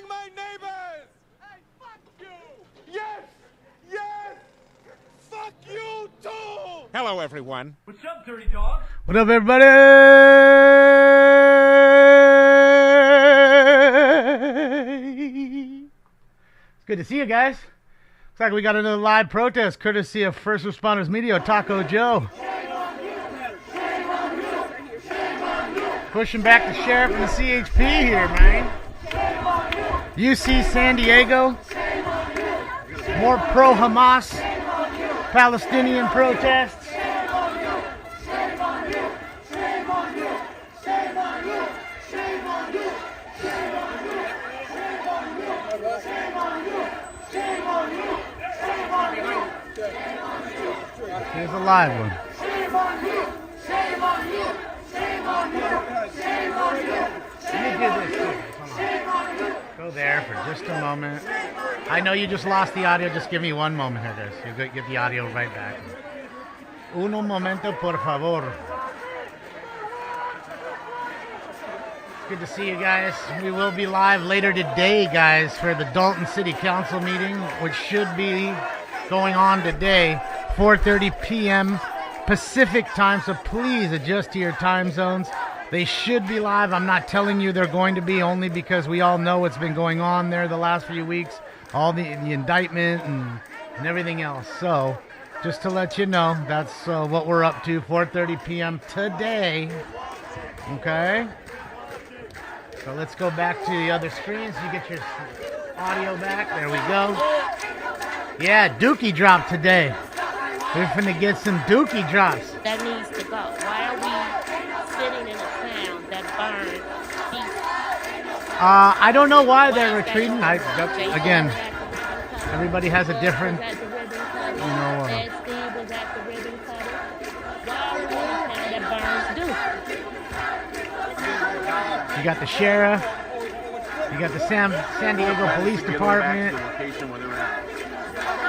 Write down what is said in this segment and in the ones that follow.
my neighbors! Hey, fuck you! Yes! Yes! Fuck you too! Hello, everyone. What's up, dirty dog? What up, everybody? It's good to see you guys. Looks like we got another live protest courtesy of First Responders Media, Taco Joe. Pushing back the sheriff and the CHP here, man. UC San Diego. More pro-Hamas Palestinian protests. Here's a live one. Shame on you! Shame on you! Shame on you! Shame on you! Let me do this too. Come on. Go there for just a moment. I know you just lost the audio. Just give me one moment here, guys. You'll get the audio right back. Uno momento, por favor. It's good to see you guys. We will be live later today, guys, for the Dalton City Council meeting, which should be going on today, 4:30 p.m. Pacific time, so please adjust to your time zones. They should be live. I'm not telling you they're going to be, only because we all know what's been going on there the last few weeks, all the indictment and everything else. So just to let you know, that's what we're up to, 4:30 p.m. today. Okay? So let's go back to the other screens. You get your audio back. There we go. Yeah, Dookie dropped today. We're finna get some Dookie drops. That needs to go. Why are we sitting in a town that burns peace? I don't know why they're retreating. Again, everybody has a different, you know. Steve was at the ribbon cutting. Why are we in a town that burns Duke? You got the sheriff. You got the San Diego Police Department.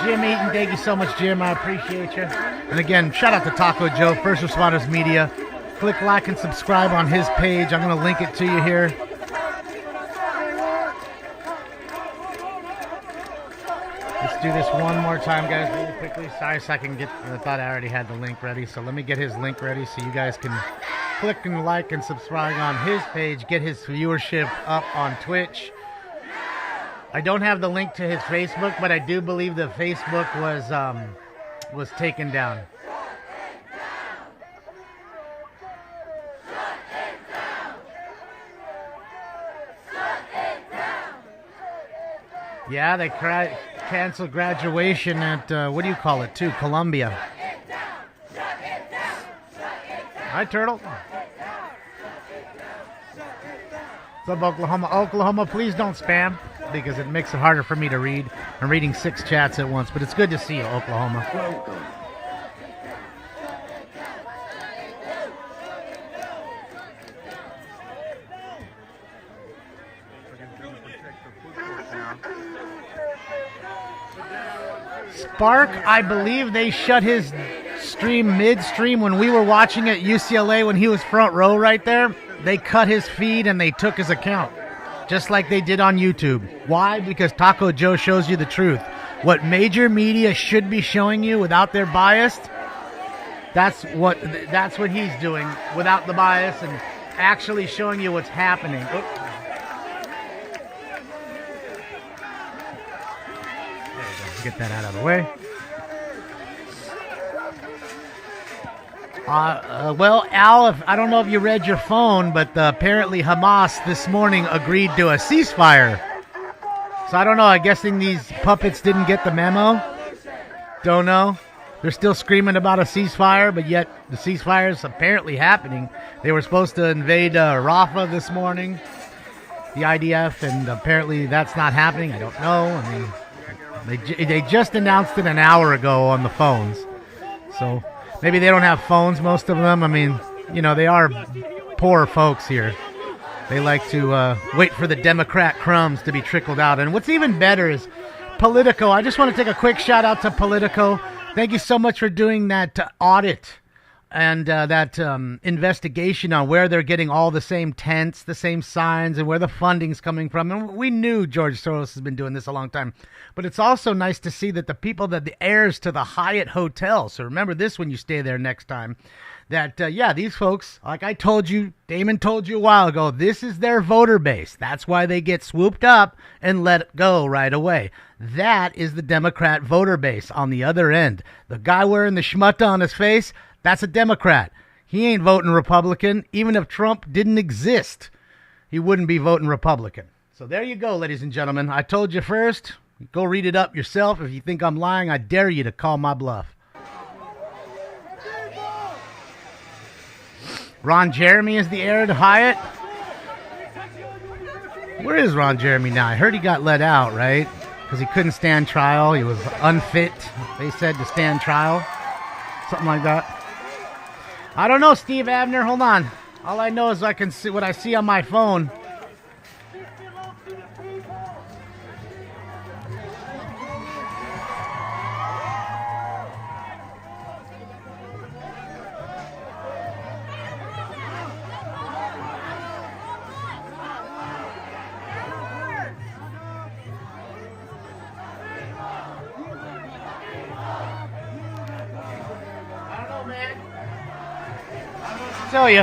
Jim Eaton, thank you so much, Jim. I appreciate you. And again, shout out to Taco Joe, First Responders Media. Click like and subscribe on his page. I'm going to link it to you here. Let's do this one more time, guys, really quickly. Sorry, so I can get. I thought I already had the link ready, so let me get his link ready so you guys can click and like and subscribe on his page. Get his viewership up on Twitch. I don't have the link to his Facebook, but I do believe the Facebook was taken down. Yeah, they canceled graduation at, what do you call it, too? Columbia. Hi, Turtle. What's up, Oklahoma? Oklahoma, please don't spam, because it makes it harder for me to read. I'm reading 6 chats at once, but it's good to see you, Oklahoma. Welcome. Spark, I believe they shut his stream midstream when we were watching at UCLA when he was front row right there. They cut his feed and they took his account, just like they did on YouTube. Why? Because Taco Joe shows you the truth. What major media should be showing you without their bias, that's what he's doing without the bias and actually showing you what's happening. Oops. Get that out of the way. Well, Al, I don't know if you read your phone, but apparently Hamas this morning agreed to a ceasefire. So I don't know. I'm guessing these puppets didn't get the memo. Don't know. They're still screaming about a ceasefire, but yet the ceasefire is apparently happening. They were supposed to invade Rafah this morning, the IDF, and apparently that's not happening. I don't know. I mean, they just announced it an hour ago on the phones. So maybe they don't have phones, most of them. I mean, you know, they are poor folks here. They like to wait for the Democrat crumbs to be trickled out. And what's even better is Politico. I just want to take a quick shout out to Politico. Thank you so much for doing that audit and that investigation on where they're getting all the same tents, the same signs, and where the funding's coming from. And we knew George Soros has been doing this a long time. But it's also nice to see that the people, that the heirs to the Hyatt Hotel, so remember this when you stay there next time, that, these folks, like I told you, Damon told you a while ago, this is their voter base. That's why they get swooped up and let go right away. That is the Democrat voter base on the other end. The guy wearing the schmutta on his face, that's a Democrat. He ain't voting Republican. Even if Trump didn't exist, he wouldn't be voting Republican. So there you go, ladies and gentlemen. I told you first. Go read it up yourself. If you think I'm lying, I dare you to call my bluff. Ron Jeremy is the heir to Hyatt. Where is Ron Jeremy now? I heard he got let out, right? Because he couldn't stand trial. He was unfit, they said, to stand trial. Something like that. I don't know, Steve Abner. Hold on. All I know is I can see what I see on my phone. Tell you.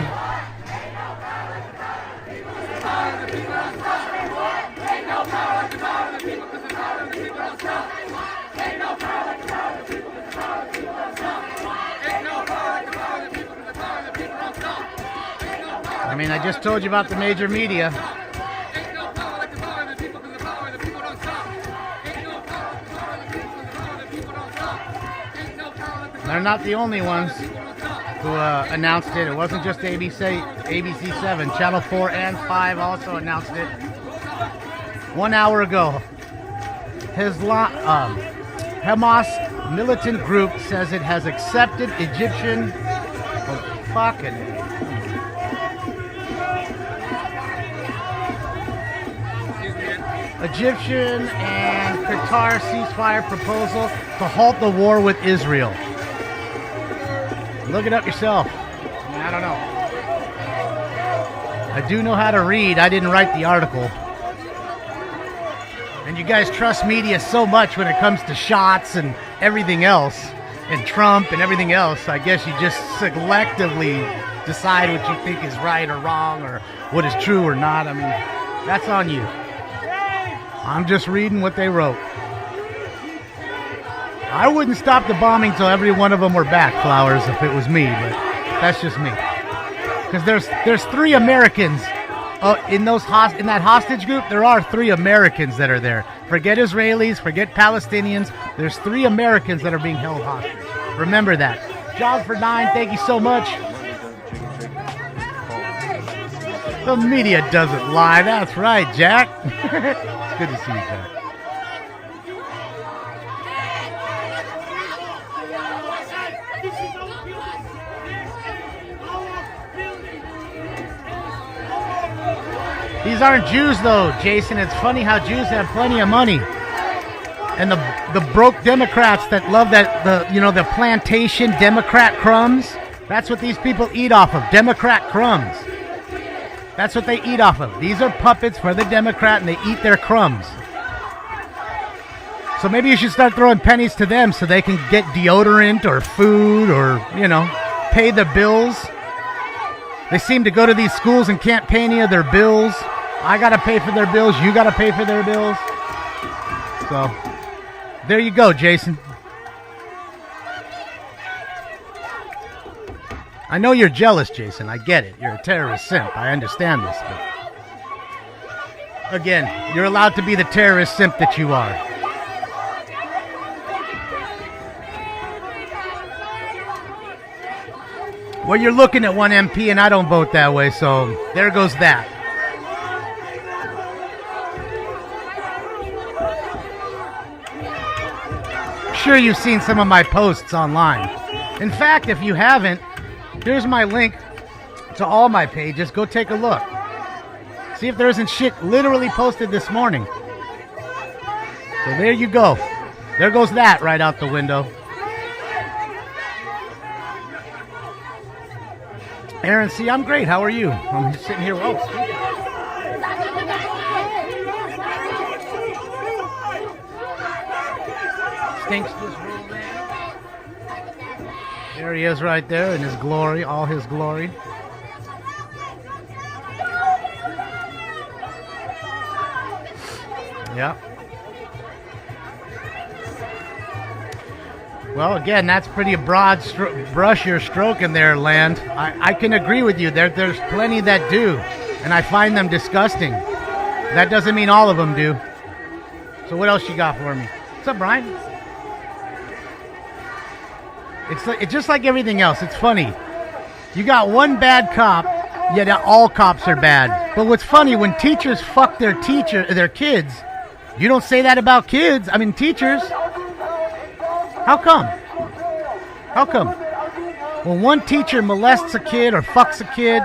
I mean, I just told you about the major media. They're not the only ones who announced it. It wasn't just ABC 7. Channel 4 and 5 also announced it 1 hour ago. Hamas militant group says it has accepted Egyptian and Qatar ceasefire proposal to halt the war with Israel. Look it up yourself. I don't know. I do know how to read. I didn't write the article. And you guys trust media so much when it comes to shots and everything else, and Trump and everything else. I guess you just selectively decide what you think is right or wrong or what is true or not. I mean, that's on you. I'm just reading what they wrote. I wouldn't stop the bombing till every one of them were back, Flowers, if it was me, but that's just me. Because there's 3 Americans in that hostage group. There are 3 Americans that are there. Forget Israelis, forget Palestinians. There's 3 Americans that are being held hostage. Remember that. Jog for 9, thank you so much. The media doesn't lie. That's right, Jack. It's good to see you, Jack. These aren't Jews, though, Jason. It's funny how Jews have plenty of money. And the broke Democrats that love the plantation Democrat crumbs, that's what these people eat off of, Democrat crumbs. That's what they eat off of. These are puppets for the Democrat, and they eat their crumbs. So maybe you should start throwing pennies to them so they can get deodorant or food or, pay the bills. They seem to go to these schools and can't pay any of their bills. I got to pay for their bills. You got to pay for their bills. So, there you go, Jason. I know you're jealous, Jason. I get it. You're a terrorist simp. I understand this. But again, you're allowed to be the terrorist simp that you are. Well, you're looking at one MP, and I don't vote that way, so there goes that. Sure, you've seen some of my posts online. In fact, if you haven't, here's my link to all my pages. Go take a look. See if there isn't shit literally posted this morning. So there you go. There goes that right out the window. Aaron, see, I'm great. How are you? I'm just sitting here. Whoa. Stinks just rolled in. There he is right there in his glory, all his glory. Yeah. Well, again, that's pretty broad brush you're stroking there, Land. I can agree with you. There's plenty that do, and I find them disgusting. That doesn't mean all of them do. So what else you got for me? What's up, Brian? It's just like everything else. It's funny. You got one bad cop, yet all cops are bad. But what's funny, when teachers fuck their kids, you don't say that about kids. I mean, teachers. How come? How come? When one teacher molests a kid or fucks a kid,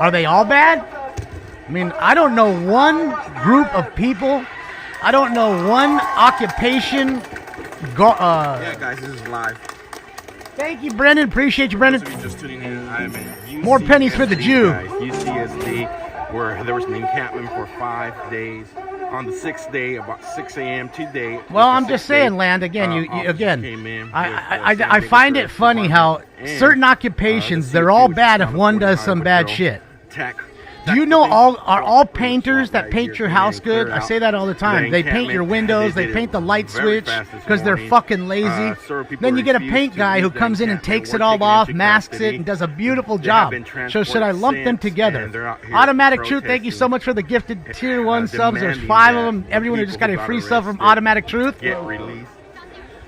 are they all bad? I mean, I don't know one group of people. I don't know one occupation. Yeah, guys, this is live. Thank you, Brendan. Appreciate you, Brendan. So just tuning in. I'm in More pennies for the Jew. UCSD, where there was an encampment for 5 days. On the 6th day, about 6 a.m. today. Well, I'm just saying, Land, again, I find it funny how certain occupations, they're all bad if one does some bad shit. Do you know are all painters that paint your house good? I say that all the time. They paint your windows, they paint the light switch because they're fucking lazy. Then you get a paint guy who comes in and takes it all off, masks it, and does a beautiful job. So should I lump them together? Automatic Truth, thank you so much for the gifted tier 1 subs. There's 5 of them. Everyone who just got a free sub from Automatic Truth.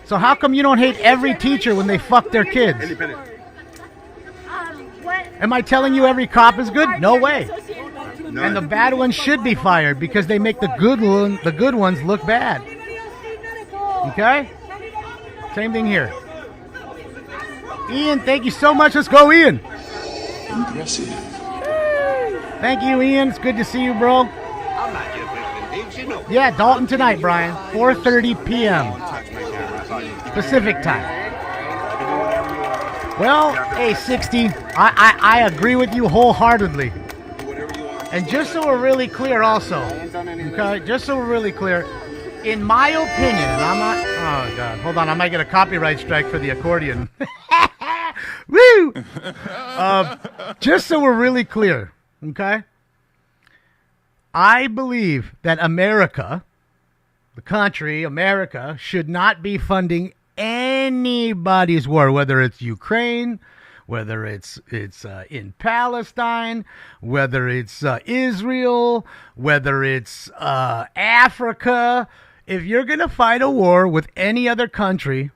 So how come you don't hate every teacher when they fuck their kids? Am I telling you every cop is good? No way. And the bad ones should be fired because they make the good ones look bad. Okay? Same thing here. Ian, thank you so much. Let's go, Ian. Impressive. Thank you, Ian. It's good to see you, bro. Yeah, Dalton tonight, Brian. 4:30 p.m. Pacific time. Well, hey, 60, I agree with you wholeheartedly. And just so we're really clear also, okay, just so we're really clear, in my opinion, and I'm not, oh, God, hold on, I might get a copyright strike for the accordion. Woo! Just so we're really clear, okay, I believe that America, the country, America, should not be funding anybody's war, whether it's Ukraine, whether it's in Palestine, whether it's Israel, whether it's Africa. If you're going to fight a war with any other country,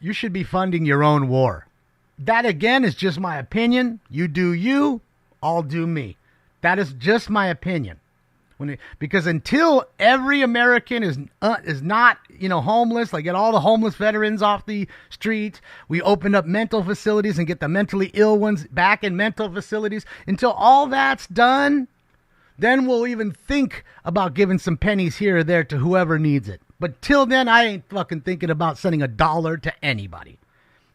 you should be funding your own war. That, again, is just my opinion. You do you, I'll do me. That is just my opinion. Because until every American is not, homeless, like get all the homeless veterans off the streets, we open up mental facilities and get the mentally ill ones back in mental facilities. Until all that's done, then we'll even think about giving some pennies here or there to whoever needs it. But till then, I ain't fucking thinking about sending $1 to anybody.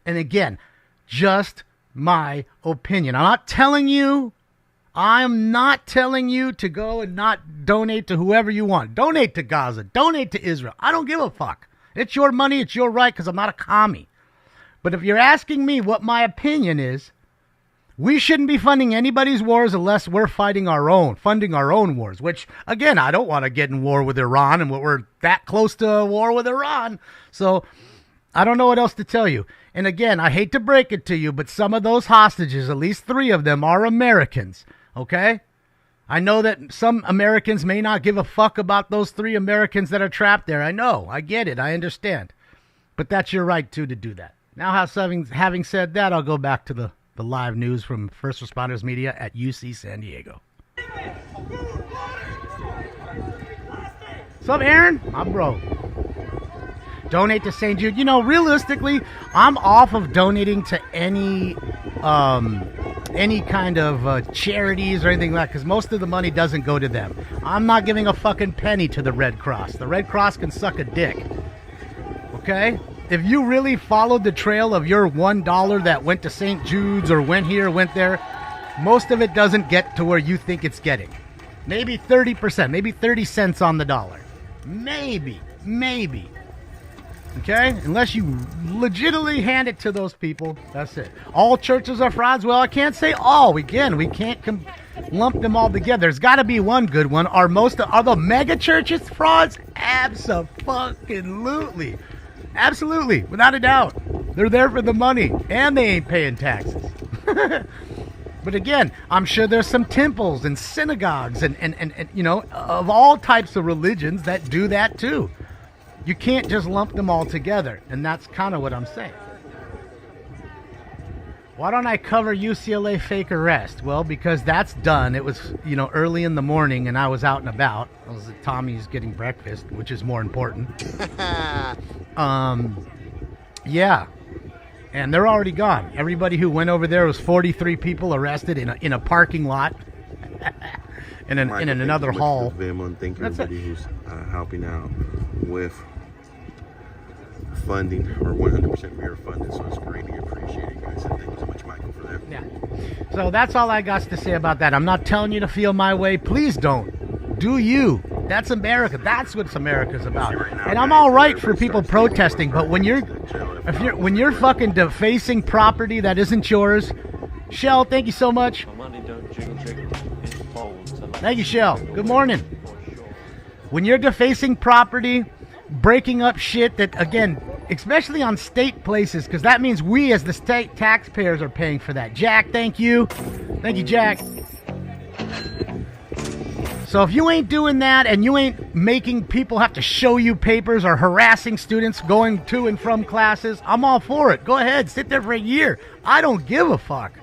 And again, just my opinion. I'm not telling you to go and not donate to whoever you want. Donate to Gaza. Donate to Israel. I don't give a fuck. It's your money. It's your right because I'm not a commie. But if you're asking me what my opinion is, we shouldn't be funding anybody's wars unless we're funding our own wars, which, again, I don't want to get in war with Iran, and we're that close to a war with Iran. So I don't know what else to tell you. And again, I hate to break it to you, but some of those hostages, at least 3 of them, are Americans. Okay? I know that some Americans may not give a fuck about those 3 Americans that are trapped there. I know. I get it. I understand. But that's your right, too, to do that. Now, having said that, I'll go back to the live news from First Responders Media at UC San Diego. What's up, Aaron? I'm bro. Donate to St. Jude. Realistically, I'm off of donating to any kind of charities or anything like that, because most of the money doesn't go to them. I'm not giving a fucking penny to the Red Cross. The Red Cross can suck a dick. Okay? if you really followed the trail of your $1 that went to St. Jude's or went here, went there, most of it doesn't get to where you think it's getting. Maybe 30%, maybe 30 cents on the dollar. Maybe. Okay? Unless you legitimately hand it to those people, that's it. All churches are frauds? Well, I can't say all. We can't lump them all together. There's got to be one good one. Are the mega churches frauds? Absolutely. Absolutely, without a doubt. They're there for the money, and they ain't paying taxes. But again, I'm sure there's some temples and synagogues and you know, of all types of religions that do that too. You can't just lump them all together, and that's kind of what I'm saying. Why don't I cover UCLA fake arrest? Well, because that's done. It was, you know, early in the morning, and I was out and about. I was at Tommy's getting breakfast, which is more important. Yeah. And they're already gone. Everybody who went over there was 43 people arrested in a parking lot, in another hall. Thank you everybody who's helping out with funding, or 100% we are funded, so it's greatly appreciated, guys. And thank you so much, Michael, for that. Yeah. So that's all I got to say about that. I'm not telling you to feel my way. Please don't. Do you? That's America. That's what America's about. And I'm all right for people protesting, but when you're fucking defacing property that isn't yours, Shell, thank you so much. Thank you, Shell. Good morning. When you're defacing property, breaking up shit that, again, especially on state places, because that means we as the state taxpayers are paying for that. Jack, thank you. Thank you, Jack. So if you ain't doing that and you ain't making people have to show you papers or harassing students going to and from classes, I'm all for it. Go ahead, sit there for a year. I don't give a fuck.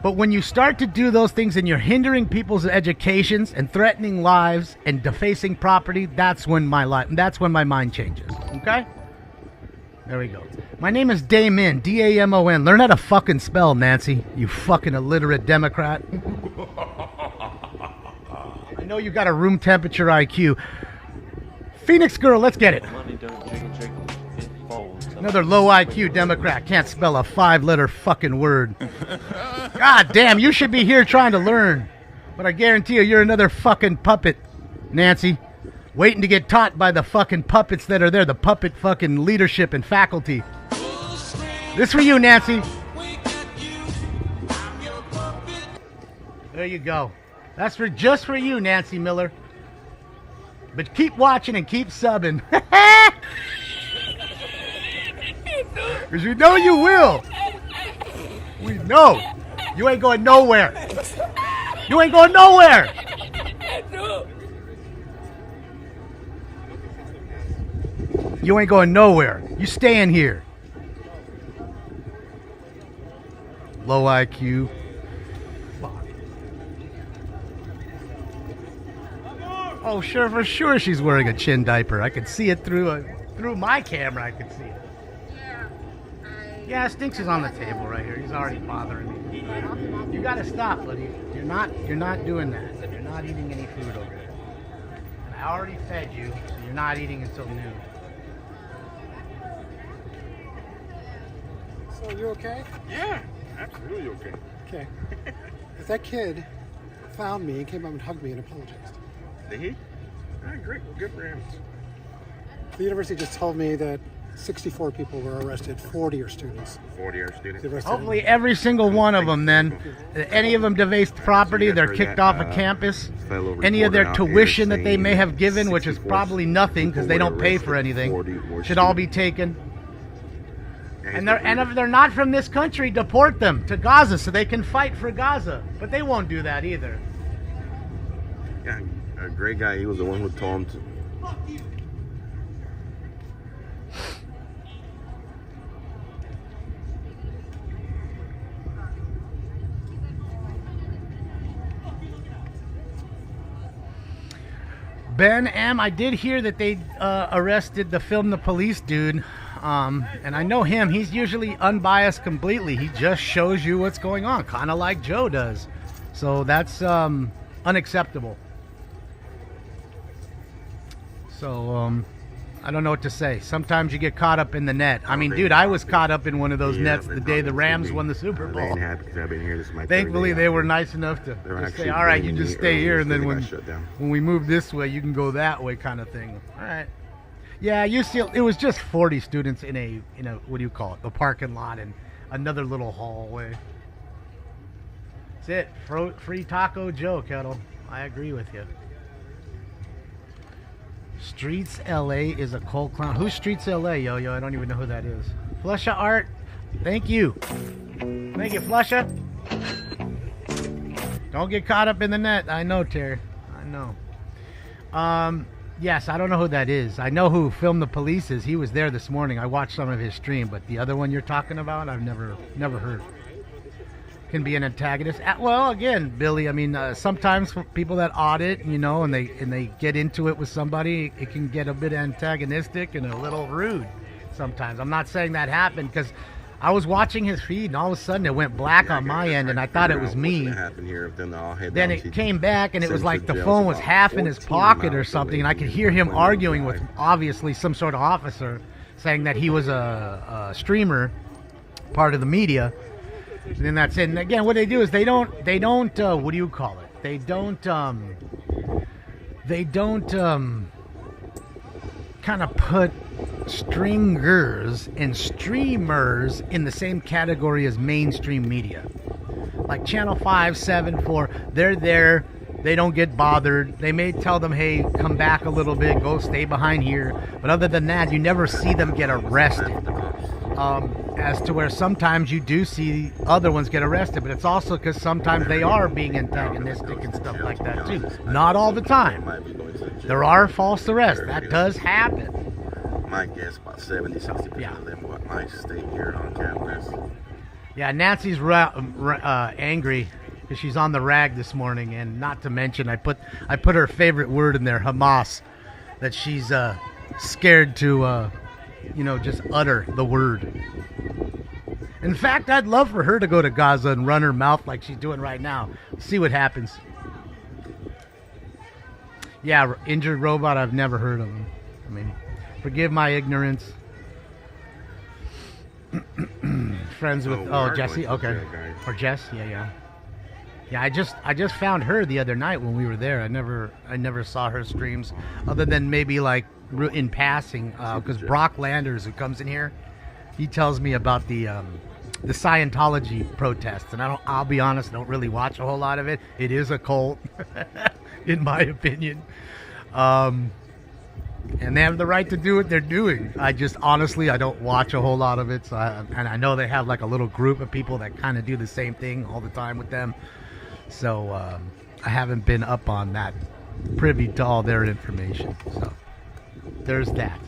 But when you start to do those things and you're hindering people's educations and threatening lives and defacing property, that's when my mind changes. Okay? There we go. My name is Damon, D-A-M-O-N. Learn how to fucking spell, Nancy, you fucking illiterate Democrat. I know you got a room temperature IQ. Phoenix girl, let's get it. Another low IQ Democrat can't spell a 5-letter fucking word. God damn, you should be here trying to learn. But I guarantee you're another fucking puppet, Nancy. Waiting to get taught by the fucking puppets that are there, the puppet fucking leadership and faculty. This for you, Nancy. There you go. That's just for you, Nancy Miller. But keep watching and keep subbing. Because we know you will. We know. You ain't going nowhere. You ain't going nowhere. You ain't going nowhere. You staying here. Low IQ. Oh, sure, for sure she's wearing a chin diaper. I could see it through my camera. I could see it. Yeah, Stinks is on the table right here. He's already bothering me. You gotta stop, buddy. You're not doing that. You're not eating any food over there. And I already fed you, so you're not eating until noon. So you okay? Yeah, absolutely okay. Okay. If that kid found me and came up and hugged me and apologized. Did he? All right, great. Well, good for him. The university just told me that 64 people were arrested, 40 are students. 40 are students. Hopefully every single one of them then. Any of them defaced property, they're kicked off of campus. Any of their tuition that they may have given, which is probably nothing because they don't pay for anything, should all be taken. And if they're not from this country, deport them to Gaza so they can fight for Gaza. But they won't do that either. Yeah, a great guy. He was the one who told him to. Ben M, I did hear that they arrested the Film the Police dude. And I know him. He's usually unbiased completely. He just shows you what's going on, kind of like Joe does. So that's unacceptable. So I don't know what to say. Sometimes you get caught up in the net. I mean, dude, I was caught up in one of those nets the day the Rams won the Super Bowl. I've been here. This is my Thankfully, they were nice enough to just say, all right, you just stay here, and then when we move this way, you can go that way kind of thing. All right. Yeah, it was just 40 students in a what do you call it, the parking lot and another little hallway. That's it. Free Taco Joe, Kettle. I agree with you. Streets LA is a cold clown. Who's Streets LA, yo? I don't even know who that is. Flusha Art, thank you. Thank you, Flusha. Don't get caught up in the net. I know, Terry. I know. Yes, I don't know who that is. I know who Film the Police is. He was there this morning. I watched some of his stream, but the other one you're talking about, I've never heard. Can be an antagonist. Well, again, Billy, I mean, sometimes for people that audit, and they get into it with somebody, it can get a bit antagonistic and a little rude sometimes. I'm not saying that happened, because I was watching his feed, and all of a sudden it went black on my end, and I thought it was me. Then it came back, and it was like the phone was half in his pocket or something, and I could hear him arguing with, obviously, some sort of officer, saying that he was a streamer, part of the media. And then that's it. And again, what they do is they don't what do you call it? They don't kind of put stringers and streamers in the same category as mainstream media. Like Channel 5, 7, 4, they're there. They don't get bothered. They may tell them, hey, come back a little bit, go stay behind here. But other than that, you never see them get arrested. As to where sometimes you do see other ones get arrested, but it's also because sometimes they are being antagonistic and stuff like that too. Not all the time. There are false arrests. That does happen. My guess about 70-60% of them might stay here on campus. Yeah, Nancy's angry because she's on the rag this morning, and not to mention I put her favorite word in there, Hamas, that she's scared to just utter the word. In fact, I'd love for her to go to Gaza and run her mouth like she's doing right now. See what happens. Yeah, Injured Robot, I've never heard of him. I mean, forgive my ignorance. Friends with Jesse, okay. Or Jess, yeah. Yeah, I just found her the other night when we were there. I never saw her streams other than maybe like in passing, because Brock Landers, who comes in here, he tells me about the Scientology protests, and I'll be honest, I don't really watch a whole lot of it. It is a cult, in my opinion, and they have the right to do what they're doing. I don't watch a whole lot of it, and I know they have like a little group of people that kind of do the same thing all the time with them. So I haven't been up on that, privy to all their information. So there's that.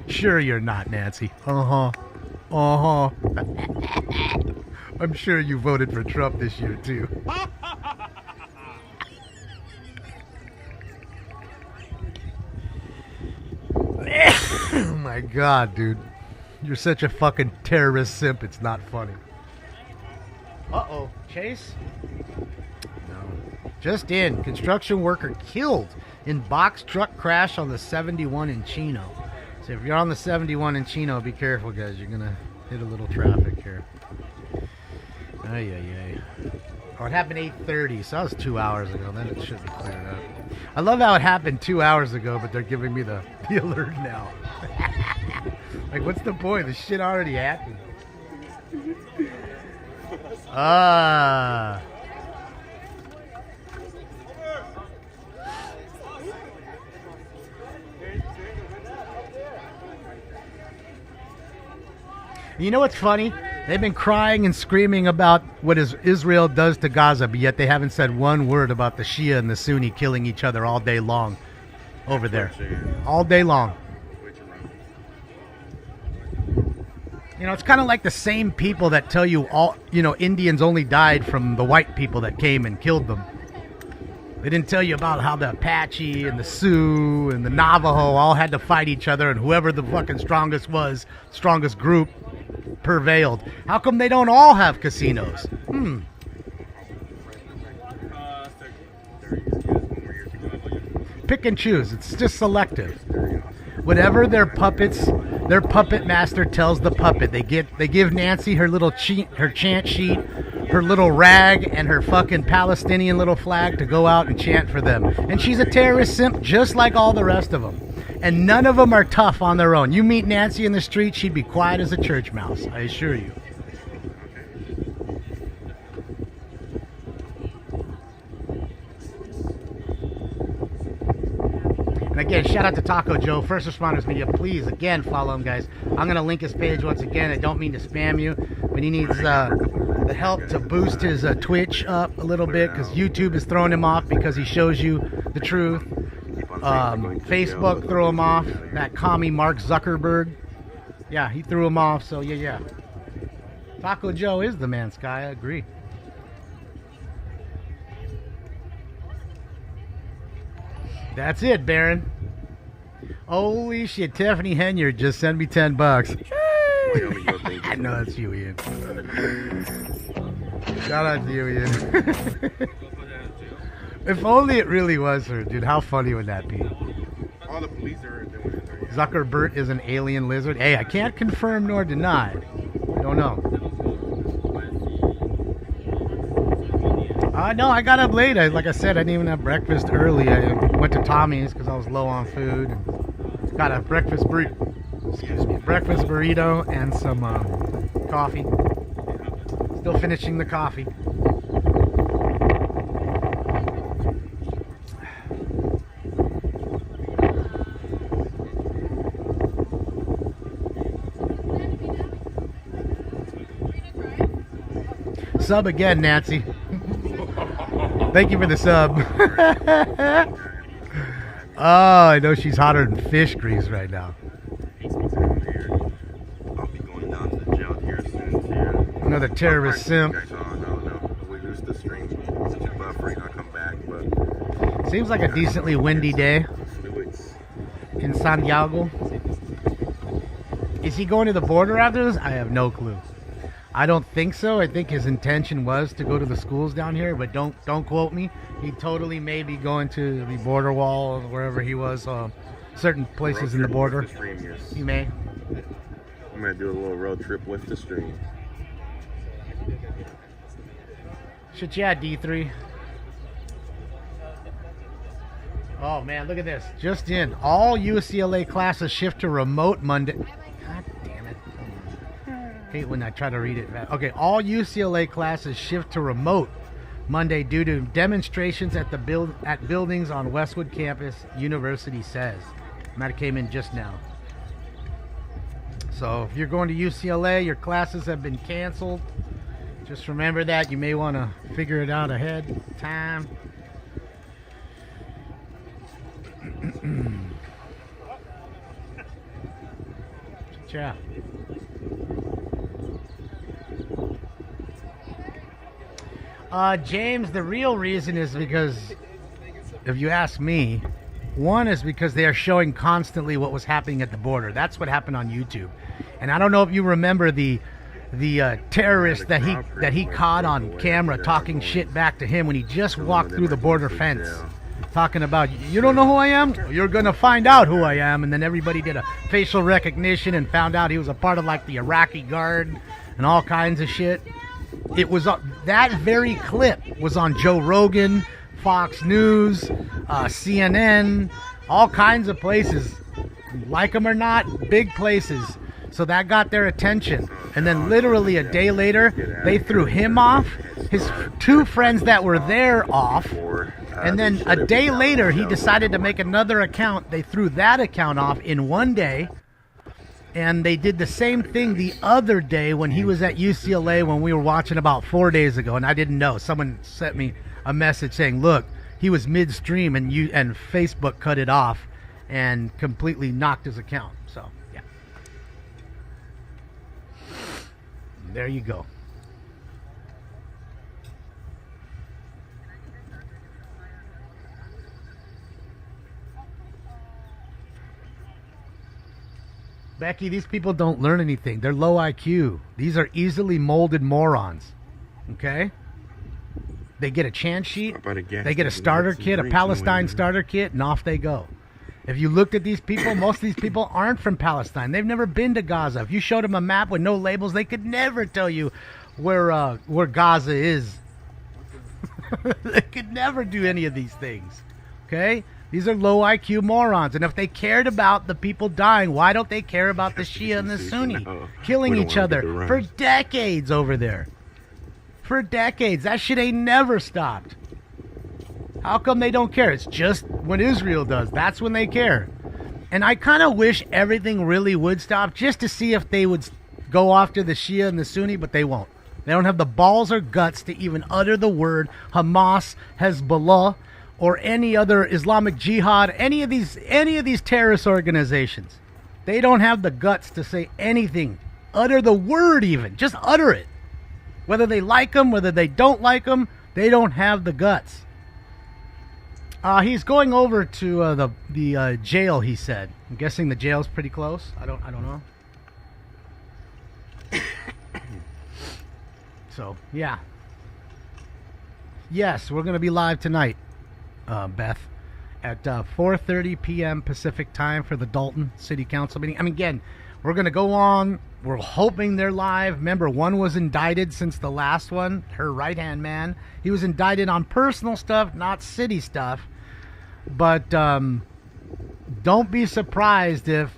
Sure you're not, Nancy. Uh-huh. I'm sure you voted for Trump this year, too. Oh, my God, dude. You're such a fucking terrorist simp, it's not funny. Uh-oh. Chase? No. Just in. Construction worker killed in box truck crash on the 71 in Chino. So if you're on the 71 in Chino, be careful, guys. You're going to hit a little traffic here. Ay. Oh, it happened 8:30, so that was 2 hours ago. Then it should be cleared up. I love how it happened 2 hours ago, but they're giving me the alert now. Like, what's the point? The shit already happened. You know what's funny? They've been crying and screaming about what Israel does to Gaza, but yet they haven't said one word about the Shia and the Sunni killing each other all day long over there. All day long. You know, it's kind of like the same people that tell you Indians only died from the white people that came and killed them. They didn't tell you about how the Apache and the Sioux and the Navajo all had to fight each other, and whoever the fucking strongest group prevailed. How come they don't all have casinos? pick and choose. It's just selective. Whatever their puppet master tells the puppet, they give Nancy her little her chant sheet, her little rag, and her fucking Palestinian little flag to go out and chant for them. And she's a terrorist simp just like all the rest of them. And none of them are tough on their own. You meet Nancy in the street, she'd be quiet as a church mouse, I assure you. And again, shout out to Taco Joe, First Responders Media. Please, again, follow him, guys. I'm going to link his page once again. I don't mean to spam you, but he needs the help to boost his Twitch up a little bit because YouTube is throwing him off because he shows you the truth. Facebook threw him off. That commie Mark Zuckerberg. Yeah, he threw him off, so yeah. Taco Joe is the man, Sky. I agree. That's it, Baron. Holy shit, Tiffany Henyard just sent me $10. I know it's you, Ian. Shout out to you, Ian. If only it really was her, dude. How funny would that be? All the police are doing it. Zuckerberg is an alien lizard. Hey, I can't confirm nor deny. I don't know. No, I got up late. Like I said, I didn't even have breakfast early. I went to Tommy's because I was low on food. Got a breakfast burrito and some coffee. Still finishing the coffee. Sub again, Nancy. Thank you for the sub. Oh, I know she's hotter than fish grease right now. I'll be going down to the jail here soon too. Another terrorist simp. No. We lose the stream. Buffering. I'll come back, but Seems like a decently windy day in Santiago. Is he going to the border after this? I have no clue. I don't think so. I think his intention was to go to the schools down here, but don't quote me. He totally may be going to the border wall, wherever he was, certain places in the border. He may. I'm going to do a little road trip with the stream. Shit, yeah, D3. Oh, man, look at this. Just in. All UCLA classes shift to remote Monday. God damn it. Hate when I try to read it. Okay, all UCLA classes shift to remote Monday due to demonstrations at buildings on Westwood campus, university says. That came in just now. So if you're going to UCLA, your classes have been canceled. Just remember that. You may want to figure it out ahead of time. Yeah. James, the real reason is because, if you ask me, one is because they are showing constantly what was happening at the border. That's what happened on YouTube. And I don't know if you remember the terrorist that he caught on camera talking shit back to him when he just walked through the border fence. Talking about, you don't know who I am? You're going to find out who I am. And then everybody did a facial recognition and found out he was a part of like the Iraqi guard and all kinds of shit. It was that very clip was on Joe Rogan, Fox News, CNN, all kinds of places. Like them or not, big places. So that got their attention. And then literally a day later, they threw him off, his two friends that were there off. And then a day later, he decided to make another account. They threw that account off in one day. And they did the same thing the other day when he was at UCLA when we were watching about 4 days ago. And I didn't know. Someone sent me a message saying, look, he was midstream and Facebook cut it off and completely knocked his account. So, yeah. There you go. Becky, these people don't learn anything. They're low IQ. These are easily molded morons. Okay? They get a chant sheet, Stop at a gas they get a station, starter get some kit, a drinks on the way Palestine there. starter kit, and off they go. If you looked at these people, most of these people aren't from Palestine. They've never been to Gaza. If you showed them a map with no labels, they could never tell you where Gaza is. They could never do any of these things. Okay? These are low IQ morons. And if they cared about the people dying, why don't they care about the Shia and the Sunni killing We don't each wanna other get the for runs. decades over there? For decades. That shit ain't never stopped. How come they don't care? It's just when Israel does. That's when they care. And I kind of wish everything really would stop just to see if they would go after the Shia and the Sunni, but they won't. They don't have the balls or guts to even utter the word Hamas, Hezbollah, or any other Islamic Jihad, any of these terrorist organizations. They don't have the guts to say anything. Utter the word even. Just utter it. Whether they like them, whether they don't like them, they don't have the guts. He's going over to the jail, he said. I'm guessing the jail's pretty close. I don't know. So, yeah. Yes, we're going to be live tonight, Beth, at 4:30 p.m. Pacific time for the Dalton City Council meeting. I mean, again, we're going to go on. We're hoping they're live. Remember, one was indicted since the last one, her right-hand man. He was indicted on personal stuff, not city stuff. But don't be surprised if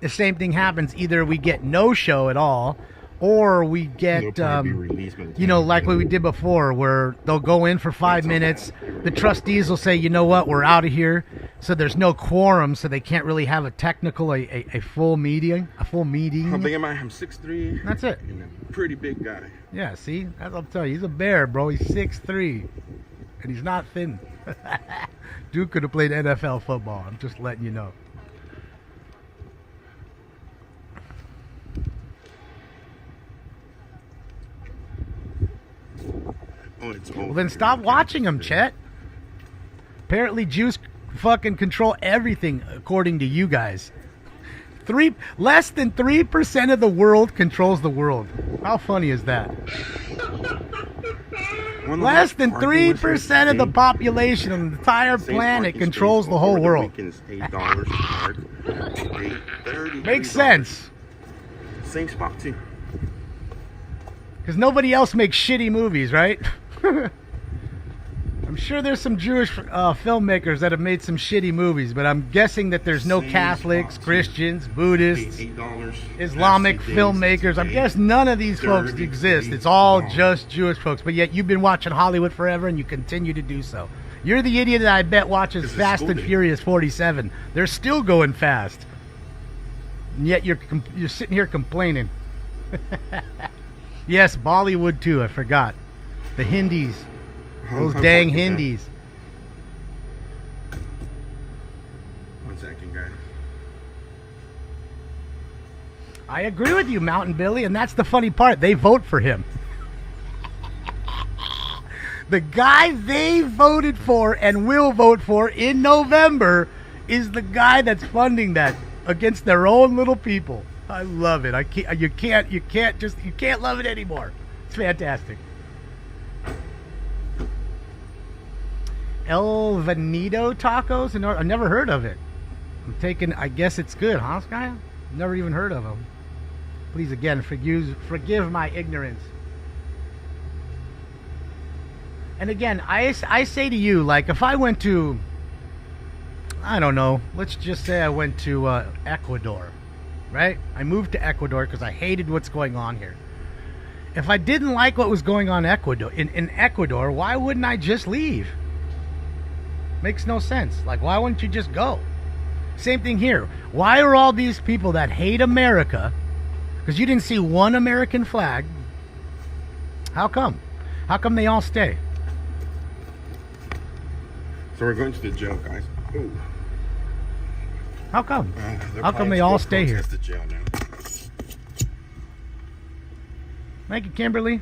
the same thing happens. Either we get no show at all, or we get, like what we did before, where they'll go in for 5 minutes. The trustees will say, you know what, we're out of here. So there's no quorum, so they can't really have a technical, a full meeting. How big am I? I'm 6'3". That's it. And a pretty big guy. Yeah, see? I'll tell you, he's a bear, bro. He's 6'3", and he's not thin. Dude could have played NFL football. I'm just letting you know. Oh, it's Well, then stop watching them, Chet. Apparently, Jews fucking control everything, according to you guys. Less than 3% of the world controls the world. How funny is that? Less than 3% of the population of the entire planet controls the whole world. Makes sense. Same spot too. Because nobody else makes shitty movies, right? I'm sure there's some Jewish filmmakers that have made some shitty movies, but I'm guessing that there's no Catholics, Christians, Buddhists, Islamic filmmakers. I guess none of these folks exist. It's all just Jewish folks. But yet you've been watching Hollywood forever, and you continue to do so. You're the idiot that I bet watches Fast and Furious 47. They're still going fast. And yet you're sitting here complaining. Yes, Bollywood too, I forgot. The Hindis. Those dang Hindis. One second, guys. I agree with you, Mountain Billy, and that's the funny part. They vote for him. The guy they voted for and will vote for in November is the guy that's funding that against their own little people. I love it. You can't love it anymore. It's fantastic. El Vito Tacos? I've never heard of it. I guess it's good, huh, Sky? Never even heard of them. Please, again, forgive my ignorance. And again, I say to you, like, if I went to, I don't know, let's just say I went to Ecuador, right? I moved to Ecuador because I hated what's going on here. If I didn't like what was going on in Ecuador, why wouldn't I just leave? Makes no sense. Like, why wouldn't you just go? Same thing here. Why are all these people that hate America, because you didn't see one American flag, how come? How come they all stay? So we're going to the jail, guys. Ooh. How come? How come they all stay here? The jail now. Thank you, Kimberly.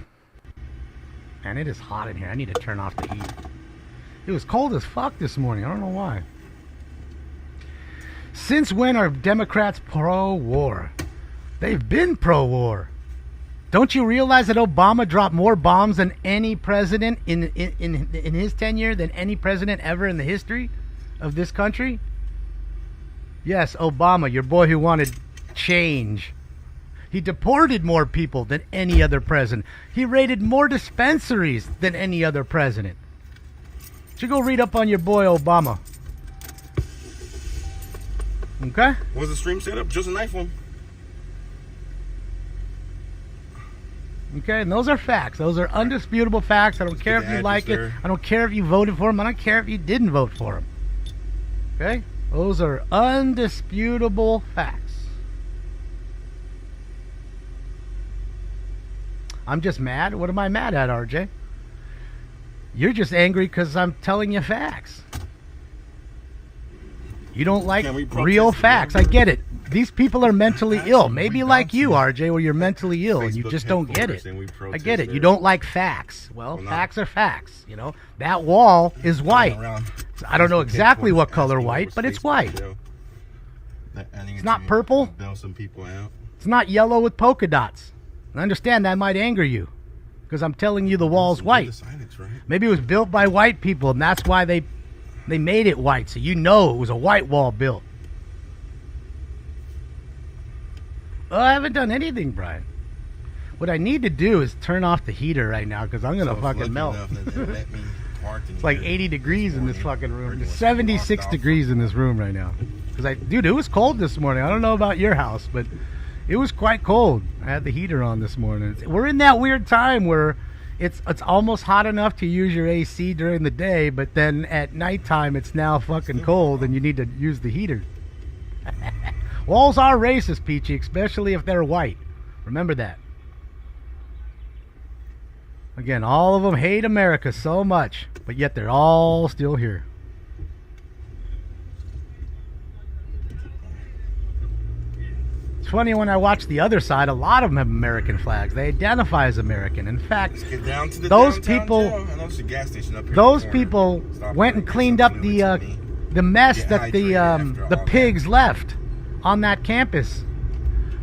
Man, it is hot in here. I need to turn off the heat. It was cold as fuck this morning. I don't know why. Since when are Democrats pro-war? They've been pro-war. Don't you realize that Obama dropped more bombs than any president in his tenure than any president ever in the history of this country? Yes, Obama, your boy who wanted change. He deported more people than any other president. He raided more dispensaries than any other president. You go read up on your boy Obama. Okay? Was the stream set up? Just an iPhone. Okay, and those are facts. Those are undisputable facts. I don't care if you like it. I don't care if you voted for him. I don't care if you didn't vote for him. Okay? Those are undisputable facts. I'm just mad. What am I mad at, RJ? You're just angry because I'm telling you facts. You don't like real facts. I get it. These people are mentally ill. Maybe like you, RJ, where you're mentally ill and you just don't get it. I get it. You don't like facts. Well, facts are facts. You know, that wall is white. I don't know exactly what color white, but it's white. It's not purple. It's not yellow with polka dots. I understand that might anger you because I'm telling you the wall's white. Maybe it was built by white people and that's why they made it white, so you know it was a white wall built. Well, I haven't done anything, Brian. What I need to do is turn off the heater right now because I'm going to fucking melt. It's like 80 degrees in this fucking room. It's 76 degrees in this room right now. Dude, it was cold this morning. I don't know about your house, but it was quite cold. I had the heater on this morning. We're in that weird time where it's almost hot enough to use your AC during the day, but then at nighttime it's now fucking cold and you need to use the heater. Walls are racist, Peachy, especially if they're white. Remember that. Again, all of them hate America so much, but yet they're all still here. It's funny when I watch the other side, a lot of them have American flags. They identify as American. In fact, those people went and cleaned up the mess that the pigs left on that campus.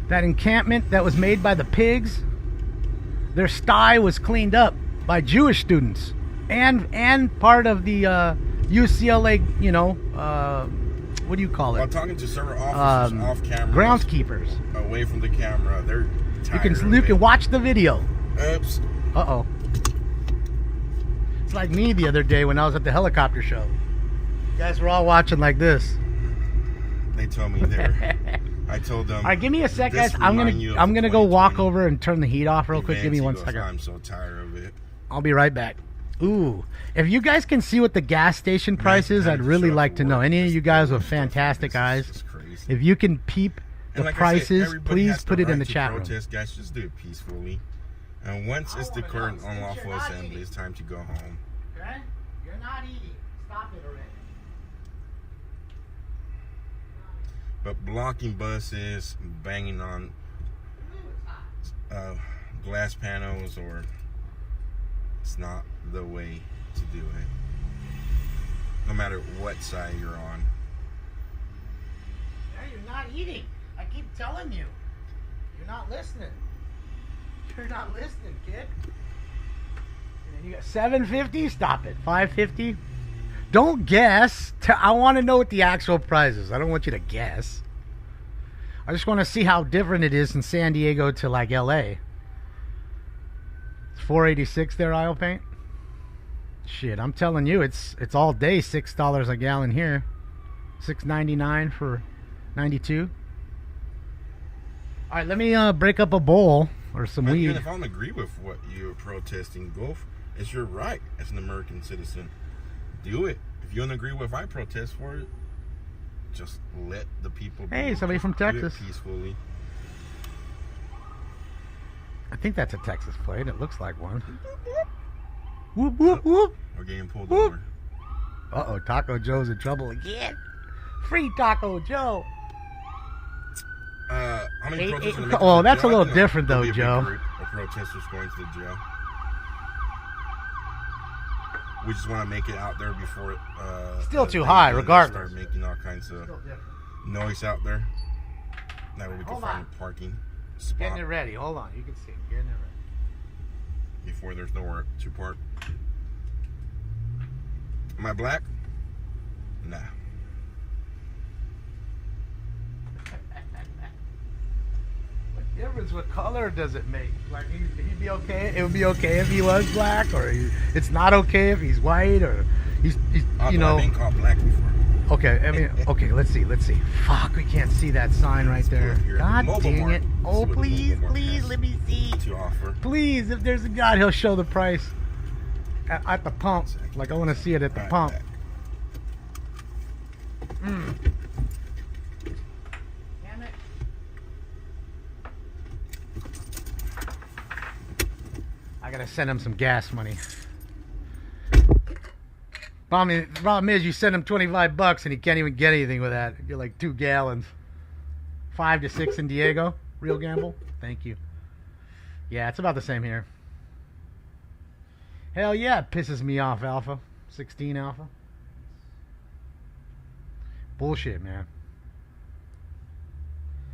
That encampment that was made by the pigs, their sty was cleaned up by Jewish students and part of the UCLA, what do you call it? While talking to several officers off camera, groundskeepers away from the camera, they're tired. You can watch the video. Oops. Uh-oh. It's like me the other day when I was at the helicopter show. You guys were all watching like this. They told me I told them. All right, give me a sec, guys. I'm gonna go walk over and turn the heat off real quick. Give me 1 second. I'm so tired of it. I'll be right back. Ooh, if you guys can see what the gas station price is, I'd really like to know. Any of you guys with fantastic eyes, if you can peep the prices, please put it in the chat room. Guys, just do it peacefully. And once it's declared an unlawful assembly, it's time to go home. Okay? You're not eating. Stop it already. But blocking buses, banging on glass panels, it's not the way to do it. No matter what side you're on. Yeah, you're not eating. I keep telling you. You're not listening. You're not listening, kid. And then you got $7.50. Stop it. $5.50. Don't guess. I want to know what the actual price is. I don't want you to guess. I just want to see how different it is in San Diego to like LA. It's $4.86 there, Isle Paint. Shit, I'm telling you, it's all day $6 a gallon here. $6.99 for 92. All right, let me break up a bowl or some weed. Even if I don't agree with what you're protesting, it's your right as an American citizen. Do it. If you don't agree with what I protest for it, just let the people. Hey, somebody from Texas. Do it peacefully. I think that's a Texas plate. It looks like one. Whoop, whoop, whoop. We're getting pulled over. Uh-oh, Taco Joe's in trouble again. Free Taco Joe. How many protesters oh, that's a little different though, Joe. A protesters going to the jail. We just want to make it out there before. Still too high, regardless. Start making all kinds of noise out there. That way we can find parking. spot. Getting it ready. Hold on. You can see. Getting it ready. Before there's nowhere to park. Am I black? Nah. What difference? What color does it make? Like, he'd be okay. It would be okay if he was black, or it's not okay if he's white, or he's you know. I've been called black before. Okay, I mean, okay, let's see. Fuck, we can't see that sign right there. God dang it. Oh, please, let me see. To offer. Please, if there's a God, he'll show the price at the pump. Like, I want to see it at the pump. Damn it. I gotta send him some gas money. Problem is, you send him $25 and he can't even get anything with that. You're like 2 gallons. 5 to 6 in Diego. Real gamble. Thank you. Yeah, it's about the same here. Hell yeah, it pisses me off, Alpha. 16 Alpha. Bullshit, man.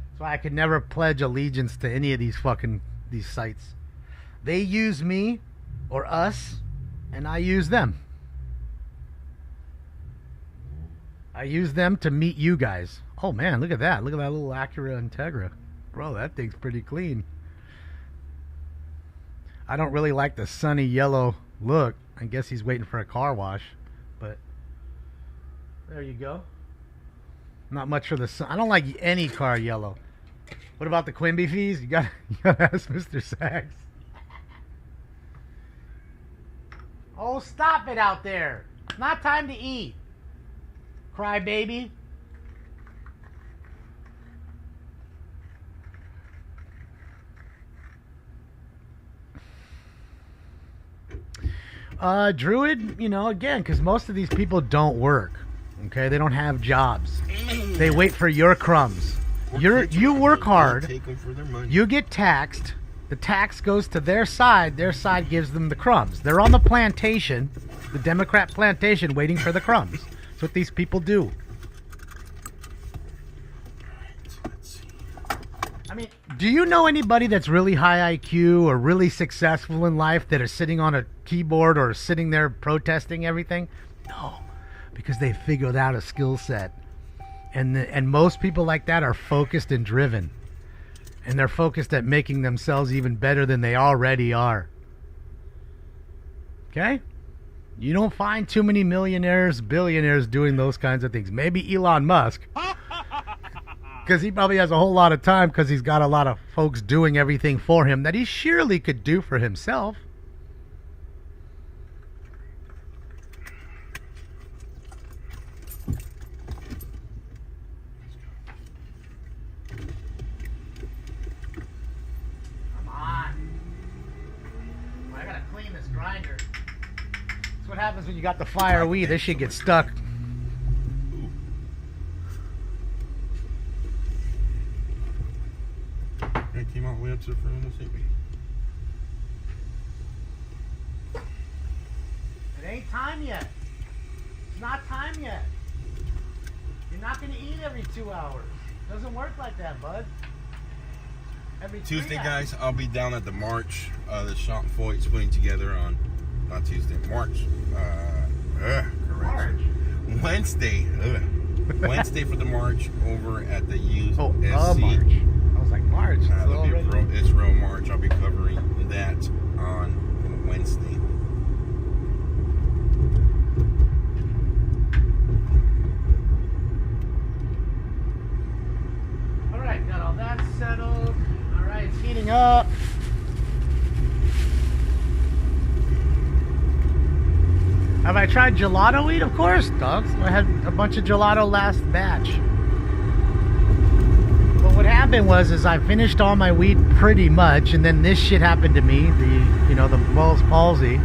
That's why I could never pledge allegiance to any of these sites. They use me or us, and I use them. I use them to meet you guys. Oh man, look at that. Look at that little Acura Integra. Bro, that thing's pretty clean. I don't really like the sunny yellow look. I guess he's waiting for a car wash. But there you go. Not much for the sun. I don't like any car yellow. What about the Quimby fees? You gotta ask Mr. Sachs. Oh, stop it out there. It's not time to eat. Cry baby. Druid, you know, again, because most of these people don't work. Okay, they don't have jobs. They wait for your crumbs. You work hard. You get taxed. The tax goes to their side. Their side gives them the crumbs. They're on the plantation, the Democrat plantation, waiting for the crumbs. That's what these people do. I mean, do you know anybody that's really high IQ or really successful in life that are sitting on a keyboard or sitting there protesting everything? No, because they figured out a skill set. And most people like that are focused and driven. And they're focused at making themselves even better than they already are. Okay? You don't find too many millionaires, billionaires doing those kinds of things. Maybe Elon Musk. Because he probably has a whole lot of time because he's got a lot of folks doing everything for him that he surely could do for himself. Come on. Well, I gotta clean this grinder. That's what happens when you got the fire weed. This shit gets stuck. It came all the way up to the front of the city. It ain't time yet. It's not time yet. You're not going to eat every 2 hours. Doesn't work like that, bud. Every Tuesday, 3 hours. guys, I'll be down at the march that Sean Foyt's putting together on, not Tuesday, March. March. Wednesday. Wednesday for the march over at the USC. Oh, March. I was like, March. Israel March. I'll be covering that on Wednesday. All right, got all that settled. All right, it's heating up. Have I tried gelato weed? Of course, dogs. I had a bunch of gelato last batch. But what happened was I finished all my weed pretty much, and then this shit happened to me, the Bell's palsy.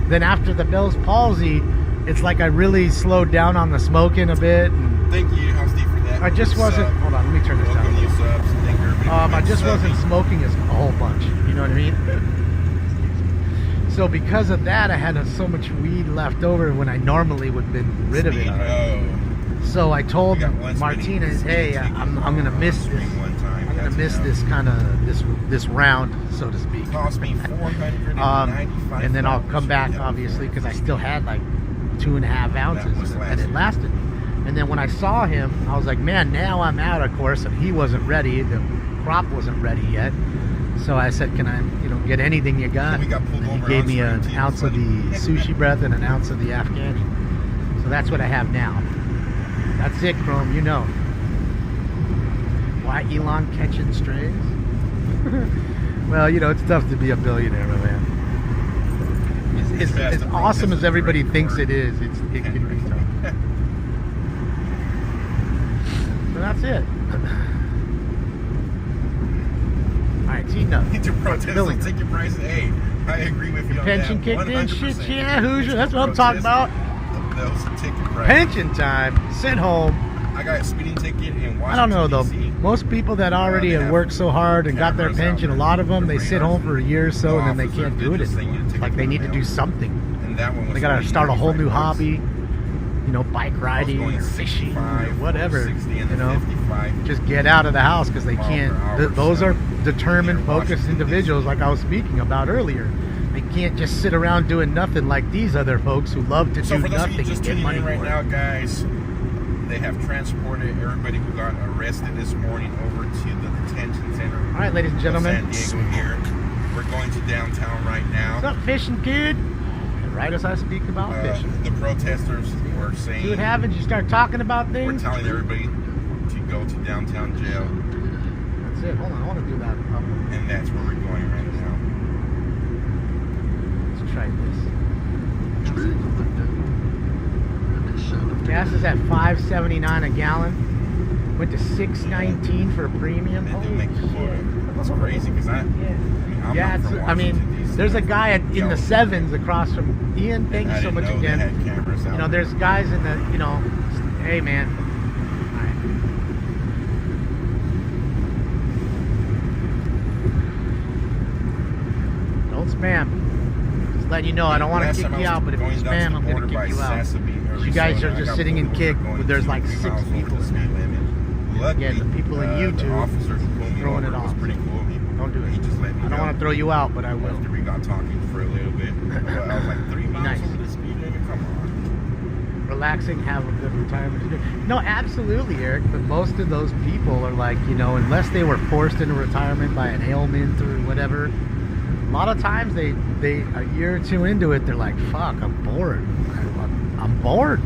Then after the Bell's palsy, it's like I really slowed down on the smoking a bit. And thank you, House D, for that. I just wasn't. Hold on, let me turn this down. Welcome you subs. Thank you, I just wasn't smoking a whole bunch. You know what I mean? So because of that, I had so much weed left over when I normally would have been rid of it already. So I told Martinez, hey, I'm gonna miss this. I'm gonna miss this kind of this round, so to speak. Cost me $495. And then I'll come back, obviously, because I still had like 2.5 ounces, and it lasted. And then when I saw him, I was like, man, now I'm out, of course, and he wasn't ready. The crop wasn't ready yet. So I said, can I, get anything you got? And he gave me an ounce of the sushi breath and an ounce of the Afghani. So that's what I have now. That's it, Chrome, Why Elon catching strays? Well, it's tough to be a billionaire, my man. It's as awesome as everybody thinks it is, it can be tough. So that's it. Alright, see, no. Need to protest the ticket prices. Hey, I agree with you on that. Pension kicked in, shit, yeah, Hoosier. That's what I'm talking about. Those ticket prices. Pension time, sit home. I got a speeding ticket in Washington, I don't know, though. DC. Most people that already have worked so hard and got their pension, a lot of them, they sit home for a year or so and then they can't do it anymore. Like they need to do something. And that one was They gotta start a whole new $45. hobby. Bike riding or fishing or whatever. Just get out of the house because they can't. Those are determined, focused individuals like I was speaking about earlier. They can't just sit around doing nothing like these other folks who love to do nothing and get money right for now, it. guys, they have transported everybody who got arrested this morning over to the detention center. All right, ladies and gentlemen. San Diego here. We're going to downtown right now. What's up, fishing kid? And right as I speak about fishing. The protesters were saying... See what happens? You start talking about things? We're telling everybody to go to downtown jail. That's it. Hold on, I want to do that. And that's where we're going right now. Let's try this. Gas is at $5.79 a gallon. Went to $6.19 for a premium. That didn't Holy make the quota. shit. That's crazy because I'm not from Washington, DC. There's a guy in the sevens across from Ian. Thank you so much again. They had cameras out There's guys in the, hey man. All right. Don't spam. Just letting you know, I don't want to kick you out, but if you spam, I'm going to kick you out. You guys are just sitting in kick where there's like 6 people in there. Again, the people in YouTube throwing it off. Don't do it. I don't want to throw you out, but I will. After we got talking for a little bit, I was like 3 miles over the speed limit. Come on. Relaxing, have a good retirement. No, absolutely, Eric. But most of those people are like, unless they were forced into retirement by an ailment or whatever. A lot of times they a year or two into it, they're like, "Fuck, I'm bored. I'm bored."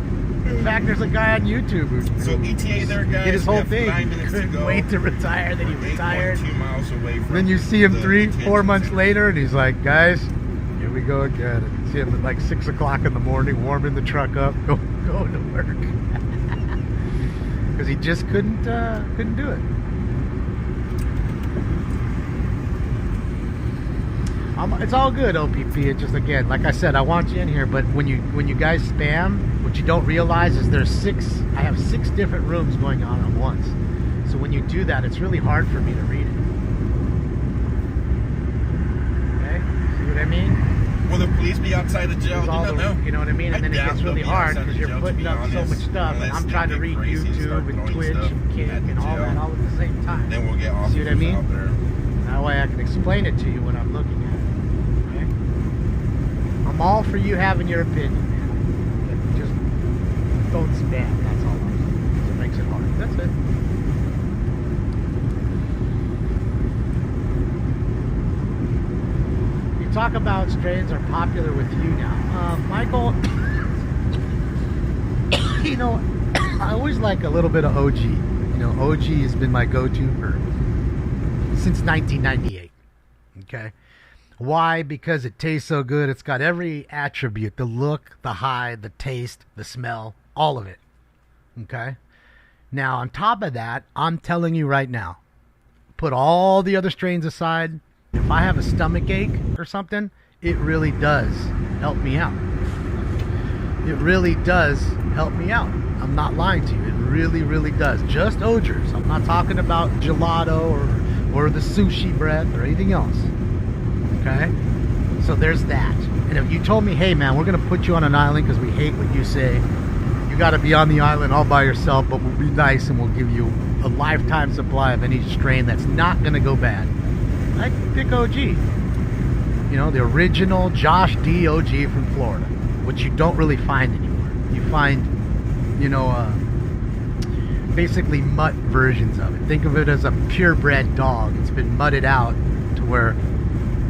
In fact, there's a guy on YouTube who ETA there, guys. did his whole thing. 9 minutes Couldn't to go. wait to retire. Then he retired. 2 miles away from Then you see him 3-4 months later, and he's like, "Guys, here we go again." And you see him at like 6 o'clock in the morning, warming the truck up, going to work, because he just couldn't do it. It's all good, OPP. It's just, again, like I said, I want you in here, but when you guys spam, what you don't realize is I have 6 different rooms going on at once. So when you do that, it's really hard for me to read it. Okay? See what I mean? Will the police be outside the jail? No. You know what I mean? And then it gets really hard because you're putting up so much stuff, and I'm trying to read YouTube and Twitch and Kick and all that all at the same time. Then we'll get off. See what I mean? Out there. That way I can explain it to you when I'm looking at it. Okay? I'm all for you having your opinion, man. But just don't spam. That's all I'm saying. It makes it hard. That's it. You talk about strains are popular with you now. Michael, I always like a little bit of OG. OG has been my go-to since 1998. Okay. Why? Because it tastes so good. It's got every attribute: the look, the high, the taste, the smell, all of it. Okay. Now, on top of that, I'm telling you right now, put all the other strains aside. If I have a stomach ache or something, it really does help me out. It really does help me out. I'm not lying to you. It really, really does. Just Ogers. I'm not talking about gelato or the sushi breath or anything else. Okay? So there's that. And if you told me, hey man, we're going to put you on an island because we hate what you say. You got to be on the island all by yourself, but we'll be nice and we'll give you a lifetime supply of any strain that's not going to go bad. I'd pick OG. You know, the original Josh D OG from Florida, which you don't really find anymore. You find, you know, basically mutt versions of it. Think of it as a purebred dog. It's been mudded out to where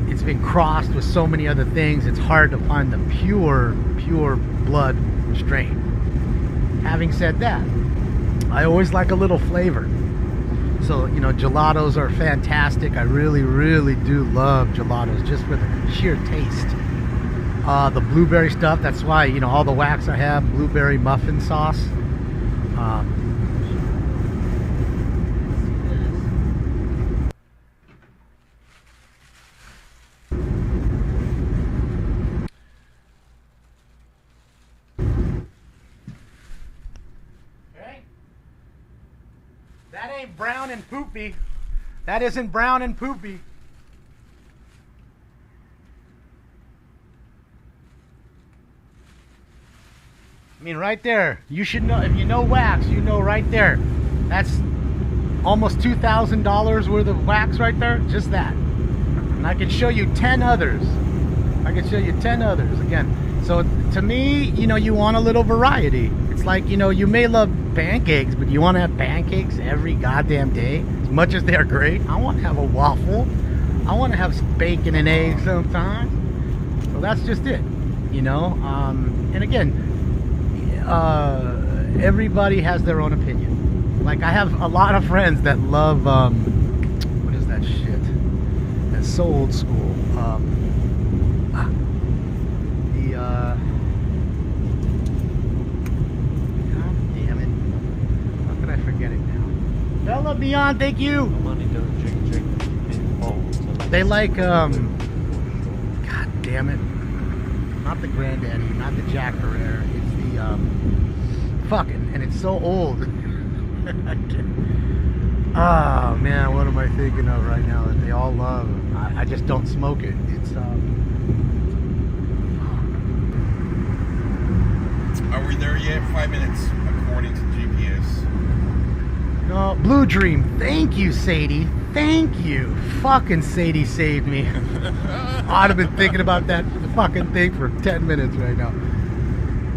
it's been crossed with so many other things. It's hard to find the pure blood strain. Having said that, I always like a little flavor. So, you know, gelatos are fantastic. I really, really do love gelatos just for the sheer taste. The blueberry stuff, that's why, you know, all the wax I have, blueberry muffin sauce. That ain't brown and poopy. That isn't brown and poopy. I mean, right there. You should know, if you know wax, you know right there. That's almost $2,000 worth of wax right there. Just that. And I can show you 10 others. I can show you 10 others. Again, so to me, you know, you want a little variety. It's like, you know, you may love pancakes, but you want to have pancakes every goddamn day. As much as they're great, I want to have a waffle. I want to have bacon and eggs sometimes. So that's just it, you know. And again, everybody has their own opinion. Like, I have a lot of friends that love, what is that shit? That's so old school. Bella Beyond, thank you. They like, God damn it. Not the Granddaddy, not the Jack Herrera. It's the, fucking, and it's so old. Oh, man, what am I thinking of right now that they all love? I just don't smoke it. It's, Are we there yet? 5 minutes, according to GPS. No, Blue Dream. Thank you, Sadie. Thank you. Fucking Sadie saved me. I'd have been thinking about that fucking thing for 10 minutes right now.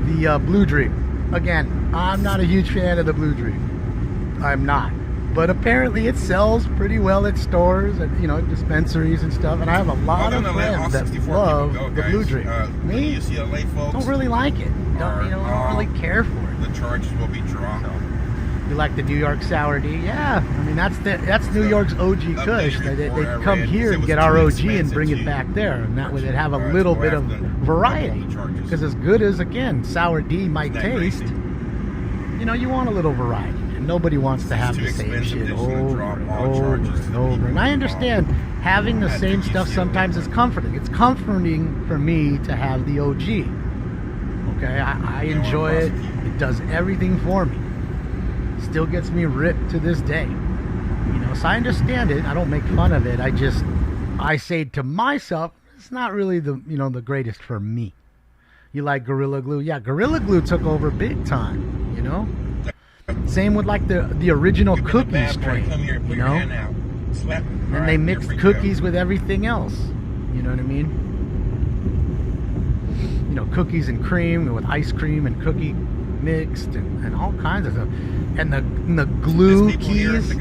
The Blue Dream. Again, I'm not a huge fan of the Blue Dream. I'm not. But apparently it sells pretty well at stores and, you know, dispensaries and stuff. And I have a lot of friends that love the Blue Dream. Me, UCLA folks don't really like it. Don't really care for it. The charges will be dropped. You like the New York Sour D? Yeah, I mean that's New York's OG Kush. They come here and get our OG and bring it back there, and that way they'd have a little bit of variety. Because as good as, again, Sour D might taste, you know, you want a little variety, and nobody wants to have the same shit over and over and over. And I understand having the same stuff sometimes is comforting. It's comforting for me to have the OG. Okay, I enjoy it. It does everything for me. Still gets me ripped to this day, you know, so I understand it. I don't make fun of it. I say to myself, it's not really the, you know, the greatest for me. You like Gorilla Glue? Yeah, Gorilla Glue took over big time, you know. Same with like the original cookie strain, you know. And they mixed cookies with everything else, you know what I mean? You know, cookies and cream with ice cream and cookie mixed and all kinds of stuff. And the glue keys,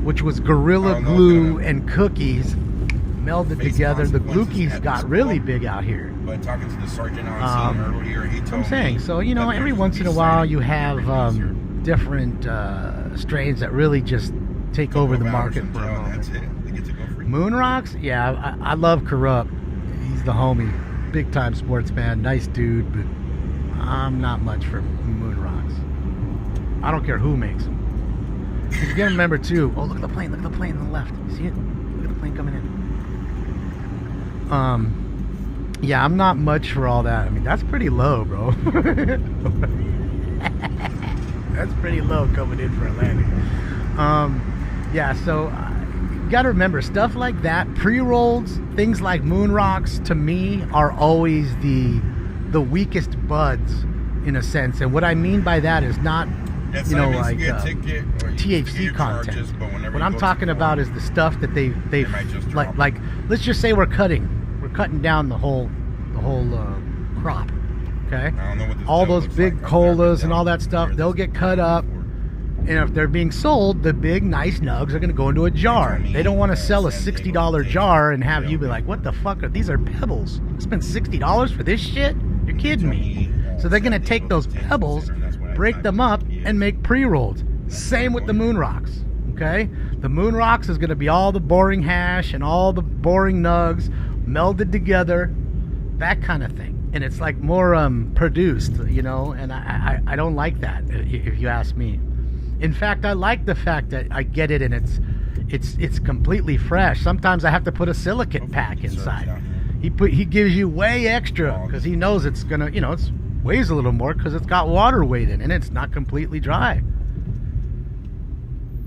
which was Gorilla Glue and cookies melded together. The glue keys got really big out here. But talking to the sergeant on scene earlier, he told I'm saying, so, you know, every once in a while you have different strains that really just take over the market for a moment. That's it. They get to go free. Moon Rocks, yeah, I love Corrupt. He's the homie, big time sports fan, nice dude, but I'm not much for Moon Rocks. I don't care who makes them. You gotta remember too. Oh, look at the plane! Look at the plane on the left. See it? Look at the plane coming in. Yeah, I'm not much for all that. I mean, that's pretty low, bro. That's pretty low coming in for a landing. Yeah, so you gotta remember stuff like that. Pre-rolls, things like Moon Rocks, to me, are always the weakest buds in a sense. And what I mean by that is not It's you know, like like a ticket or you THC pay your content. charges, but whenever What you I'm go to talking about court, is the stuff that they might just drop like let's just say we're cutting down the whole crop. Okay, I don't know what this all gel those looks big like. I've never colas been and all down that stuff, here they'll this get cut up. before. And if they're being sold, the big, nice nugs are going to go into a jar. They don't want to sell a $60 jar and have you be like, what the fuck? These are pebbles. I spent $60 for this shit? You're kidding me. So they're going to take those pebbles, break them up, and make pre-rolls. Same with the moon rocks. Okay? The moon rocks is going to be all the boring hash and all the boring nugs melded together. That kind of thing. And it's like more produced, you know, and I don't like that, if you ask me. In fact, I like the fact that I get it and it's completely fresh. Sometimes I have to put a silicate pack inside. He gives you way extra because he knows it's gonna, you know, it weighs a little more because it's got water weight in it and it's not completely dry.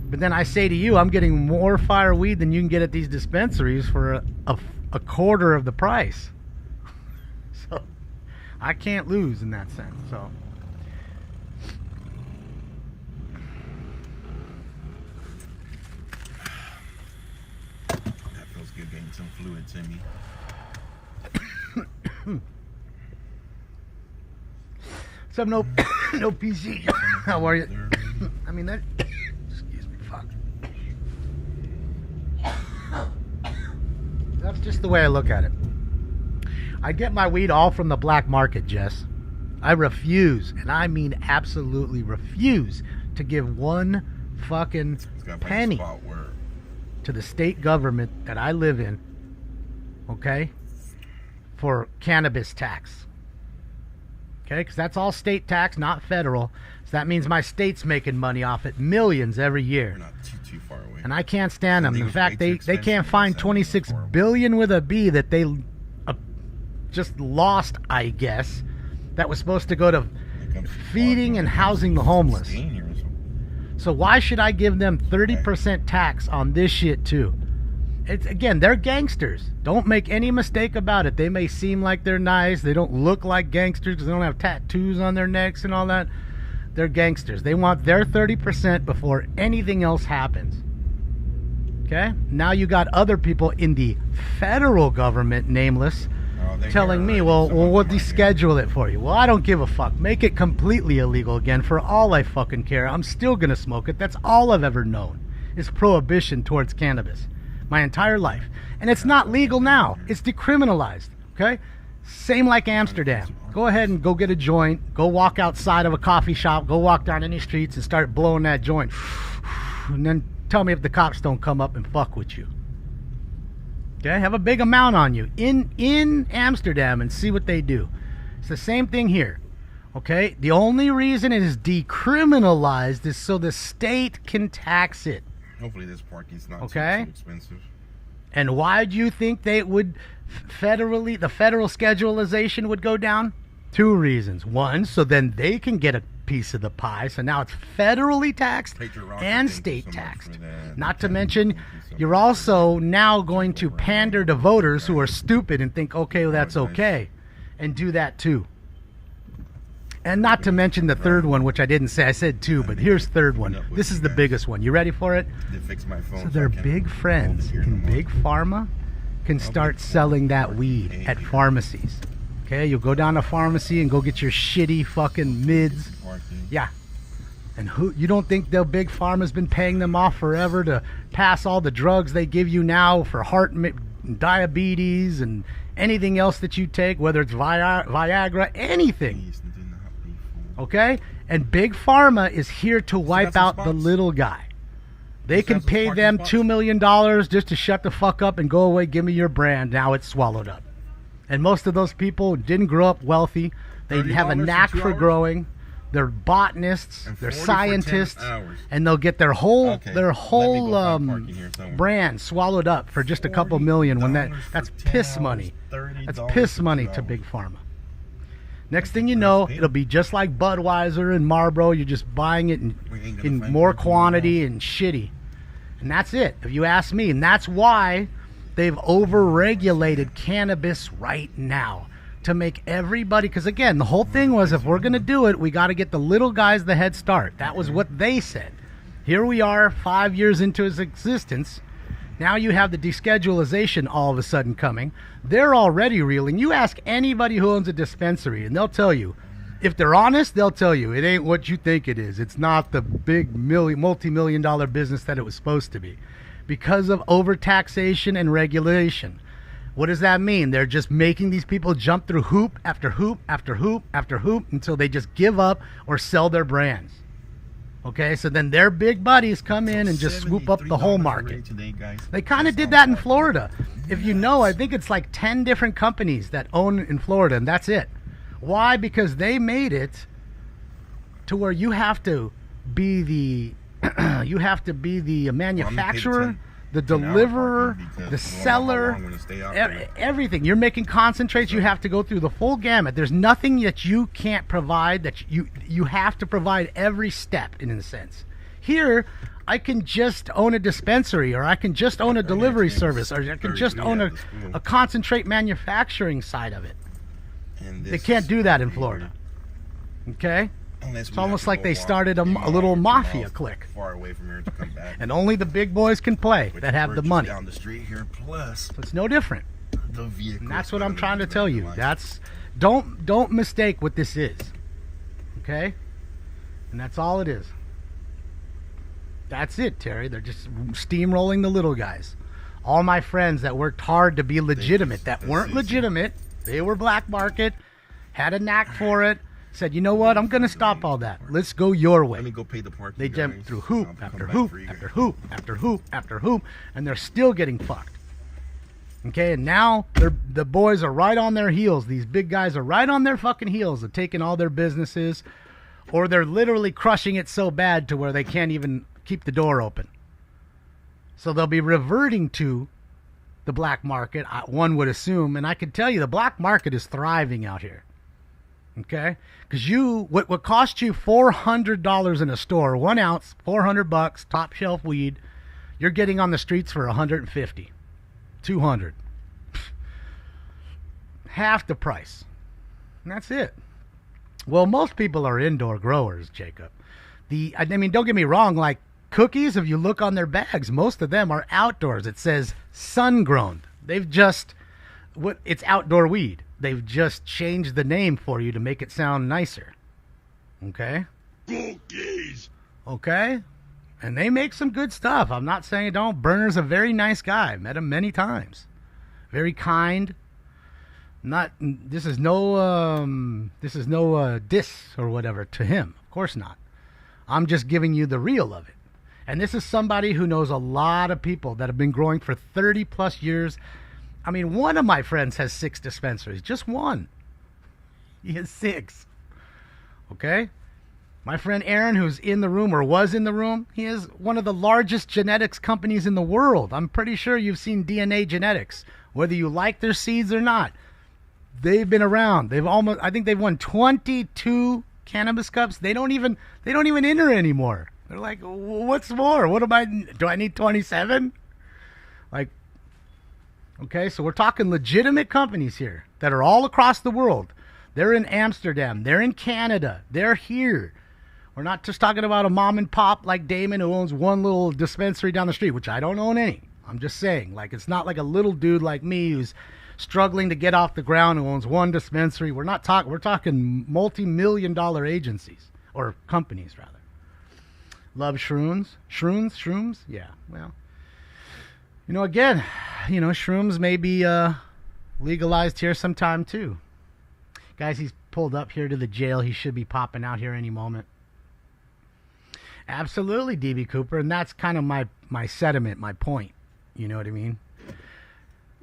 But then I say to you, I'm getting more fire weed than you can get at these dispensaries for a quarter of the price. So I can't lose in that sense. So. Good getting some fluids in me. So no PC. How are you? I mean that. Excuse me. Fuck. That's just the way I look at it. I get my weed all from the black market, Jess. I refuse, and I mean absolutely refuse, to give one fucking penny to the state government that I live in, okay, for cannabis tax. Okay, because that's all state tax, not federal. So that means my state's making money off it, millions every year. We're not too far away. And I can't stand them. In fact, they can't find $26 $26 billion with a B that they just lost, I guess, that was supposed to go to feeding and housing the homeless. So why should I give them 30% tax on this shit too? It's, again, they're gangsters. Don't make any mistake about it. They may seem like they're nice. They don't look like gangsters because they don't have tattoos on their necks and all that. They're gangsters. They want their 30% before anything else happens. Okay? Now you got other people in the federal government, nameless, telling me, well, we'll deschedule it for you. Well, I don't give a fuck. Make it completely illegal again for all I fucking care. I'm still going to smoke it. That's all I've ever known is prohibition towards cannabis. My entire life. And it's not legal now. It's decriminalized. Okay? Same like Amsterdam. Go ahead and go get a joint. Go walk outside of a coffee shop. Go walk down any streets and start blowing that joint. And then tell me if the cops don't come up and fuck with you. Okay? Have a big amount on you in Amsterdam and see what they do. It's the same thing here. Okay? The only reason it is decriminalized is so the state can tax it. Hopefully this parking's not too expensive. And why do you think they would federally, the federal schedulization would go down? Two reasons. One, so then they can get a piece of the pie. So now it's federally taxed and state taxed. Not to mention, you're also now going to pander to voters who are stupid and think, okay, well, that's okay, and do that too. And not to mention the third one, which I didn't say. I said two, but here's third one. This is the biggest one. You ready for it? So their big friends in Big Pharma can start selling that weed at pharmacies. Okay, you'll go down to pharmacy and go get your shitty fucking mids. Yeah. And who, you don't think the Big Pharma's been paying them off forever to pass all the drugs they give you now for heart diabetes and anything else that you take, whether it's Viagra, anything. Okay? And Big Pharma is here to wipe out the little guy. They can pay them $2 million just to shut the fuck up and go away, give me your brand. Now it's swallowed up. And most of those people didn't grow up wealthy. They have a knack for growing. They're botanists, they're scientists, and they'll get their whole brand swallowed up for just a couple million. When that's piss money. That's piss money to Big Pharma. Next thing you know, it'll be just like Budweiser and Marro. You're just buying it in more quantity and shitty. And that's it, if you ask me. And that's why they've over-regulated cannabis right now, to make everybody, because again, the whole thing was, if we're going to do it, we got to get the little guys the head start. That was what they said. Here we are 5 years into its existence. Now you have the deschedulization all of a sudden coming. They're already reeling. You ask anybody who owns a dispensary, and they'll tell you, if they're honest, they'll tell you it ain't what you think it is. It's not the big multi-million dollar business that it was supposed to be because of overtaxation and regulation. What does that mean? They're just making these people jump through hoop after hoop after hoop after hoop until they just give up or sell their brands. Okay, so then their big buddies come in and just swoop up the whole market. They kind of did that in Florida. If you know, I think it's like 10 different companies that own in Florida, and that's it. Why? Because they made it to where you have to be the manufacturer, the deliverer, the seller, everything. You're making concentrates. You have to go through the full gamut. There's nothing that you can't provide, that you have to provide every step in a sense. Here, I can just own a dispensary, or I can just own a delivery service, or I can just own a concentrate manufacturing side of it. They can't do that in Florida. Okay? It's almost like they started a little mafia clique. Far away from here to come back. And only the big boys can play that have the money. Down the street here, plus it's no different. the vehicle. And that's what I'm trying to tell you. That's don't mistake what this is. Okay? And that's all it is. That's it, Terry. They're just steamrolling the little guys. All my friends that worked hard to be legitimate, that weren't legitimate, they were black market, had a knack for it, said, you know what, I'm going to stop all that. Let's go your way. Let me go pay the parking. They jumped through hoop after hoop after hoop after hoop after hoop, and they're still getting fucked. Okay, and now the boys are right on their heels. These big guys are right on their fucking heels of taking all their businesses, or they're literally crushing it so bad to where they can't even keep the door open. So they'll be reverting to the black market, one would assume, and I can tell you the black market is thriving out here. Okay? Because what cost you $400 in a store, 1 ounce, $400, top shelf weed, you're getting on the streets for $150, $200. Half the price. And that's it. Well, most people are indoor growers, Jacob. I mean, don't get me wrong, like cookies, if you look on their bags, most of them are outdoors. It says sun-grown. They've just, it's outdoor weed. They've just changed the name for you to make it sound nicer. Okay? Cookies. Okay? And they make some good stuff. I'm not saying don't. Berner's a very nice guy. Met him many times. Very kind. This is no diss or whatever to him. Of course not. I'm just giving you the real of it. And this is somebody who knows a lot of people that have been growing for 30 plus years. I mean, one of my friends has 6 dispensaries. Just one. He has 6. Okay? My friend Aaron, who's in the room or was in the room, he has one of the largest genetics companies in the world. I'm pretty sure you've seen DNA Genetics, whether you like their seeds or not. They've been around. I think they've won 22 cannabis cups. They don't even enter anymore. They're like, what's more? Do I need 27? Like, okay, so we're talking legitimate companies here that are all across the world. They're in Amsterdam. They're in Canada. They're here. We're not just talking about a mom and pop like Damon who owns one little dispensary down the street, which I don't own any. I'm just saying, like, it's not like a little dude like me who's struggling to get off the ground who owns one dispensary. We're talking multi-million-dollar agencies, or companies rather. Love shrooms? Shrooms? Yeah, well, again, shrooms may be legalized here sometime too. Guys, he's pulled up here to the jail. He should be popping out here any moment. Absolutely, DB Cooper, and that's kind of my sentiment, my point. You know what I mean?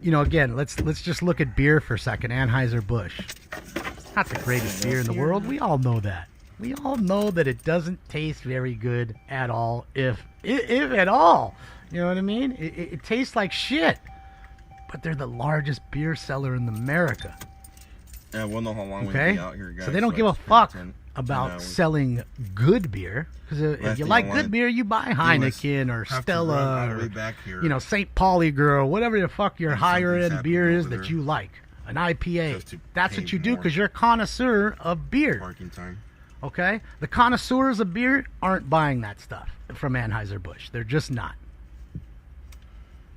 Again, let's just look at beer for a second. Anheuser-Busch. It's not the greatest beer in the world. We all know that. We all know that it doesn't taste very good at all, if at all. You know what I mean? It tastes like shit. But they're the largest beer seller in America. Yeah, we'll know how long we'll be out here, guys. So they don't give a fuck about selling good beer. Because if you like good beer, you buy Heineken or Stella or St. Pauli Girl, whatever the fuck your higher end beer is that you like. an IPA. Just to That's pay what you do more. because you're a connoisseur of beer. Parking time. Okay? The connoisseurs of beer aren't buying that stuff from Anheuser-Busch. They're just not.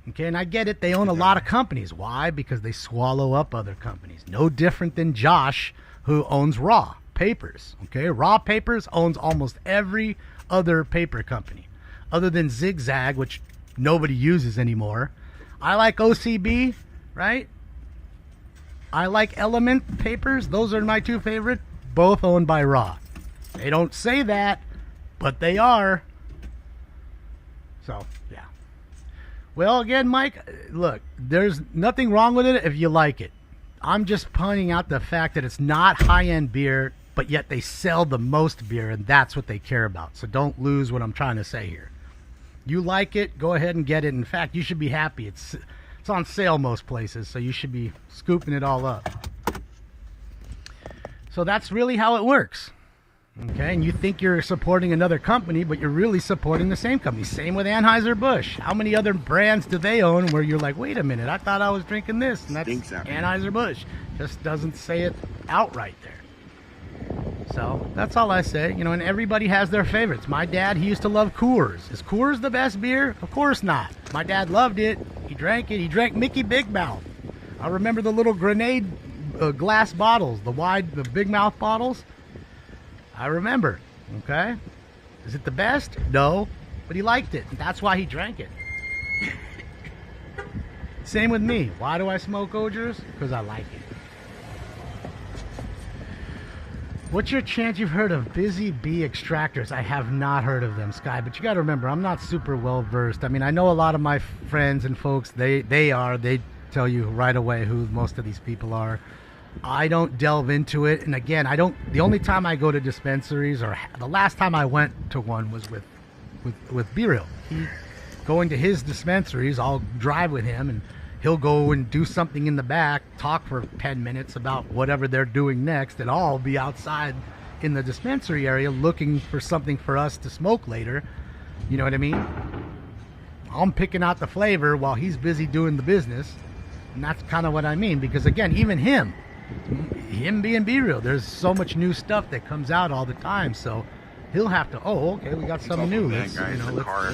Okay, and I get it. They own a lot of companies. Why? Because they swallow up other companies. No different than Josh, who owns Raw Papers. Okay, Raw Papers owns almost every other paper company, other than Zigzag, which nobody uses anymore. I like OCB, right? I like Element Papers. Those are my two favorite. Both owned by Raw. They don't say that, but they are. So, yeah. Well, again, Mike, look, there's nothing wrong with it if you like it. I'm just pointing out the fact that it's not high-end beer, but yet they sell the most beer, and that's what they care about. So don't lose what I'm trying to say here. You like it, go ahead and get it. In fact, you should be happy. It's on sale most places, so you should be scooping it all up. So that's really how it works. Okay, and you think you're supporting another company, but you're really supporting the same company. Same with Anheuser-Busch. How many other brands do they own where you're like, wait a minute, I thought I was drinking this, and that's Anheuser-Busch. Just doesn't say it outright there. So that's all I say. You know, and everybody has their favorites. My dad, he used to love Coors. Is Coors the best beer? Of course not. My dad loved it. He drank it. He drank Mickey Big Mouth. I remember the little grenade glass bottles, the Big Mouth bottles. I remember. Okay? Is it the best? No. But he liked it. And that's why he drank it. Same with me. Why do I smoke Ogers? Because I like it. What's your chance you've heard of Busy Bee Extractors? I have not heard of them, Sky. But you got to remember, I'm not super well versed. I mean, I know a lot of my friends and folks, they tell you right away who most of these people are. I don't delve into it, and again, the only time I go to dispensaries, or the last time I went to one, was with B-Real. Going to his dispensaries, I'll drive with him, and he'll go and do something in the back, talk for 10 minutes about whatever they're doing next, and I'll be outside in the dispensary area looking for something for us to smoke later. You know what I mean? I'm picking out the flavor while he's busy doing the business, and that's kind of what I mean, because again, even him being B-Real, there's so much new stuff that comes out all the time, so he'll have to, okay, we got something new, let's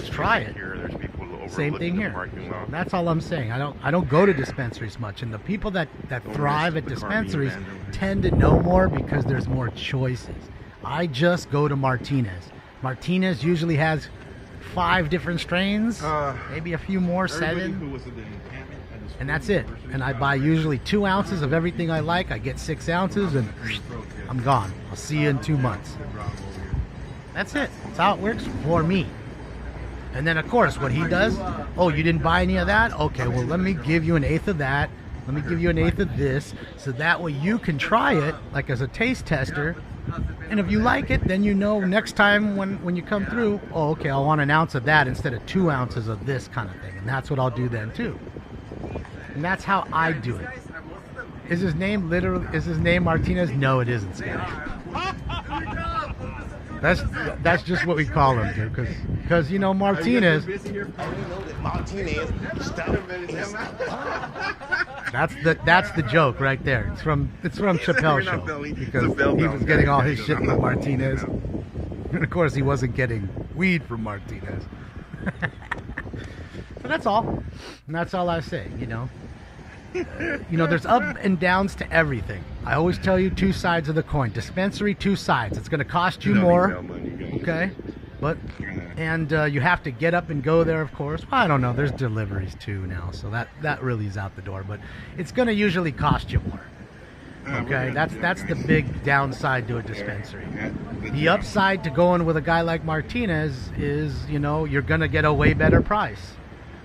try it. There's people Same thing overlooking the here. parking lot. That's all I'm saying. I don't go to dispensaries much, and the people that thrive at miss the car being dispensaries vandalized. tend to know more because there's more choices. I just go to Martinez. Martinez usually has 5 different strains, maybe a few more, 7. And that's it. And I buy usually 2 ounces of everything I like. I get 6 ounces and I'm gone. I'll see you in 2 months. That's it. That's how it works for me. And then, of course, what he does, you didn't buy any of that? Okay, well, let me give you an eighth of that. Let me give you an eighth of this. So that way you can try it, like as a taste tester. And if you like it, then you know next time when you come through, okay, I want an ounce of that instead of 2 ounces of this kind of thing. And that's what I'll do then, too. And that's how I do it. Is his name Martinez? No, it isn't, Scott. That's just what we call him, dude. Because you know Martinez. That's the joke right there. It's from Chappelle's show, because he was getting all his shit from Martinez, and of course he wasn't getting weed from Martinez. So that's all. And that's all I say. You know, there's up and downs to everything. I always tell you 2 sides of the coin. Dispensary, 2 sides. It's going to cost you more, okay? And you have to get up and go there, of course. Well, I don't know. There's deliveries too now, so that really is out the door. But it's going to usually cost you more. Okay, that's the big downside to a dispensary. The upside to going with a guy like Martinez is, you're going to get a way better price.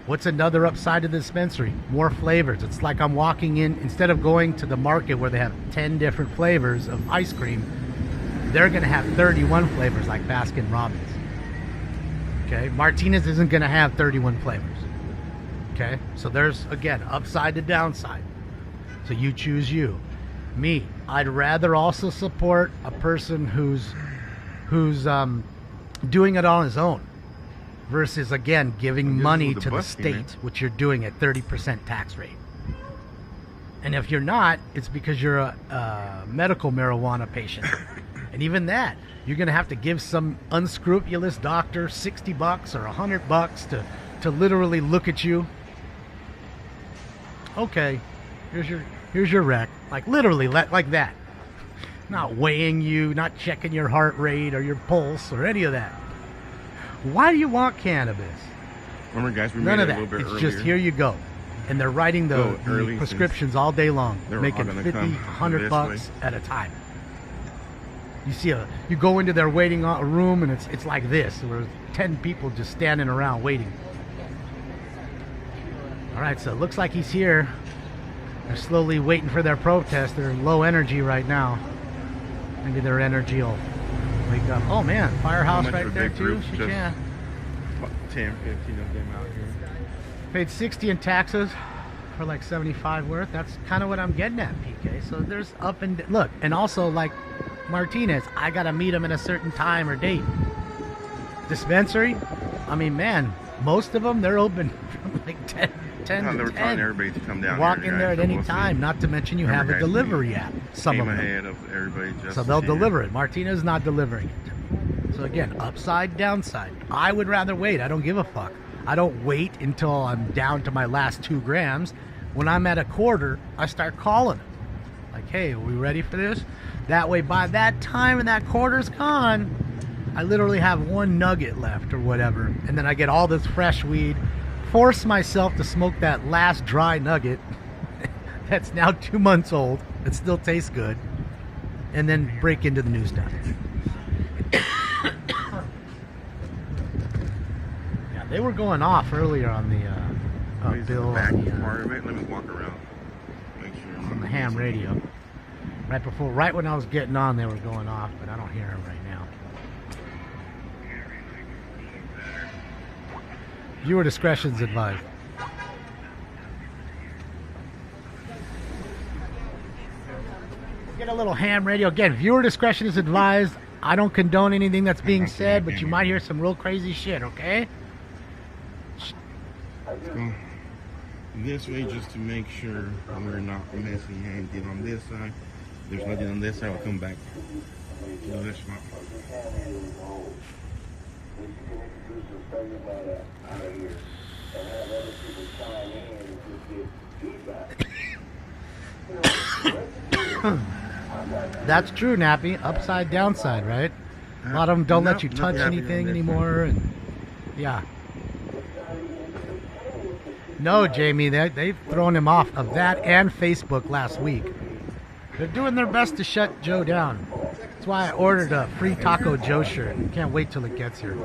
What's another upside to the dispensary? More flavors. It's like I'm walking in, instead of going to the market where they have 10 different flavors of ice cream, they're going to have 31 flavors like Baskin Robbins. Okay, Martinez isn't going to have 31 flavors. Okay, so there's, again, upside to downside. So you choose you. Me, I'd rather also support a person who's doing it on his own, versus, again, giving money to the state, which you're doing at 30% tax rate. And if you're not, it's because you're a medical marijuana patient. And even that, you're going to have to give some unscrupulous doctor $60 or $100 to literally look at you. Okay, here's your rec. Like literally like that. Not weighing you, not checking your heart rate or your pulse or any of that. Why do you want cannabis? Remember, guys, we None made of it a that. little bit It's earlier. just here you go. And they're writing the early prescriptions all day long, they're all making gonna 50, come 100 this bucks way. at a time. You go into their waiting room and it's like this, where 10 people just standing around waiting. All right, so it looks like he's here. They're slowly waiting for their protest. They're low energy right now. Maybe their energy will wake up. Oh man, firehouse much right for there big too. groups? She Just- can. 10, 15 of them out here. Paid 60 in taxes for like 75 worth. That's kind of what I'm getting at, PK. So there's up and look, and also like Martinez, I gotta meet him at a certain time or date. Dispensary, I mean, man, most of them they're open from like 10 No, to they were 10. telling everybody to come down Walk here, in there guys, at so any we'll see. time. Not to mention you Remember, have a guys, delivery app. Some Came of them. ahead of everybody just So they'll to see deliver it. Martinez not delivering it. So again, upside, downside. I would rather wait. I don't give a fuck. I don't wait until I'm down to my last 2 grams. When I'm at a quarter, I start calling them. Like, hey, are we ready for this? That way, by that time when that quarter's gone, I literally have 1 nugget left or whatever. And then I get all this fresh weed, force myself to smoke that last dry nugget that's now 2 months old. It still tastes good. And then break into the new stuff. Yeah, they were going off earlier on the Where's the bill back on the, part of it. Let me walk around. Make sure I'm on the not ham missing radio. Right when I was getting on, they were going off, but I don't hear them right now. Viewer discretion's advised. Get a little ham radio. Again, viewer discretion is advised. I don't condone anything that's being said, but you might hear some real crazy shit, okay? Go this way just to make sure we're not missing anything on this side. There's nothing on this side. We'll come back to this spot. That's true, Nappy. Upside, downside, right? A lot of them don't let you Nope, touch nothing anything on this anymore, and yeah. No, Jamie, they've thrown him off of that and Facebook last week. They're doing their best to shut Joe down. That's why I ordered a free Taco Joe shirt. Can't wait till it gets here.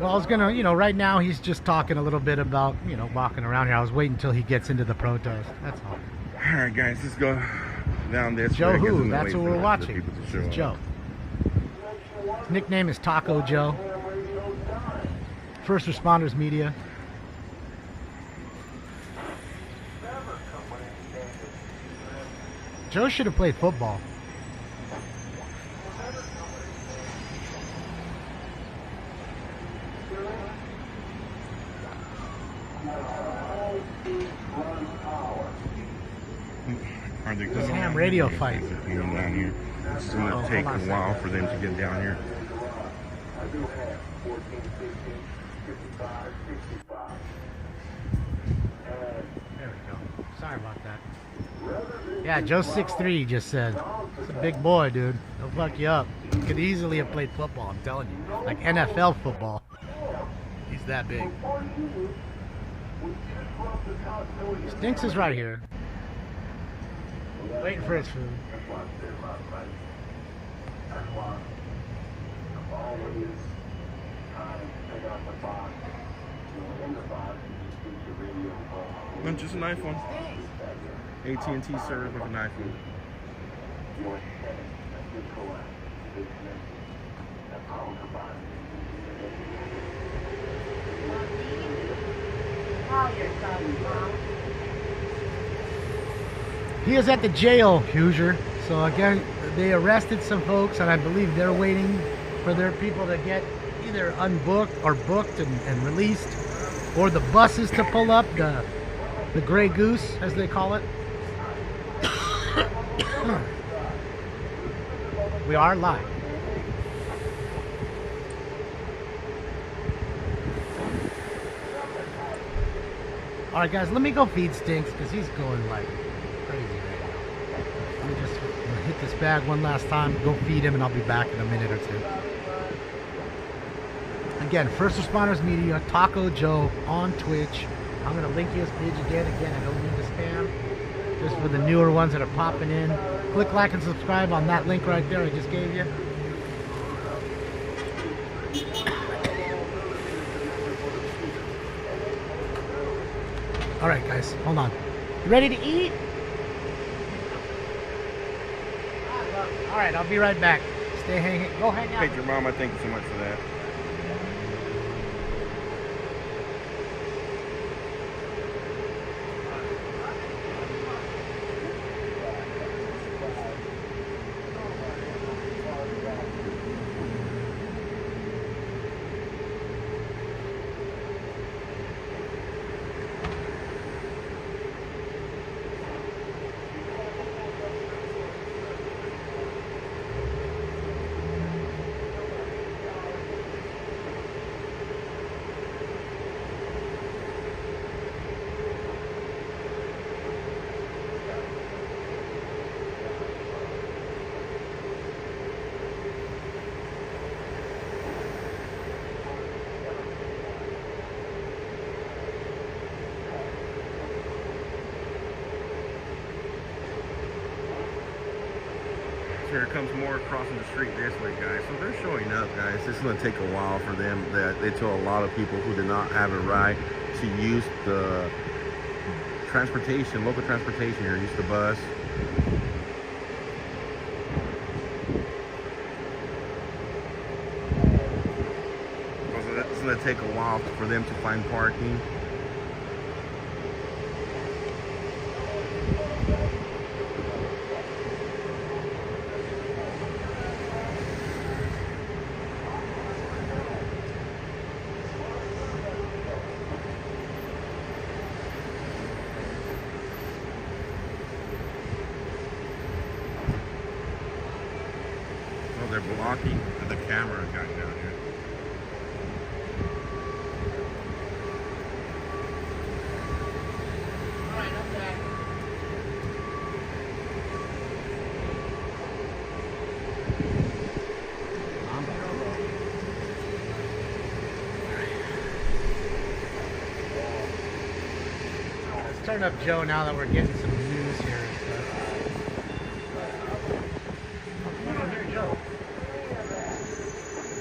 Well, I was gonna, right now he's just talking a little bit about, walking around here. I was waiting until he gets into the protest. That's all. All right, guys, let's go down this Joe way. 'cause who? I'm That's waiting who for we're the watching. people to show It's up. Joe. His nickname is Taco Joe. First Responders Media. Joe should have played football. Are they This coming ham down radio here? fight. They're coming down here. It's going to Oh, take hold on a a while second. for them to get down here. There we go. Sorry about that. Yeah, Joe 6'3" he just said. He's a big boy, dude. He'll fuck you up. He could easily have played football, I'm telling you. Like NFL football. He's that big. Stinks is right here. Waiting for his food. No, just an iPhone. AT&T server with an iPhone. He is at the jail, Hoosier. So again, they arrested some folks, and I believe they're waiting for their people to get either unbooked or booked and released, or the buses to pull up, the Grey Goose, as they call it. We are live. All right, guys, let me go feed Stinks because he's going like crazy right now. Let me just hit this bag one last time, go feed him, and I'll be back in a minute or two. Again, First Responders Media, Taco Joe on Twitch. I'm going to link his page again. Again, I don't mean to spam. Just for the newer ones that are popping in. Click like and subscribe on that link right there I just gave you. All right, guys, hold on. You ready to eat? All right, I'll be right back. Stay hanging. Go hang out. Hey, your mama, thank you so much for that. Here comes more crossing the street this way, guys. So they're showing up, guys. It's going to take a while for them. That they tell a lot of people who did not have a ride to use the transportation, local transportation here, use the bus. So it's going to take a while for them to find parking. They're blocking the camera guy down here. Alright, I'm back. Let's turn up Joe now that we're getting some news here and stuff. Oh, here, Joe.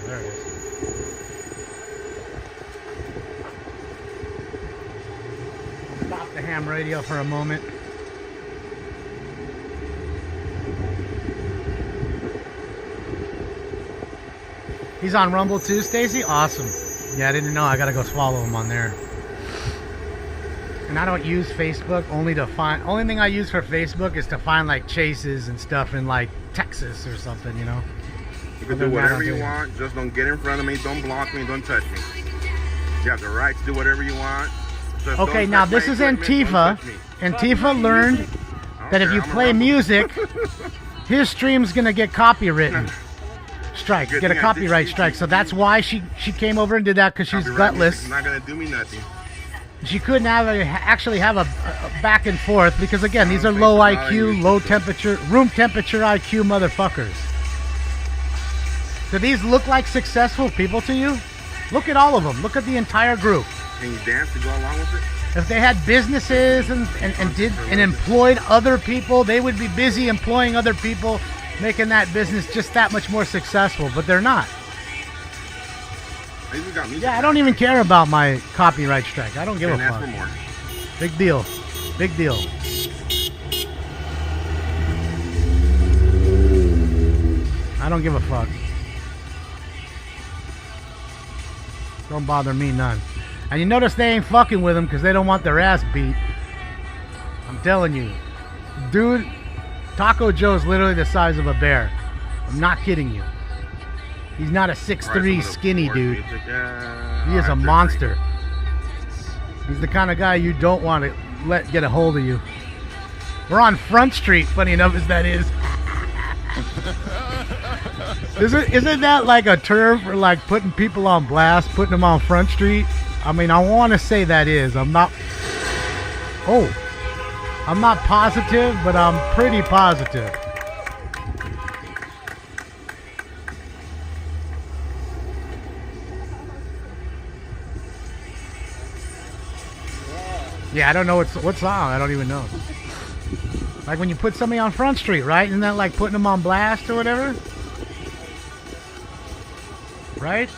There it is. Stop the ham radio for a moment. He's on Rumble too, Stacy? Awesome. Yeah, I didn't know. I gotta go swallow him on there. And I don't use Facebook only to find... Only thing I use for Facebook is to find like chases and stuff in like Texas or something, you know? You can do whatever you want, just don't get in front of me, don't block me, don't touch me. You have the right to do whatever you want. Just okay, now this is Antifa. Antifa learned that if you play music, his stream's gonna get copywritten. Strike, get a copyright strike. So that's why she came over and did that, because she's gutless. It's not gonna do me nothing. She couldn't actually have a back and forth, because again, these are low IQ, low temperature, room temperature IQ motherfuckers. Do these look like successful people to you? Look at all of them. Look at the entire group. Can you dance to go along with it? If they had businesses and employed other people, they would be busy employing other people, making that business just that much more successful. But they're not. Yeah, I don't even care about my copyright strike. I don't give a fuck. For more. Big deal. Big deal. I don't give a fuck. Don't bother me none. And you notice they ain't fucking with them because they don't want their ass beat. I'm telling you. Dude, Taco Joe's literally the size of a bear. I'm not kidding you. He's not a All right, 6'3" some of the skinny more dude. music, He is all a right, monster. He's the kind of guy you don't want to let get a hold of you. We're on Front Street, funny enough as that is. Isn't that like a term for like putting people on blast, putting them on Front Street? I mean, I want to say that is. I'm not positive, but I'm pretty positive. Yeah, I don't know what song. I don't even know. Like when you put somebody on Front Street, right? Isn't that like putting them on blast or whatever? Right?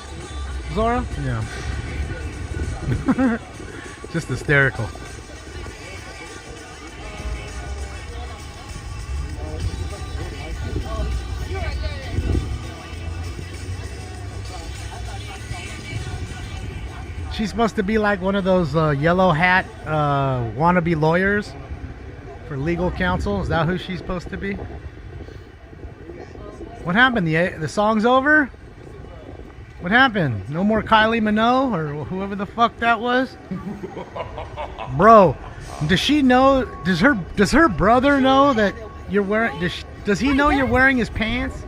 Zora? Yeah. Just hysterical. She's supposed to be like one of those yellow hat wannabe lawyers for legal counsel. Is that who she's supposed to be? What happened? The song's over? What happened? No more Kylie Minogue or whoever the fuck that was? Bro, does she know? Does her brother know that you're wearing? Does he know you're wearing his pants?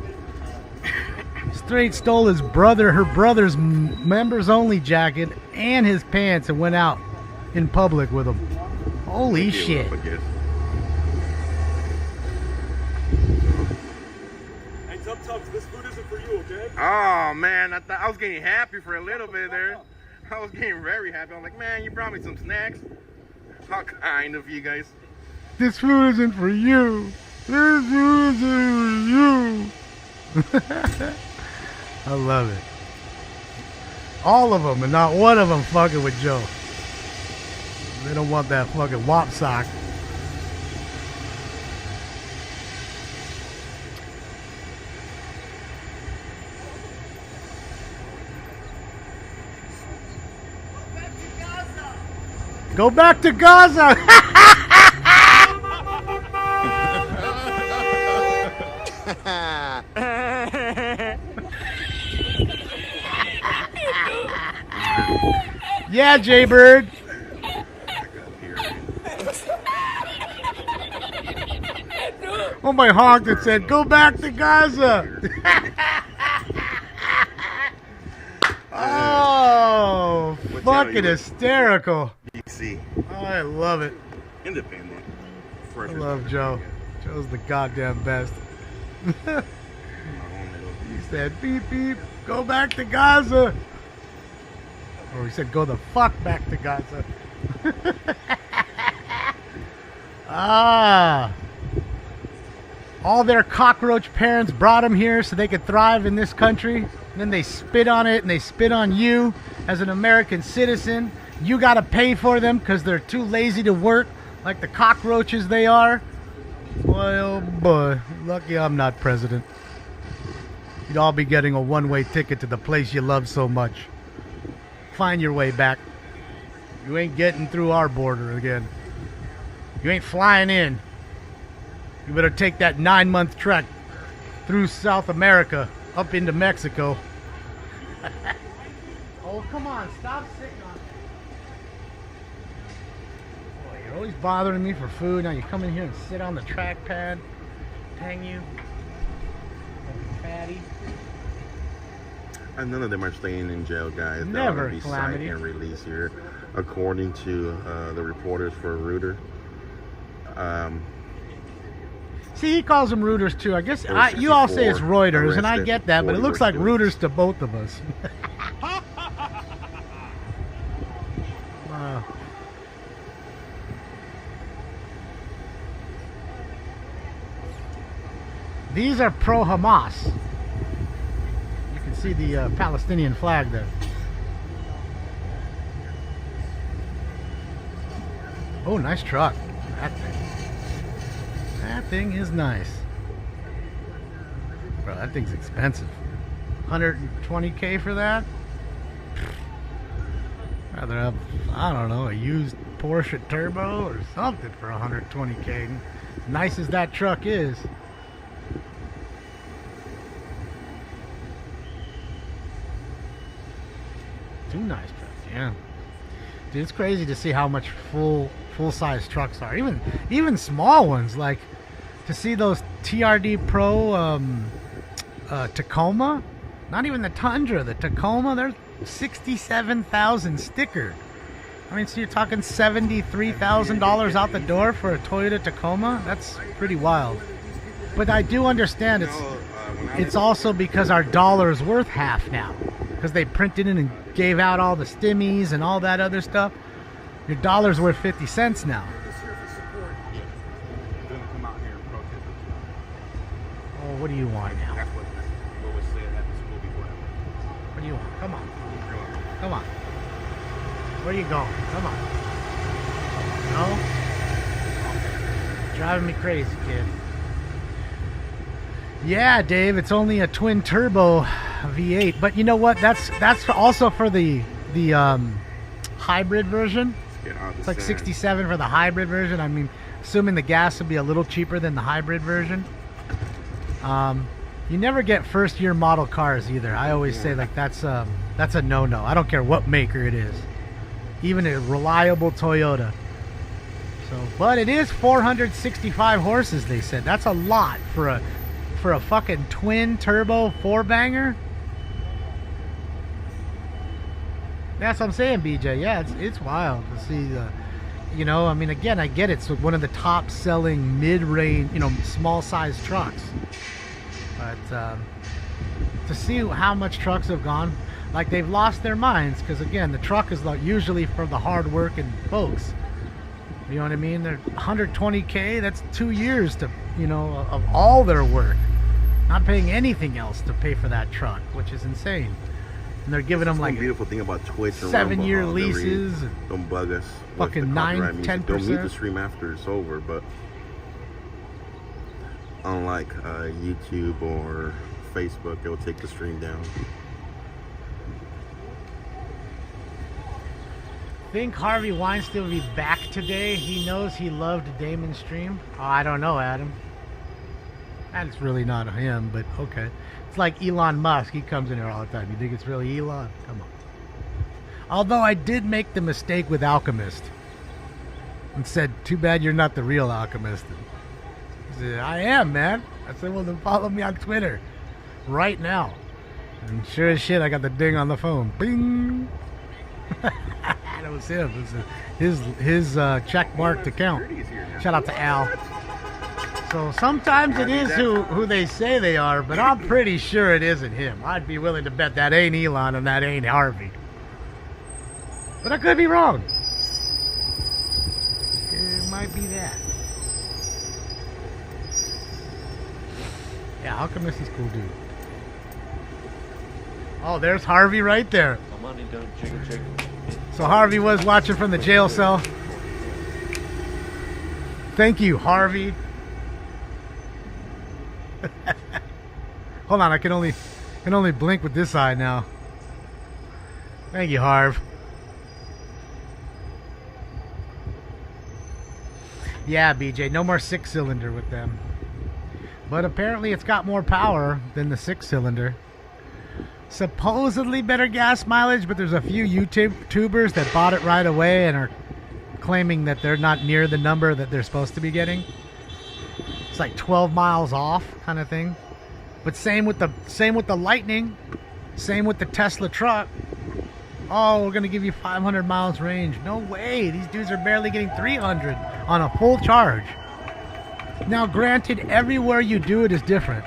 Straight stole her brother's members only jacket and his pants and went out in public with them. Holy shit. Hey, Tub, this food isn't for you, okay? Oh man, I was getting happy for a little bit there. I was getting very happy. I'm like, man, you brought me some snacks. How kind of you guys. This food isn't for you. This food isn't for you. I love it. All of them, and not one of them fucking with Joe. They don't want that fucking wop sock. Go back to Gaza! Yeah, Jaybird. Oh, my honk that said, go back to Gaza. Oh, fucking hysterical. DC. I love it. Independent. I love Joe. Joe's the goddamn best. He said, beep, beep, go back to Gaza. Or he said, go the fuck back to Gaza. All their cockroach parents brought them here so they could thrive in this country. And then they spit on it and they spit on you as an American citizen. You got to pay for them because they're too lazy to work like the cockroaches they are. Boy, oh boy. Lucky I'm not president. You'd all be getting a one-way ticket to the place you love so much. Find your way back. You ain't getting through our border again. You ain't flying in. You better take that 9-month trek through South America up into Mexico. Oh, come on. Stop sitting on it. Boy, you're always bothering me for food. Now you come in here and sit on the trackpad. Hang you. Like a fatty. And none of them are staying in jail, guys. Never, They'll be Calamity. signed and released here, according to the reporters for Reuter. See, he calls them Reuters too. I guess you all say it's Reuters, and I get that, but it looks like Reuters to both of us. These are pro-Hamas. You can see the Palestinian flag there. Oh, nice truck. That thing. That thing is nice. Bro, that thing's expensive. 120K for that? Rather have, I don't know, a used Porsche Turbo or something for 120K. Nice as that truck is. 2 nice trucks, yeah. Dude, it's crazy to see how much full-size trucks are. Even small ones, like to see those TRD Pro Tacoma. Not even the Tundra, the Tacoma. They're $67,000 sticker. I mean, so you're talking $73,000 out the door for a Toyota Tacoma. That's pretty wild. But I do understand it's also because our dollar is worth half now, because they printed in and gave out all the stimmies and all that other stuff. Your dollar's worth 50 cents now. Oh, what do you want now? What do you want? Come on. Come on. Where are you going? Come on. No? Driving me crazy, kid. Yeah, Dave, it's only a twin turbo V8, but you know what? That's also for the hybrid version. It's like 67 for the hybrid version. I mean, assuming the gas will be a little cheaper than the hybrid version. You never get first year model cars either. I always say like that's a no-no. I don't care what maker it is, even a reliable Toyota. So, but it is 465 horses. They said that's a lot for a fucking twin turbo 4-banger. That's what I'm saying, BJ. Yeah, it's wild to see. You know, I mean, again, I get it. It's one of the top selling mid-range, you know, small size trucks. But to see how much trucks have gone, like they've lost their minds, because again, the truck is like usually for the hard working folks. You know what I mean? They're 120K. That's 2 years to, you know, of all their work, not paying anything else to pay for that truck, which is insane. And they're giving them like beautiful thing about Twitch, 7-year leases. Don't bug us. Fucking 9-10%. They'll mute the stream after it's over, but unlike YouTube or Facebook, it will take the stream down. Think Harvey Weinstein will be back today? He knows he loved Damon's stream. Oh, I don't know, Adam. That's really not him, but okay. It's like Elon Musk. He comes in here all the time. You think it's really Elon? Come on. Although I did make the mistake with Alchemist and said, too bad you're not the real Alchemist. He said, I am, man. I said, well, then follow me on Twitter right now. And sure as shit, I got the ding on the phone. Bing! That was him. It was his check-marked account. Shout out to Al. So sometimes it is who they say they are, but I'm pretty sure it isn't him. I'd be willing to bet that ain't Elon and that ain't Harvey. But I could be wrong. It might be that. Yeah, Alchemist is cool, dude. Oh, there's Harvey right there. So Harvey was watching from the jail cell. Thank you, Harvey. Hold on, I can only blink with this eye now. Thank you, Harv. Yeah, BJ, no more 6-cylinder with them. But apparently it's got more power than the 6-cylinder. Supposedly better gas mileage, but there's a few YouTubers that bought it right away and are claiming that they're not near the number that they're supposed to be getting. It's like 12 miles off kind of thing. But same with the Lightning, same with the Tesla truck. Oh, we're gonna give you 500 miles range. No way, these dudes are barely getting 300 on a full charge. Now granted, everywhere you do it is different.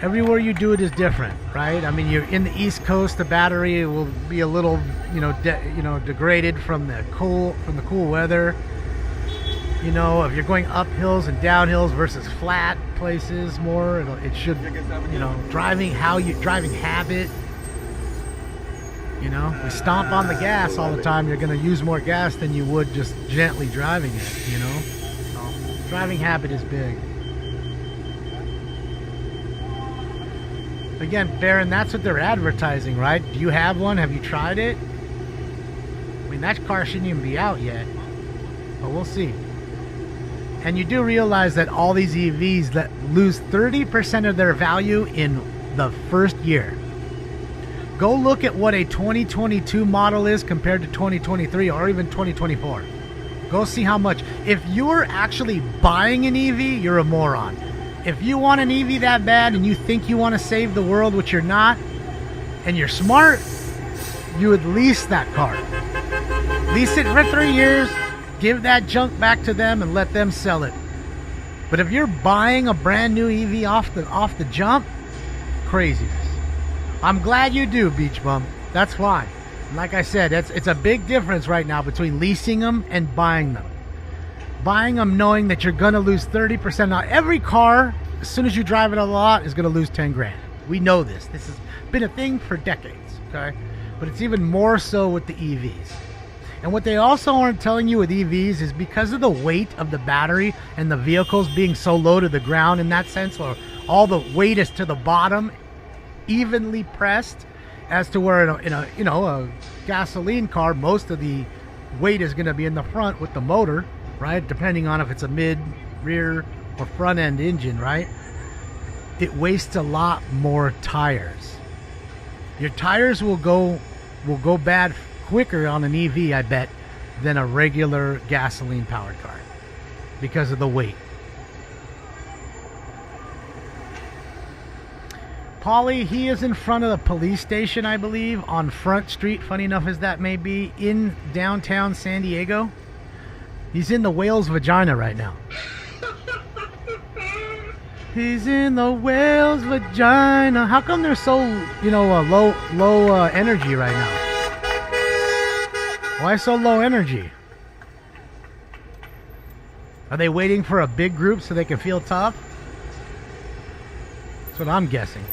Everywhere you do it is different, right? I mean, you're in the East Coast, the battery will be a little, degraded from the cool weather. You know, if you're going up hills and down hills versus flat places more, it should, driving habit. You know, we stomp on the gas all the time, you're going to use more gas than you would just gently driving it, you know? So, driving habit is big. Again, Baron, that's what they're advertising, right? Do you have one? Have you tried it? I mean, that car shouldn't even be out yet. But we'll see. And you do realize that all these EVs that lose 30% of their value in the first year. Go look at what a 2022 model is compared to 2023 or even 2024. Go see how much. If you're actually buying an EV, you're a moron. If you want an EV that bad and you think you want to save the world, which you're not, and you're smart, you would lease that car. Lease it for 3 years, give that junk back to them and let them sell it. But if you're buying a brand new EV off the jump, craziness. I'm glad you do, Beach Bum. That's why. And like I said, it's a big difference right now between leasing them and buying them. Buying them knowing that you're going to lose 30%. Now, every car, as soon as you drive it a lot, is going to lose 10 grand. We know this. This has been a thing for decades, okay? But it's even more so with the EVs. And what they also aren't telling you with EVs is because of the weight of the battery and the vehicles being so low to the ground in that sense, or all the weight is to the bottom, evenly pressed, as to where in a gasoline car, most of the weight is going to be in the front with the motor, right? Depending on if it's a mid, rear, or front end engine, right? It wastes a lot more tires. Your tires will go bad quicker on an EV, I bet, than a regular gasoline powered car because of the weight. Paulie, he is in front of the police station, I believe, on Front Street, funny enough as that may be, in downtown San Diego. He's in the whale's vagina right now. He's in the whale's vagina. How come they're so, low energy right now? Why so low energy? Are they waiting for a big group so they can feel tough? That's what I'm guessing.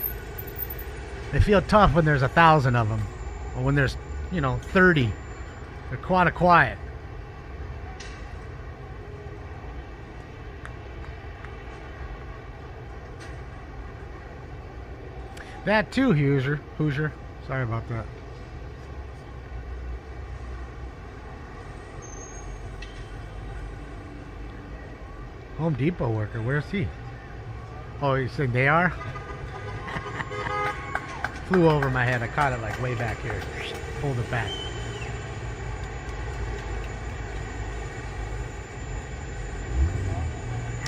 They feel tough when there's 1,000 of them, or when there's, 30. They're quite quiet. That too, Hoosier. Sorry about that. Home Depot worker, where's he? Oh, you saying they are? Flew over my head. I caught it like way back here. Pulled it back.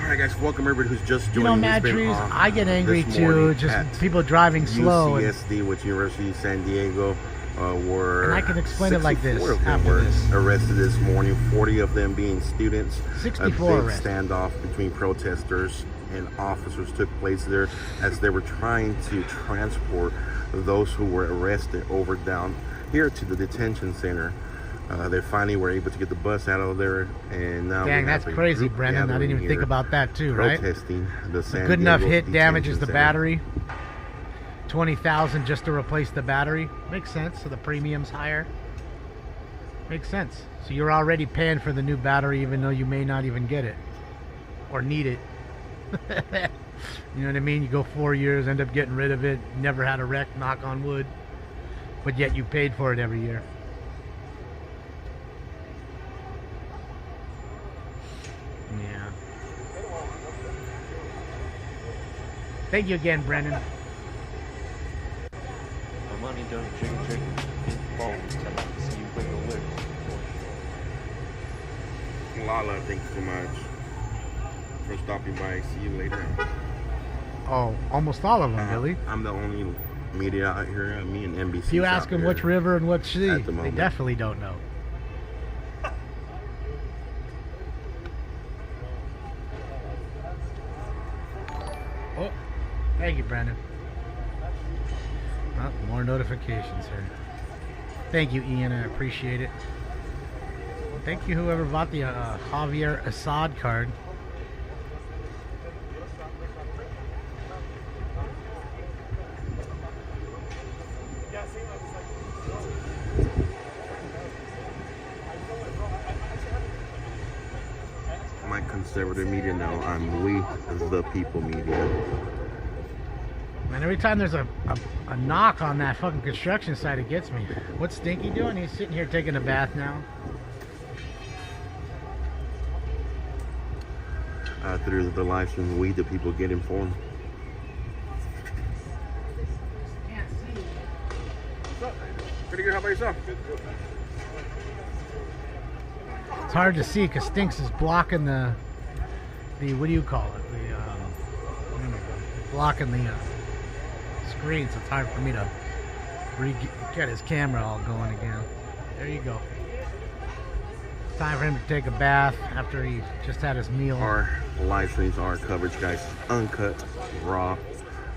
Alright guys, welcome everybody who's just joining. Mad Trees, I get angry too. Just people driving slow. UCSD, which University of San Diego, were. And I can explain it like this. 64 of them were arrested this morning. 40 of them being students. 64 arrested. Standoff between protesters and officers took place there as they were trying to transport those who were arrested over down here to the detention center. They finally were able to get the bus out of there, and now dang, that's crazy, Brennan. I didn't even think about that too, right? Protesting the San good enough Diego hit damages the center. battery. 20,000 just to replace the battery. Makes sense. So the premium's higher. Makes sense. So you're already paying for the new battery, even though you may not even get it or need it. You know what I mean? You go 4 years, end up getting rid of it, never had a wreck, knock on wood, but yet you paid for it every year. Yeah. Thank you again, Brendan. My money don't drink bones. I'd like to see you bring the whip. Lala, thank you so much for stopping by. See you later. Oh, almost all of them, Billy. I'm the only media out here. Me and NBC. If you ask them which river and which sea, at the they moment. definitely don't know. Oh, thank you, Brandon. Oh, more notifications here. Thank you, Ian. I appreciate it. Thank you, whoever bought the Javier Assad card. My conservative media now. I'm we the people media. Man, every time there's a knock on that fucking construction site, it gets me. What's Stinky doing? He's sitting here taking a bath now. Through the live stream, we the people get informed. Can't see. Pretty good. How about yourself? It's hard to see because Stinks is blocking the what do you call it? Blocking the screen, so it's hard for me to get his camera all going again. There you go. It's time for him to take a bath after he just had his meal. Our live streams, our coverage, guys, uncut, raw,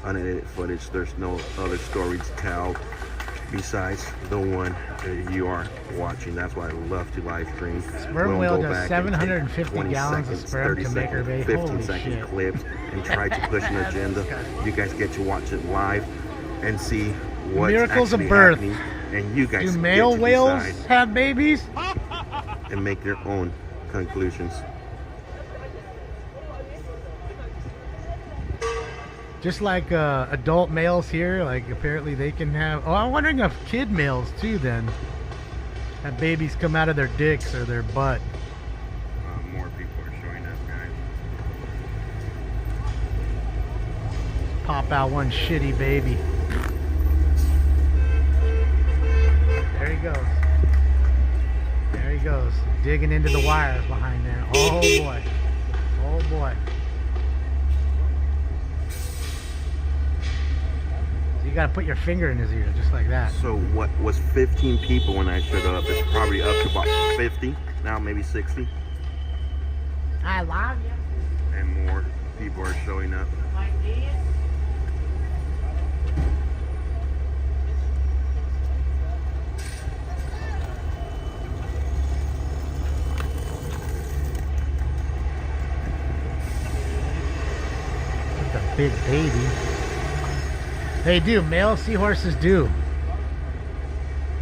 unedited footage. There's no other story to tell besides the one that you are watching. That's why I love to live stream. Sperm whale does 750 gallons of sperm to make her baby. 15-second clips and try to push an agenda. You guys get to watch it live and see what's miracles of actually birth. happening. And you guys do male get to whales decide have babies? and make your own conclusions. Just like adult males here, like apparently they can have. Oh, I'm wondering if kid males too then have babies come out of their dicks or their butt. More people are showing up, guys. Pop out one shitty baby. There he goes. There he goes. Digging into the wires behind there. Oh boy. Oh boy. So you gotta put your finger in his ear just like that. So what was 15 people when I showed up? It's probably up to about 50 now, maybe 60. I love you. And more people are showing up. My dear. Big baby. They do. Male seahorses do.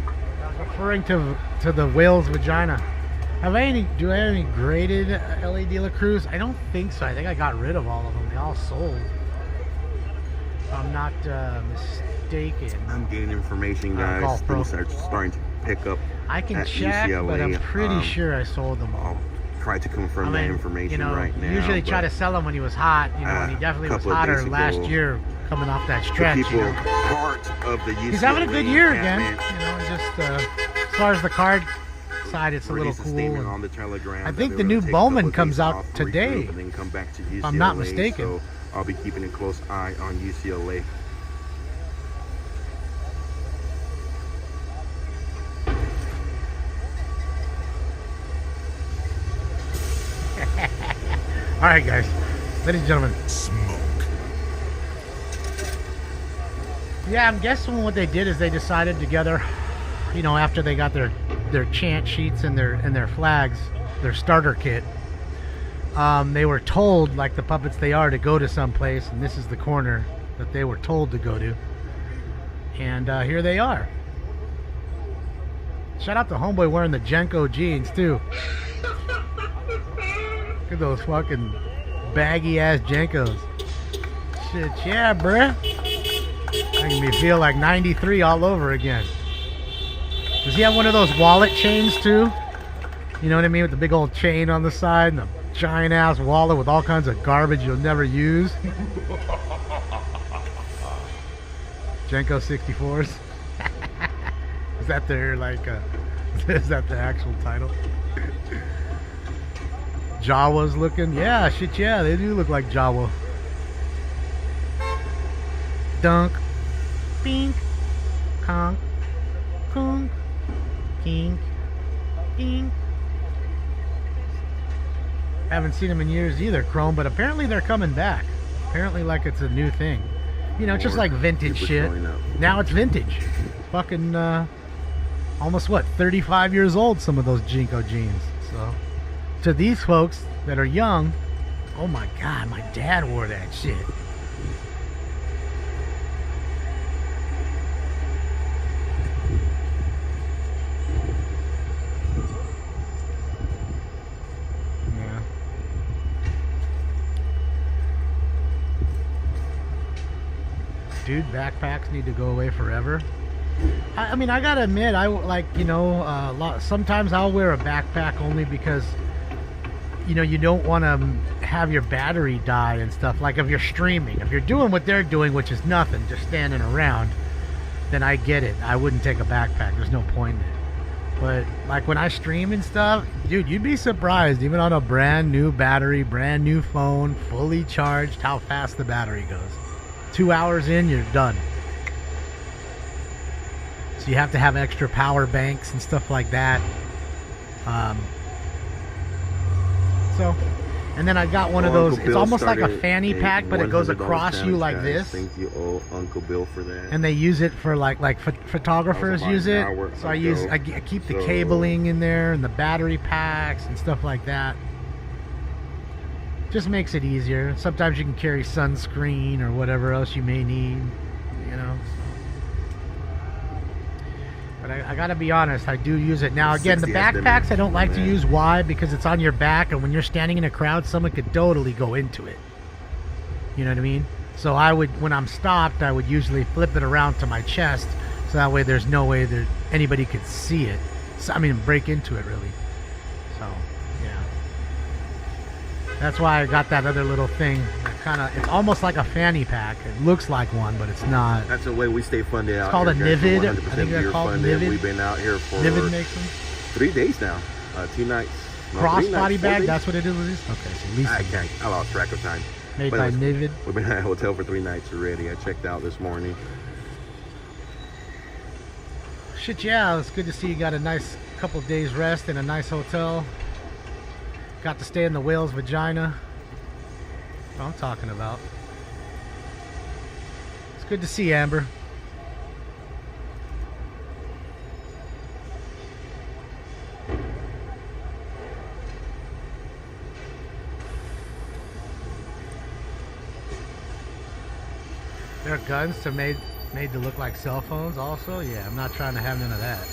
I was referring to the whale's vagina. Do I have any graded LA Dealer crews? I don't think so. I think I got rid of all of them. They all sold. If I'm not mistaken. I'm getting information, guys. Things are starting to pick up. I can at check, UCLA. but I'm pretty sure I sold them all. I'll try to confirm that information right now. Usually try to sell him when he was hot, and he definitely was hotter last year coming off that stretch. People, part of the UCLA, he's having a good year again. Man. Just as far as the card side, it's a little cool. On the Telegram I think the new Bowman comes out today, and then come back to UCLA, if I'm not mistaken. So I'll be keeping a close eye on UCLA. All right, guys, ladies and gentlemen. Smoke. Yeah, I'm guessing what they did is they decided together, after they got their chant sheets and their flags, their starter kit. They were told, like the puppets they are, to go to some place, and this is the corner that they were told to go to. And here they are. Shout out to homeboy wearing the Jenko jeans too. Look at those fucking baggy ass Jenkos. Shit, yeah, bruh. Making me feel like 93 all over again. Does he have one of those wallet chains too? You know what I mean? With the big old chain on the side and the giant ass wallet with all kinds of garbage you'll never use. Jenko 64s. Is that their is that the actual title? Jawas looking? Yeah, shit, yeah, they do look like Jawa. Dunk. Pink. Conk. Kunk. Kink. Kink. Haven't seen them in years either, Chrome, but apparently they're coming back. Apparently like it's a new thing. Just like vintage shit. Now it's vintage. Fucking, almost 35 years old, some of those Jinko jeans. So, to these folks that are young, oh my God, my dad wore that shit. Yeah. Dude, backpacks need to go away forever. I mean, I gotta admit, sometimes I'll wear a backpack only because, you don't want to have your battery die and stuff. Like if you're streaming, if you're doing what they're doing, which is nothing, just standing around, then I get it. I wouldn't take a backpack. There's no point in it. But like when I stream and stuff, dude, you'd be surprised, even on a brand new battery, brand new phone, fully charged, how fast the battery goes. 2 hours in, you're done. So you have to have extra power banks and stuff like that. And then I got one of those, it's almost like a fanny pack, but it goes across you like this. Thank you, Uncle Bill, for that. And they use it for like photographers use it. So I keep the cabling in there and the battery packs and stuff like that. Just makes it easier. Sometimes you can carry sunscreen or whatever else you may need, you know. But I gotta be honest, I do use it. Now again, the backpacks I don't like to use. Why? Because it's on your back, and when you're standing in a crowd, someone could totally go into it. You know what I mean? So I would, when I'm stopped, I would usually flip it around to my chest, so that way there's no way that anybody could see it. So, I mean, break into it really. So yeah, that's why I got that other little thing. It's almost like a fanny pack. It looks like one, but it's not. That's the way we stay funded out. It's called a Nivid. I think they're called Nivid. We've been out here for Nivid makes them. 3 days now. 2 nights. No, Crossbody bag. That's what it is. Okay, so at least I lost track of time. Made by Nivid. We've been at a hotel for 3 nights already. I checked out this morning. Shit, yeah, it's good to see you got a nice couple days rest in a nice hotel. Got to stay in the whale's vagina. What I'm talking about. It's good to see Amber. There are guns made to look like cell phones also? Yeah, I'm not trying to have none of that.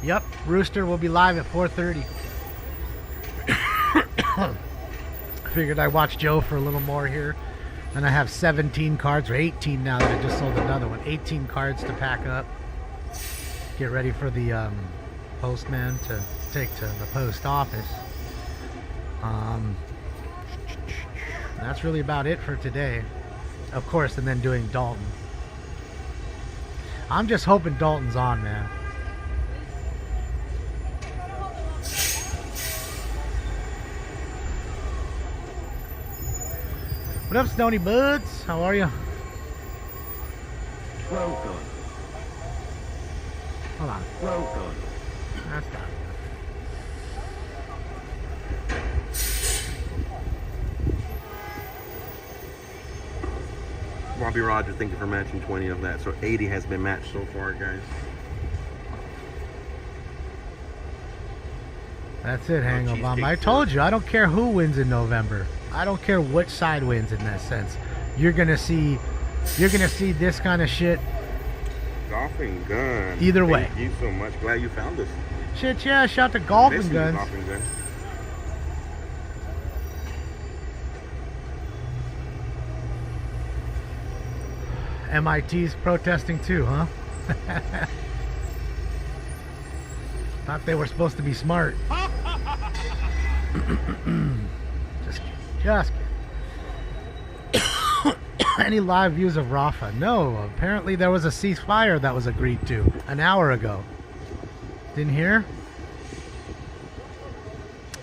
Yep, Rooster will be live at 4:30. Figured I'd watch Joe for a little more here. And I have 17 cards, or 18 now that I just sold another one. 18 cards to pack up. Get ready for the postman to take to the post office. That's really about it for today. Of course, and then doing Dalton. I'm just hoping Dalton's on, man. What up, Stony Buds? How are you? Welcome. Hold on. Welcome. That's not. Robbie Roger, thank you for matching 20 of that. So 80 has been matched so far, guys. That's it, Hang Obama. I told you, I don't care who wins in November. I don't care which side wins in that sense. You're gonna see this kind of shit. Golfing gun. Either way. Thank you so much. Glad you found us. Shit, yeah, shout to golfing guns. Golfing gun. MIT's protesting too, huh? Thought they were supposed to be smart. Just kidding. Any live views of Rafa? No, apparently there was a ceasefire that was agreed to an hour ago. Didn't hear?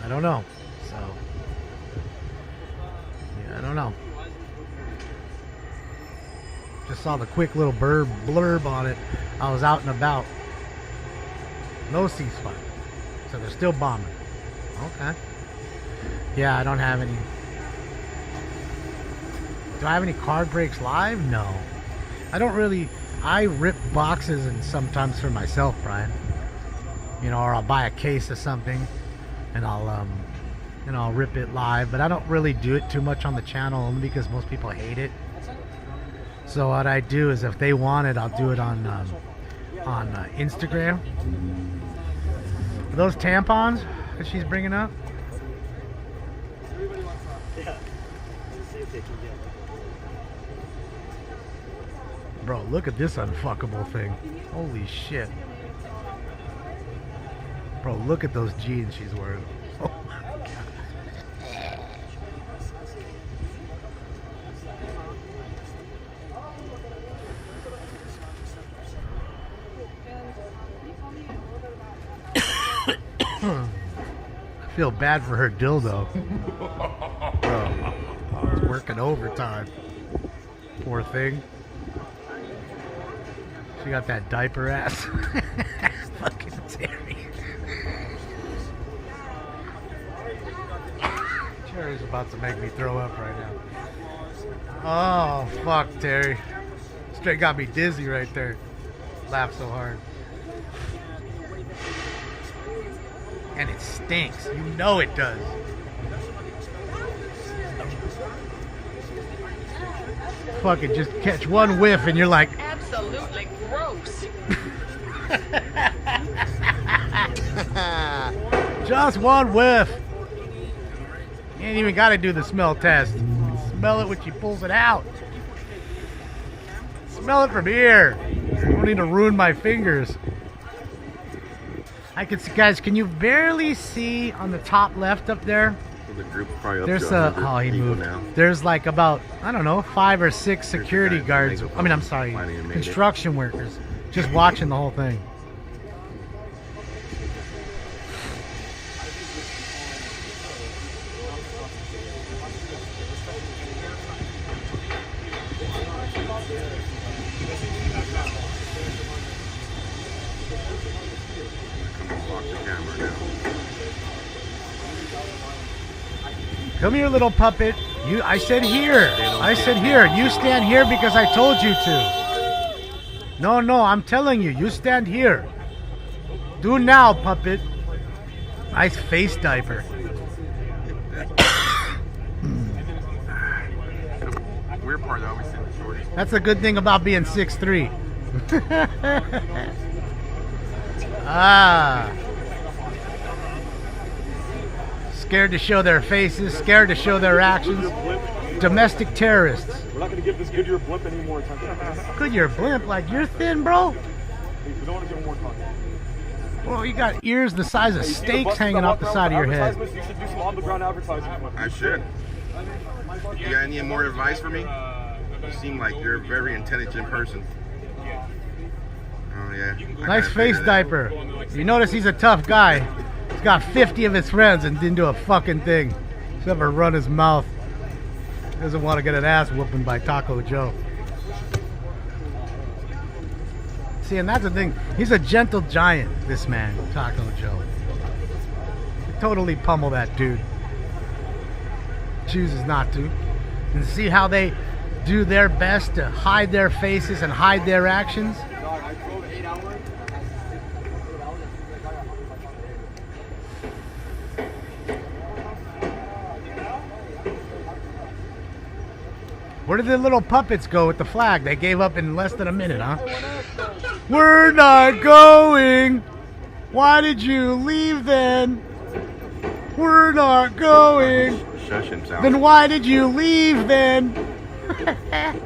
I don't know. So, yeah, I don't know. Just saw the quick little blurb on it. I was out and about. No ceasefire. So they're still bombing. Okay. Yeah, I don't have any. Do I have any card breaks live? No. I don't really. I rip boxes and sometimes for myself, Brian. You know, or I'll buy a case of something and I'll rip it live. But I don't really do it too much on the channel only because most people hate it. So what I do is if they want it, I'll do it on Instagram. Are those tampons that she's bringing up? Bro, look at this unfuckable thing. Holy shit. Bro, look at those jeans she's wearing. Oh my god. I feel bad for her dildo. Bro, it's working overtime. Poor thing. She got that diaper ass. Fucking Terry. Terry's about to make me throw up right now. Oh, fuck, Terry. Straight got me dizzy right there. Laughed so hard. And it stinks. You know it does. Fucking just catch one whiff and you're like, Absolutely gross. just one whiff. You ain't even got to do the smell test. Smell it when she pulls it out. Smell it from here. I don't need to ruin my fingers. I can see, guys, can you barely see on the top left up there? The group's probably up There's to a, 100 oh, he people moved. now. There's like about, I don't know, 5 or 6 security guys guards. making I mean, I'm sorry, finding it made it. construction workers just watching the whole thing. Lock the camera now. Come here, little puppet. I said here. I said here. You stand here because I told you to. No, I'm telling you. You stand here. Do now, puppet. Nice face diaper. Weird part, I always send the shorties. That's the good thing about being 6'3". Ah. Scared to show their faces, scared to show their actions. Domestic terrorists. We're not going to give this Goodyear blimp any more attention. Goodyear blimp, like you're thin, bro. We don't want to give him more time. Well, you got ears the size of Hey, you see the steaks buses hanging that off walk the around side of with your head. advertisements? You should do some on-the-ground advertising. I should. You got any more advice for me? You seem like you're a very intelligent person. Oh, yeah. Nice face diaper. You notice he's a tough guy. He's got 50 of his friends and didn't do a fucking thing except for run his mouth. He doesn't want to get an ass whooping by Taco Joe. See, and that's the thing. He's a gentle giant, this man, Taco Joe. He'd totally pummel that dude. Chooses not to. And see how they do their best to hide their faces and hide their actions? Where did the little puppets go with the flag? They gave up in less than a minute, huh? We're not going. Why did you leave then? We're not going. Shush him, sound. Then why did you leave then? At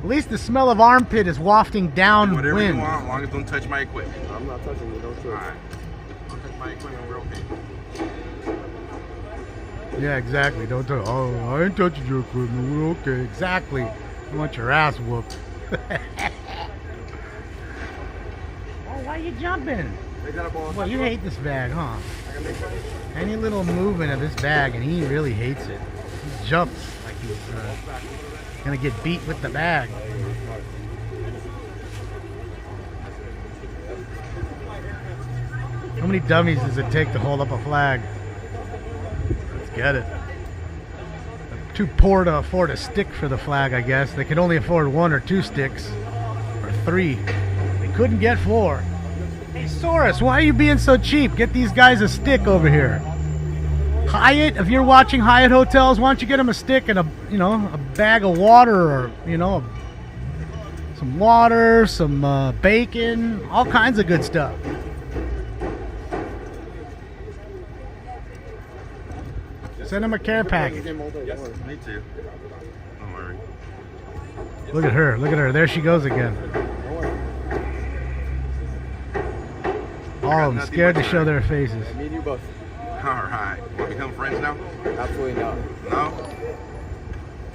least the smell of armpit is wafting Whatever you downwind. want, as long as don't touch my equipment. I'm not touching you. Don't touch. Alright. Don't touch my equipment, we're okay. Yeah, exactly. Don't touch. Oh, I ain't touching your equipment. We're okay. Exactly. I want your ass whooped. Oh, why are you jumping? Well, you hate this bag, huh? Any little movement of this bag, and he really hates it. He jumps like he's gonna get beat with the bag. How many dummies does it take to hold up a flag? Let's get it. They're too poor to afford a stick for the flag, I guess. They could only afford 1 or 2 sticks. Or 3. They couldn't get 4. Hey, Soros, why are you being so cheap? Get these guys a stick over here. Hyatt, if you're watching Hyatt hotels, why don't you get them a stick and a bag of water, or, some water, some bacon, all kinds of good stuff. Send them a care package. Me too. Don't worry. Look at her. Look at her. There she goes again. All of them scared to show their faces. Me and you both. Alright. Want to become friends now? Absolutely not. No?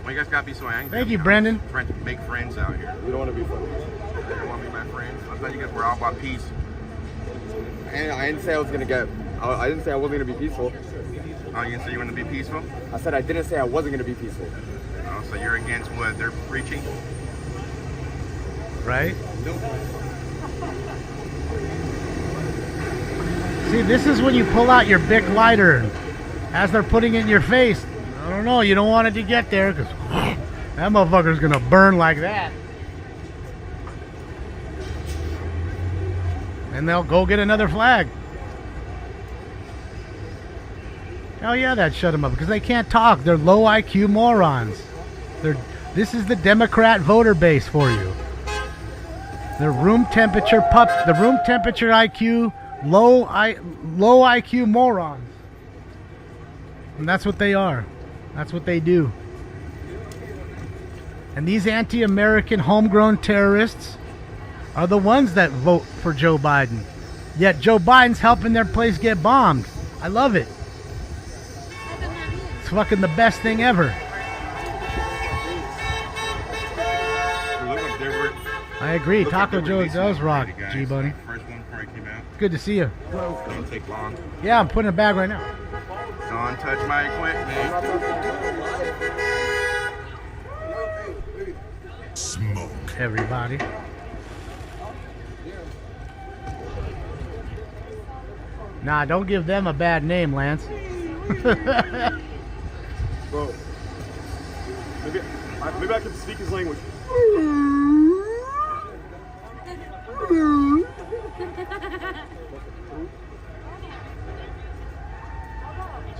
Why you guys gotta be so angry? Thank you, Brendan. Trying to make friends out here. We don't want to be friends. You don't want to be my friends? I thought you guys were all about peace. And I didn't say I was gonna get. I didn't say I wasn't gonna be peaceful. Oh, you didn't say you want to be peaceful? I said I didn't say I wasn't gonna be peaceful. Oh, so you're against what they're preaching? Right? See, this is when you pull out your Bic lighter as they're putting it in your face. I don't know, you don't want it to get there because that motherfucker's gonna burn like that. And they'll go get another flag. Oh yeah, that shut them up because they can't talk. They're low IQ morons. This is the Democrat voter base for you. They're room temperature IQ, low IQ morons. And that's what they are. That's what they do. And these anti-American homegrown terrorists are the ones that vote for Joe Biden. Yet Joe Biden's helping their place get bombed. I love it. It's fucking the best thing ever. I agree. Taco Joe does rock, G-Bunny. First one before I came out. Good to see you. Don't take long. Yeah, I'm putting it back right now. Don't touch my equipment. Smoke. Everybody. Nah, don't give them a bad name, Lance. Bro, maybe I can speak his language.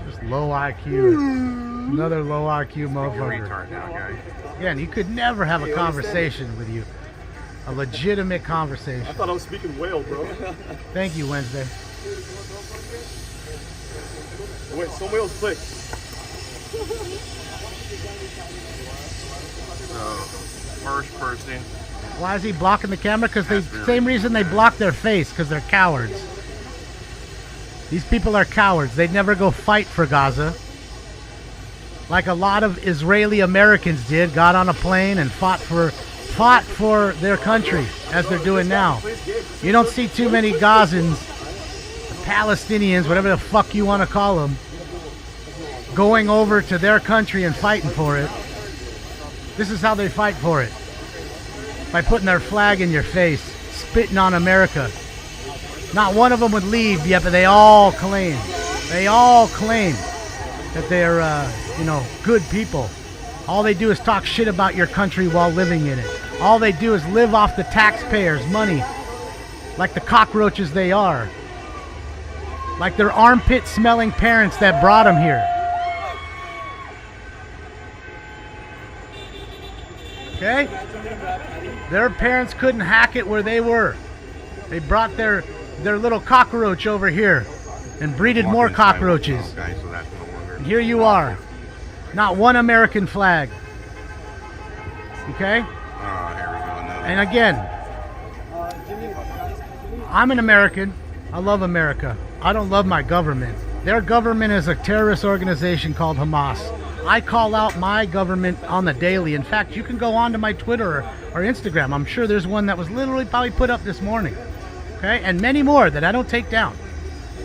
Just low IQ. Another low IQ You're a motherfucker. retard now, guys. Again, you could never have a conversation with you. A legitimate conversation. I thought I was speaking whale, bro. Thank you, Wednesday. Wait, some whales click. So, first person. Why is he blocking the camera? Because the same reason they block their face, because they're cowards. These people are cowards. They'd never go fight for Gaza. Like a lot of Israeli Americans did, got on a plane and fought for their country, as they're doing now. You don't see too many Gazans, Palestinians, whatever the fuck you want to call them, going over to their country and fighting for it. This is how they fight for it. By putting their flag in your face, spitting on America. Not one of them would leave yet, but they all claim that they're, good people. All they do is talk shit about your country while living in it. All they do is live off the taxpayers' money, like the cockroaches they are. Like their armpit-smelling parents that brought them here. Okay? Their parents couldn't hack it where they were. They brought their little cockroach over here and breeded more cockroaches. And here you are. Not one American flag. Okay? And again, I'm an American. I love America. I don't love my government. Their government is a terrorist organization called Hamas. I call out my government on the daily. In fact, you can go on to my Twitter or Instagram. I'm sure there's one that was literally probably put up this morning. Okay? And many more that I don't take down.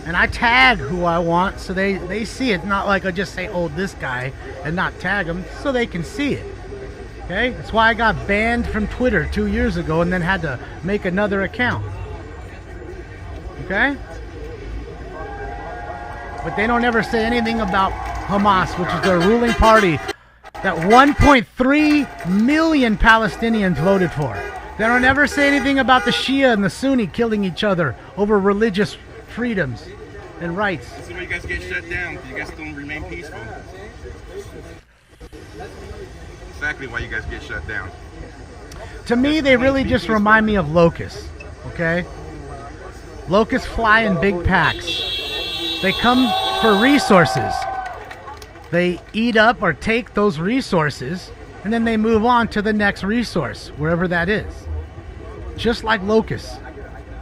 And I tag who I want so they see it. Not like I just say, oh, this guy, and not tag them so they can see it. Okay? That's why I got banned from Twitter 2 years ago and then had to make another account. Okay? But they don't ever say anything about Hamas, which is their ruling party that 1.3 million Palestinians voted for. They don't ever say anything about the Shia and the Sunni killing each other over religious freedoms and rights. This is why you guys get shut down, because you guys don't remain peaceful. Exactly why you guys get shut down. To me, they really just remind me of locusts, okay? Locusts fly in big packs. They come for resources. They eat up or take those resources, and then they move on to the next resource, wherever that is. Just like locusts.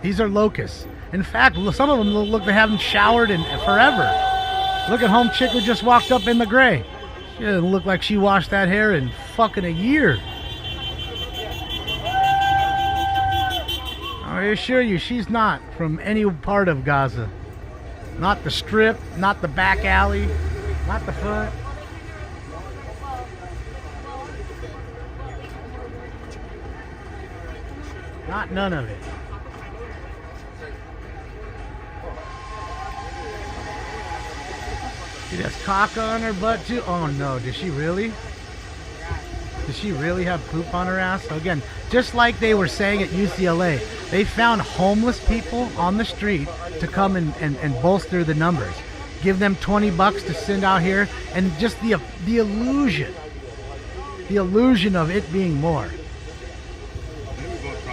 These are locusts. In fact, some of them look they haven't showered in forever. Look at home chick who just walked up in the gray. She doesn't look like she washed that hair in fucking a year. Oh I assure you, she's not from any part of Gaza. Not the strip, not the back alley, not the front. Not none of it. She has caca on her butt too? Oh no, does she really? Does she really have poop on her ass? Again, just like they were saying at UCLA, they found homeless people on the street to come and bolster the numbers. Give them $20 to send out here, and just the illusion of it being more.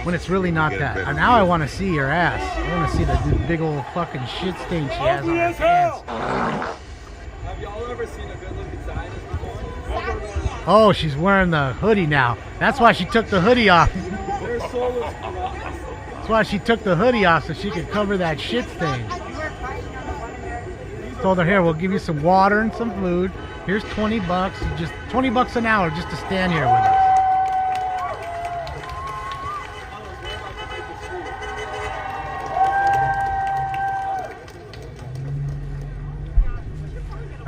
When it's really not that. And now I want to see her ass. I want to see the big old fucking shit stain she has on her pants. Have y'all ever seen a good-looking Zionist before? Oh, she's wearing the hoodie now. That's why she took the hoodie off. Their soul is corrupt. That's why she took the hoodie off so she could cover that shit stain. Told her, here, we'll give you some water and some food. Here's $20. Just $20 an hour just to stand here with us.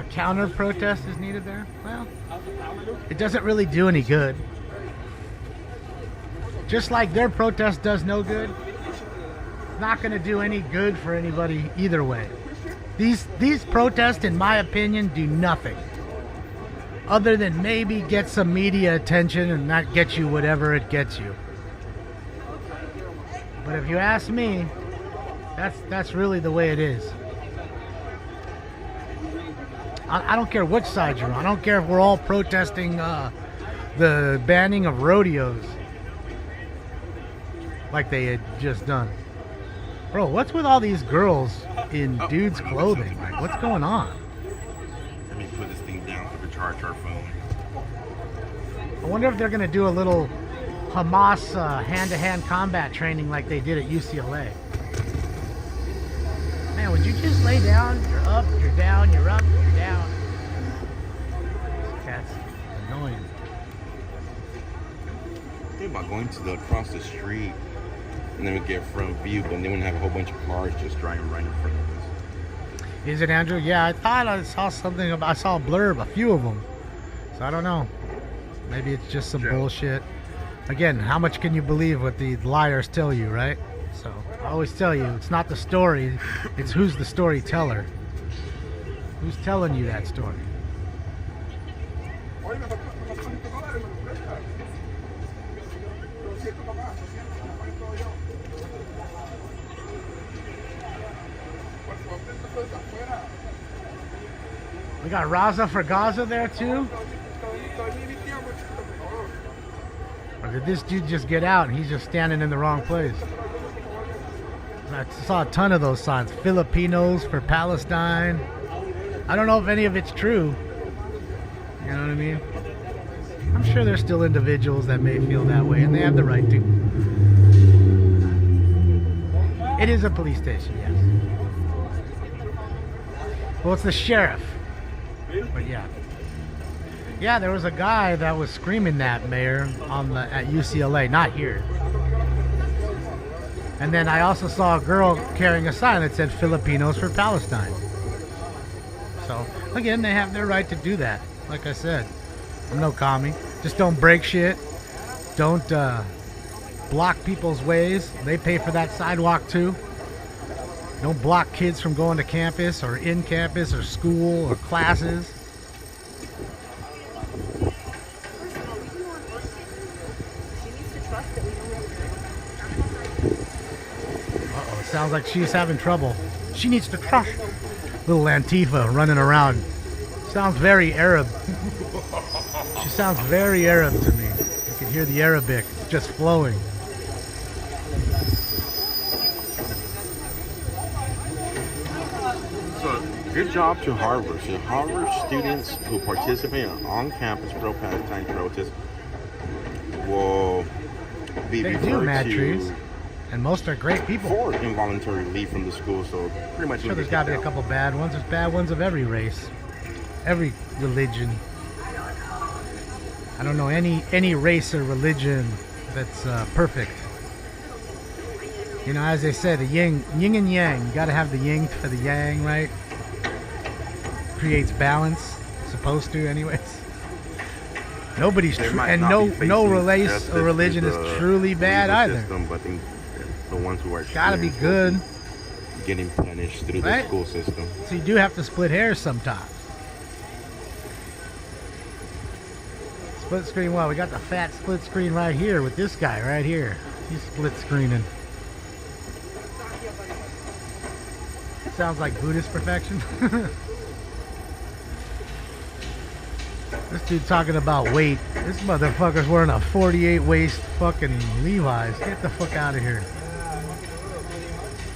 Counter protest is needed there? Well, it doesn't really do any good. Just like their protest does no good, it's not going to do any good for anybody either way. These protests, in my opinion, do nothing other than maybe get some media attention and not get you whatever it gets you. But if you ask me, that's really the way it is. I don't care which side you're on. I don't care if we're all protesting the banning of rodeos like they had just done. Bro, what's with all these girls in dudes' clothing? Like, what's going on? Let me put this thing down so we can charge our phone. I wonder if they're going to do a little Hamas hand-to-hand combat training like they did at UCLA. Man, would you just lay down? You're up, you're down, you're up, you're down. This cat's annoying. Think about going to across the street and then we get front view, but then we have a whole bunch of cars just driving right in front of us. Is it, Andrew? Yeah, I thought I saw something about, I saw a blurb, a few of them. So I don't know. Maybe it's just some bullshit. Again, how much can you believe what the liars tell you, right? So I always tell you, it's not the story, it's who's the storyteller. Who's telling you that story? We got Raza for Gaza there too? Or did this dude just get out and he's just standing in the wrong place? I saw a ton of those signs. Filipinos for Palestine. I don't know if any of it's true. You know what I mean? I'm sure there's still individuals that may feel that way, and they have the right to. It is a police station, yes. Well, it's the sheriff. But yeah. Yeah, there was a guy that was screaming that, Mayor, at UCLA, not here. And then I also saw a girl carrying a sign that said Filipinos for Palestine. So, again, they have their right to do that. Like I said, I'm no commie. Just don't break shit. Don't block people's ways. They pay for that sidewalk too. Don't block kids from going to campus or in campus or school or classes. Sounds like she's having trouble. She needs to trust. Little Antifa running around. Sounds very Arab. She sounds very Arab to me. You can hear the Arabic just flowing. So, good job to Harvard. So, Harvard students who participate in on-campus pro-Palestine protests will be They do, referred Mad to Trees. And most are great people. for involuntary leave from the school. So, pretty much. Sure, there's got to be a couple bad ones. There's bad ones of every race, every religion. I don't know any race or religion that's perfect. You know, as they say, the yin and yang. You got to have the yin for the yang, right? Creates balance. Supposed to, anyways. Nobody's true, and no race or religion is truly bad either. System, but I think the ones who are gotta be good. Getting punished through the school system. So you do have to split hairs sometimes. Split screen. Well, we got the fat split screen right here with this guy right here. He's split screening. Sounds like Buddhist perfection. This dude talking about weight. This motherfucker's wearing a 48 waist fucking Levi's. Get the fuck out of here.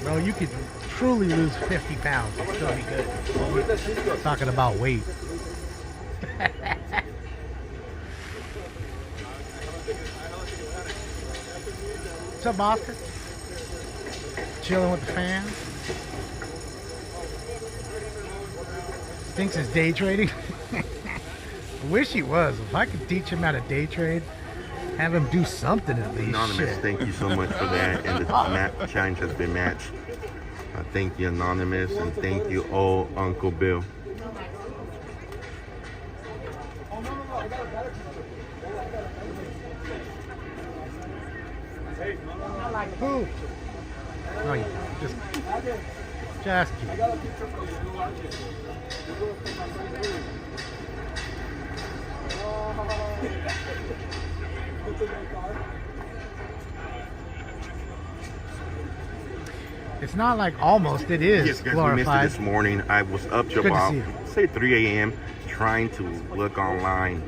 Bro, you could truly lose 50 pounds and still be good. Talking about weight. What's up, Oscar? Chilling with the fam. Thinks it's day trading. I wish he was. If I could teach him how to day trade, have him do something at least. Anonymous, shit. thank you so much for that. And the challenge has been matched. Thank you, Anonymous, and thank you, old Uncle Bill. Who? No, you just kidding. It's not like almost, it is Yes, guys, glorified. we missed it this morning. I was up to about, say, 3 a.m. trying to look online,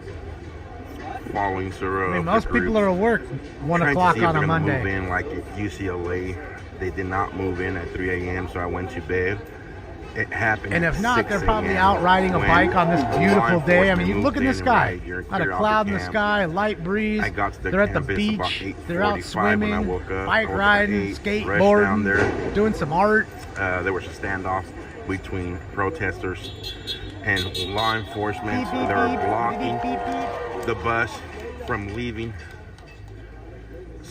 following Surah. I mean, most people are at work 1 o'clock on a Monday. Move in, like at UCLA, they did not move in at 3 a.m., so I went to bed. It happened. And if at not, 6 they're probably a.m. out riding a bike on this beautiful day. I mean, you enforcement look at the moved in, sky. right, you're Not a clear off cloud the in the camp. sky, light breeze. I got to the They're at the campus about beach. They're out 8:45 when I swimming, woke up. bike I woke up at riding, 8, rushed down skateboarding, there. doing some art. There was a standoff between protesters and law enforcement. Beep, beep, They were beep, blocking beep, beep, beep. the bus from leaving.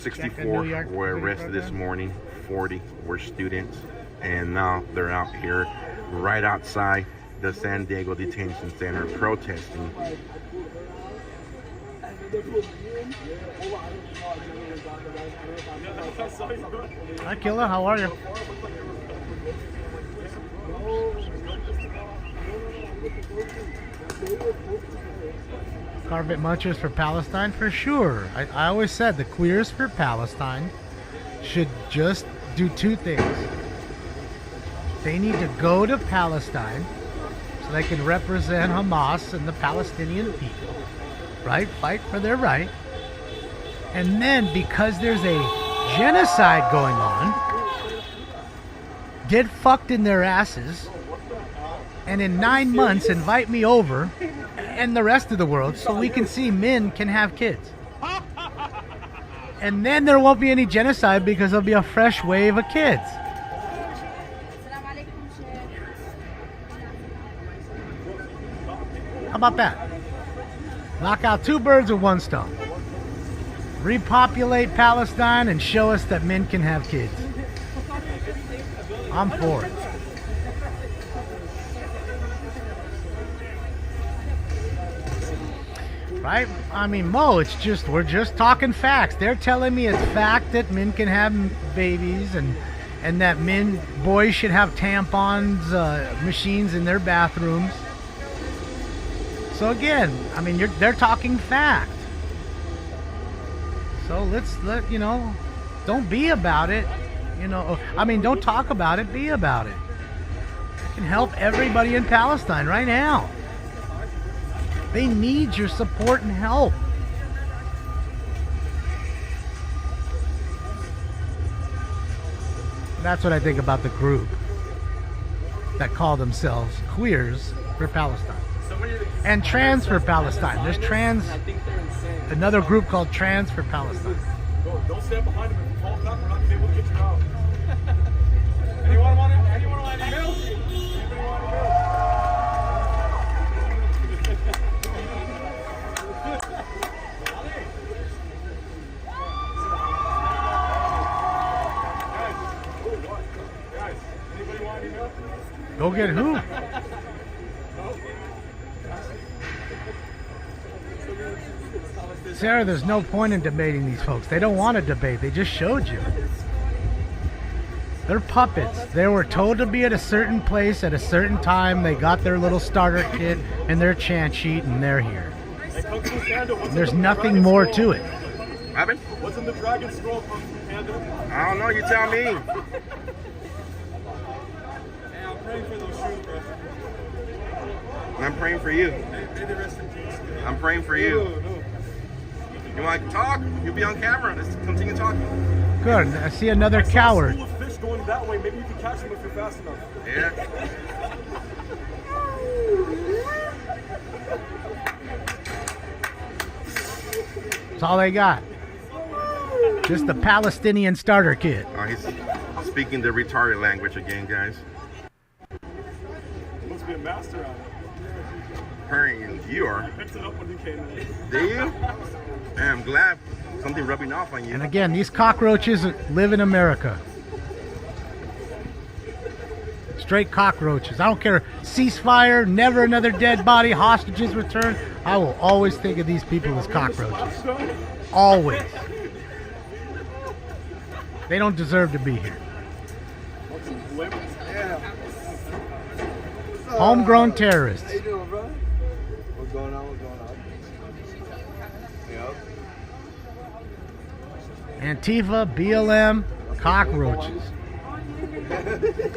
Check the 64 New York were City arrested this program. morning. 40 were students, and now they're out here right outside the San Diego Detention Center protesting. Hi, Killa. How are you? Carpet munchers for Palestine, for sure. I always said the queers for Palestine should just do two things. They need to go to Palestine so they can represent Hamas and the Palestinian people, right? Fight for their right. And then, because there's a genocide going on, get fucked in their asses, and in 9 months invite me over and the rest of the world so we can see men can have kids. And then there won't be any genocide because there'll be a fresh wave of kids. How about that? Knock out 2 birds with 1 stone. Repopulate Palestine and show us that men can have kids. I'm for it. Right? I mean, Mo, it's just, we're just talking facts. They're telling me it's fact that men can have babies and that boys should have tampons, machines in their bathrooms. So again, I mean, they're talking fact. So don't be about it. Don't talk about it, be about it. It can help everybody in Palestine right now. They need your support and help. That's what I think about the group that call themselves Queers for Palestine. And Trans for Palestine. There's another group called Trans for Palestine. Don't stand behind him. If you fall back, we're not going to be able to get you out. Anyone want any milk? Anybody want any milk? Go get who? Sarah, there's no point in debating these folks. They don't want to debate. They just showed you. They're puppets. They were told to be at a certain place at a certain time. They got their little starter kit and their chant sheet, and they're here. There's nothing more to it. Robin? What's in the dragon scroll from Panda? I don't know. You tell me. Hey, I'm praying for those shoes, bro. I'm praying for you. May they rest in peace. I'm praying for you. No. You want to talk? You'll be on camera. Let's continue talking. Good. I see another coward. School of fish going that way. Maybe you can catch them if you're fast enough. Yeah. That's all they got. Just the Palestinian starter kit. Oh, he's speaking the retarded language again, guys. He must be a master at it. Apparently, you are. Picked it up when he came in. Do you? Man, I'm glad something rubbing off on you. And again, these cockroaches live in America. Straight cockroaches. I don't care. Ceasefire, never another dead body, hostages returned. I will always think of these people as cockroaches. Always. They don't deserve to be here. Homegrown terrorists. How you doing, bro? What's going on? What's going on? Yep. Antifa, BLM, cockroaches.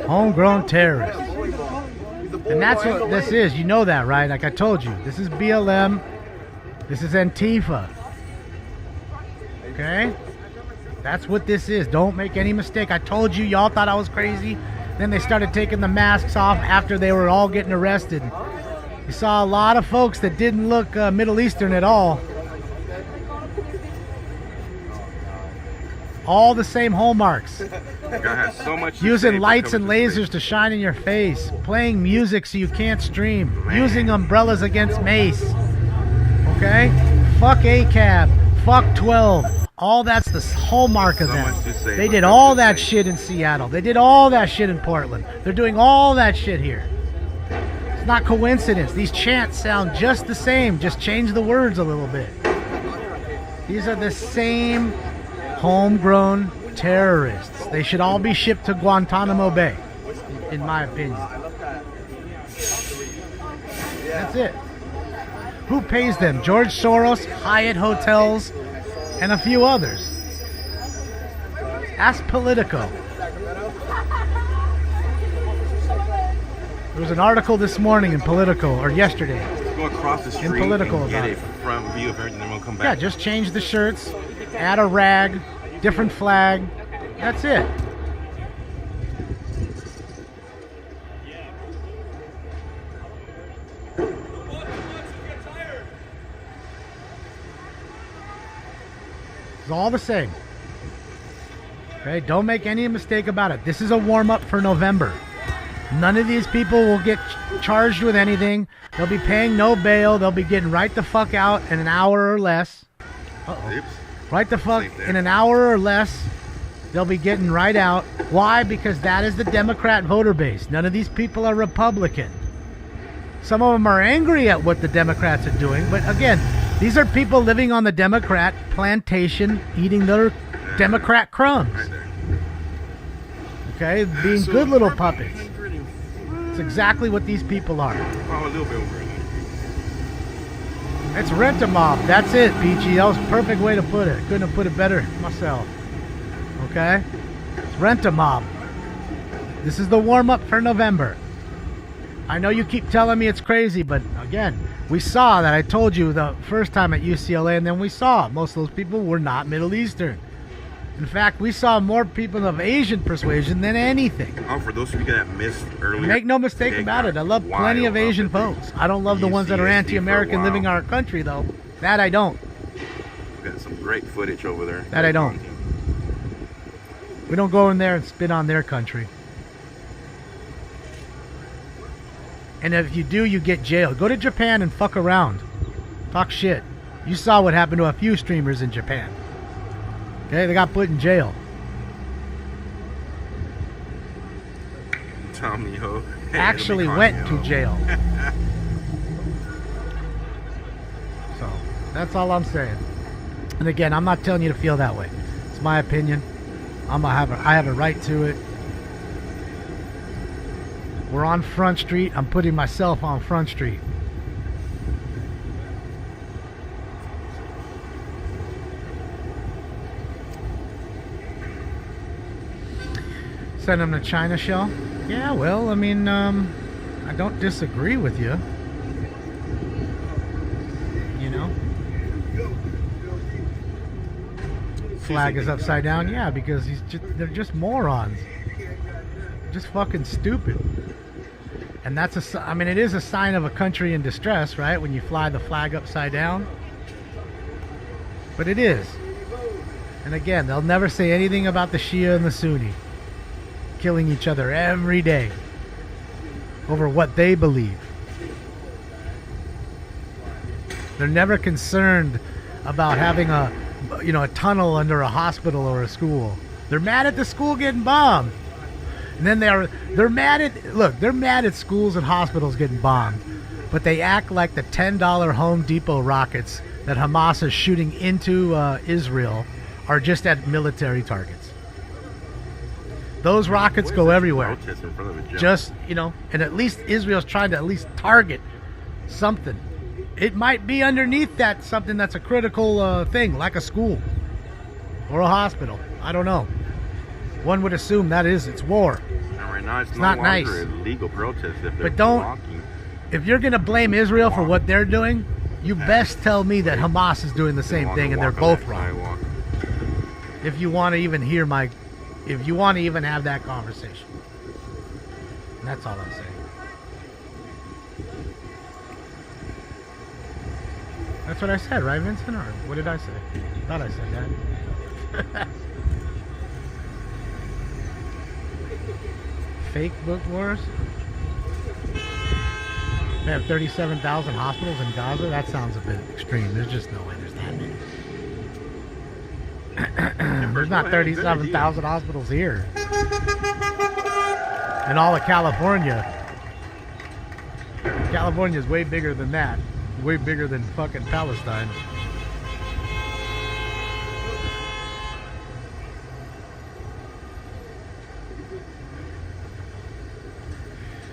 Homegrown terrorists. And that's what this is. You know that, right? Like I told you. This is BLM. This is Antifa. Okay? That's what this is. Don't make any mistake. I told you, y'all thought I was crazy. Then they started taking the masks off after they were all getting arrested. You saw a lot of folks that didn't look Middle Eastern at all. All the same hallmarks. God has so much to Using say, lights but and comes to lasers to shine in your face. Playing music so you can't stream. Using umbrellas against mace. Okay? Fuck ACAB. Fuck 12. All that's the hallmark of So them. much to say, They but did comes all to that say. shit in Seattle. They did all that shit in Portland. They're doing all that shit here. It's not coincidence. These chants sound just the same. Just change the words a little bit. These are the same homegrown terrorists. They should all be shipped to Guantanamo Bay, in my opinion. That's it. Who pays them? George Soros, Hyatt Hotels, and a few others. Ask Politico. There was an article this morning in Politico, or yesterday. Go across the street Politico and get about a it. front view of everything, then we'll come back. Yeah, just change the shirts, add a rag, different flag. That's it. It's all the same. Okay, don't make any mistake about it. This is a warm-up for November. None of these people will get charged with anything. They'll be paying no bail. They'll be getting right the fuck out in an hour or less. Uh-oh. Oops. Right the fuck Safe there. in an hour or less. They'll be getting right out. Why? Because that is the Democrat voter base. None of these people are Republican. Some of them are angry at what the Democrats are doing. But again, these are people living on the Democrat plantation, eating their Democrat crumbs. Right there. Okay? Being So good little we're puppets. being pretty- It's exactly what these people are. Oh, a little bit over. It's rent-a-mob. That's it, Peachy. That was a perfect way to put it. Couldn't have put it better myself. Okay? It's rent-a-mob. This is the warm-up for November. I know you keep telling me it's crazy, but again, we saw that. I told you the first time at UCLA, and then we saw most of those people were not Middle Eastern. In fact, we saw more people of Asian persuasion than anything. Oh, for those of you that missed earlier. Make no mistake it about got it. I love plenty of wild Asian up at folks. I don't love the ones that are UCSD for a anti-American living in while. our country, though. That I don't. We got some great footage over there. That I don't. We don't go in there and spit on their country. And if you do, you get jailed. Go to Japan and fuck around. Talk shit. You saw what happened to a few streamers in Japan. Okay, they got put in jail. Tommy Ho. actually went to jail. So that's all I'm saying. And again, I'm not telling you to feel that way. It's my opinion. I have a right to it. We're on Front Street. I'm putting myself on Front Street. Send them to China shell? Yeah, well, I mean, I don't disagree with you. You know? Flag is upside down? Yeah, because they're just morons. Just fucking stupid. And that's I mean, it is a sign of a country in distress, right? When you fly the flag upside down. But it is. And again, they'll never say anything about the Shia and the Sunni killing each other every day over what they believe. They're never concerned about having a tunnel under a hospital or a school. They're mad at the school getting bombed. And then they're mad at schools and hospitals getting bombed. But they act like the $10 Home Depot rockets that Hamas is shooting into Israel are just at military targets. Those rockets go everywhere. Just, and at least Israel's trying to at least target something. It might be underneath that something that's a critical thing, like a school or a hospital. I don't know. One would assume it's war. And right now, it's not nice. Illegal protest if they're blocking. If you're going to blame Israel for what they're doing, you best tell me that Hamas is doing the same thing and they're both wrong. If you want to even if you want to even have that conversation. And that's all I'm saying. That's what I said, right, Vincent? Or what did I say? I thought I said that. Fake book wars? They have 37,000 hospitals in Gaza? That sounds a bit extreme. There's just no way there's that many. There's not 37,000 hospitals here. In all of California. California is way bigger than that. Way bigger than fucking Palestine.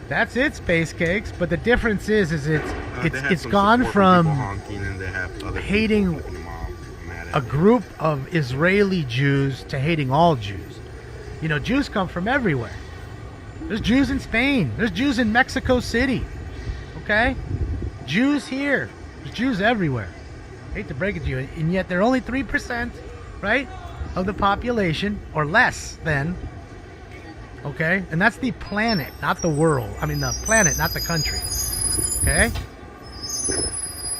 That's it, Space Cakes. But the difference is it's gone from hating a group of Israeli Jews to hating all Jews. Jews come from everywhere. There's Jews in Spain. There's Jews in Mexico City. Okay? Jews here. There's Jews everywhere. I hate to break it to you. And yet they're only 3%, right, of the population, or less than. Okay? And that's the planet, not the world. I mean, the planet, not the country. Okay?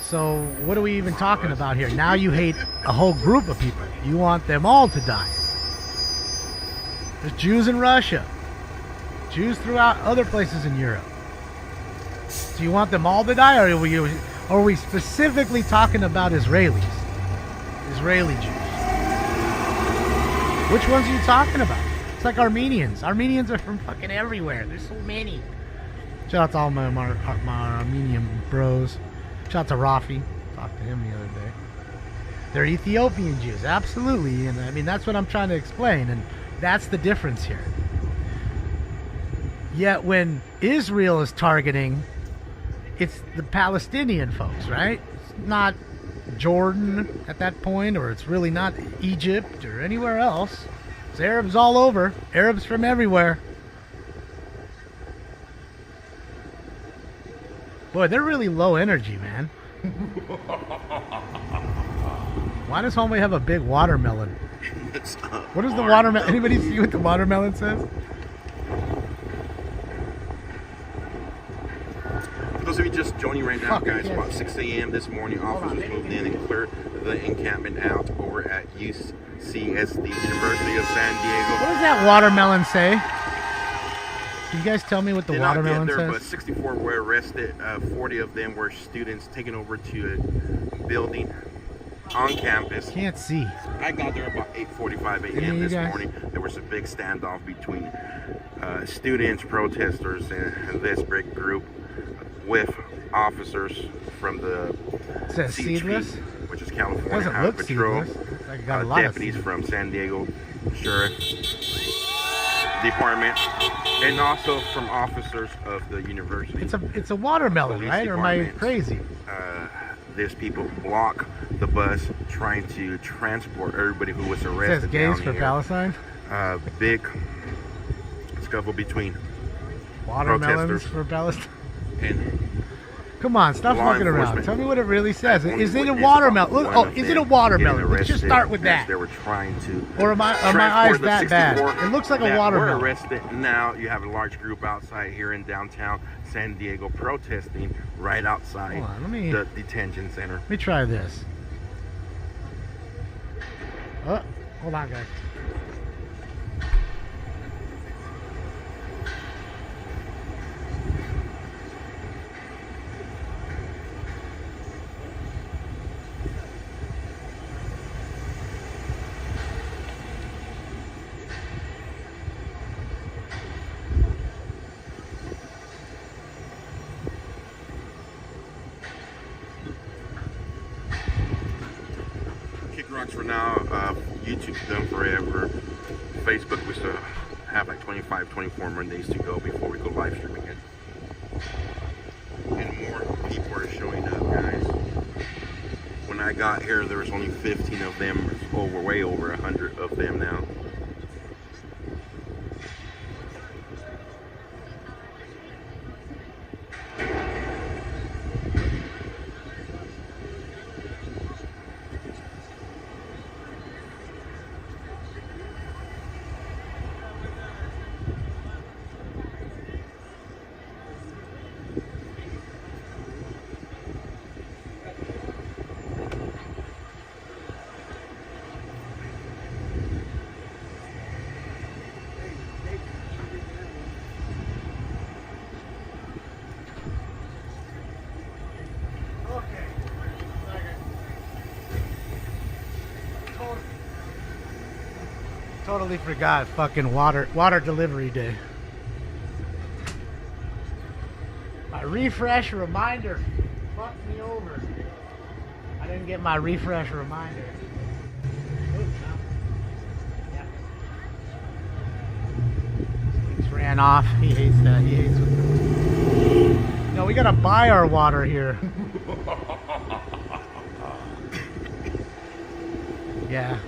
So what are we even talking about here? Now you hate a whole group of people. You want them all to die. There's Jews in Russia. Jews throughout other places in Europe. So you want them all to die, or are we specifically talking about Israelis? Israeli Jews. Which ones are you talking about? It's like Armenians. Armenians are from fucking everywhere. There's so many. Shout out to all my Armenian bros. Shout out to Rafi. Talked to him the other day. They're Ethiopian Jews, absolutely. And I mean, that's what I'm trying to explain. And that's the difference here. Yet when Israel is targeting, it's the Palestinian folks, right? It's not Jordan at that point, or it's really not Egypt or anywhere else. It's Arabs all over. Arabs from everywhere. Boy, they're really low energy, man. Why does homie have a big watermelon? What is the watermelon? Anybody see what the watermelon says? For those of you just joining right now, guys, about 6 a.m. this morning, officers moved in and cleared the encampment out over at UCSD, University of San Diego. What does that watermelon say? Can you guys tell me what the watermelon says? But 64 were arrested. 40 of them were students taken over to a building on campus. Can't see. I got there about 8:45 a.m. this morning. There was a big standoff between students, protesters, and this big group with officers from the It says CHP, seedless. which is California Doesn't Highway look Patrol, seedless. Looks like it got a lot of deputies seeds. from San Diego Sheriff Department, and also from officers of the university. It's a watermelon, Police right? Or am I department. crazy? These people block the bus trying to transport everybody who was It arrested says gays down for here. Palestine. Big scuffle between Watermelons protesters for Palestine. and Come on, stop law fucking around. enforcement. Tell me what it really says. I've only Is it a witnessed watermelon? about Oh, one of is it a them watermelon? getting Let's just arrested start with as that. They were trying to Or are my eyes transport the that bad? 64 It looks like a that watermelon. were arrested. Now you have a large group outside here in downtown San Diego protesting right outside Hold on, let me- the detention center. Let me try this. Oh, hold on, guys. Kick rocks for now. YouTube's done forever. Facebook, we still have like 24 more days to go before we go live stream again. And more people are showing up, guys. When I got here, there was only 15 of them. Over, way over 100 of them now. Totally forgot fucking water delivery day. My refresh reminder fucked me over. I didn't get my refresh reminder. Just ran off. He hates that. He hates it. No, we gotta buy our water here. Yeah.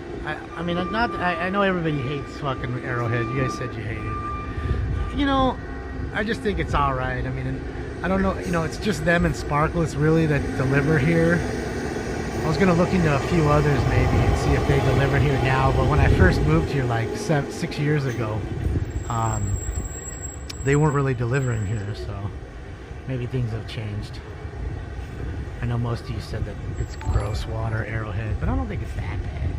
I mean, I know everybody hates fucking Arrowhead. You guys said you hated it. You know, I just think it's all right. I mean, I don't know. You know, it's just them and Sparklets really that deliver here. I was gonna look into a few others maybe and see if they deliver here now. But when I first moved here, like 6 years ago, they weren't really delivering here. So maybe things have changed. I know most of you said that it's gross water, Arrowhead, but I don't think it's that bad.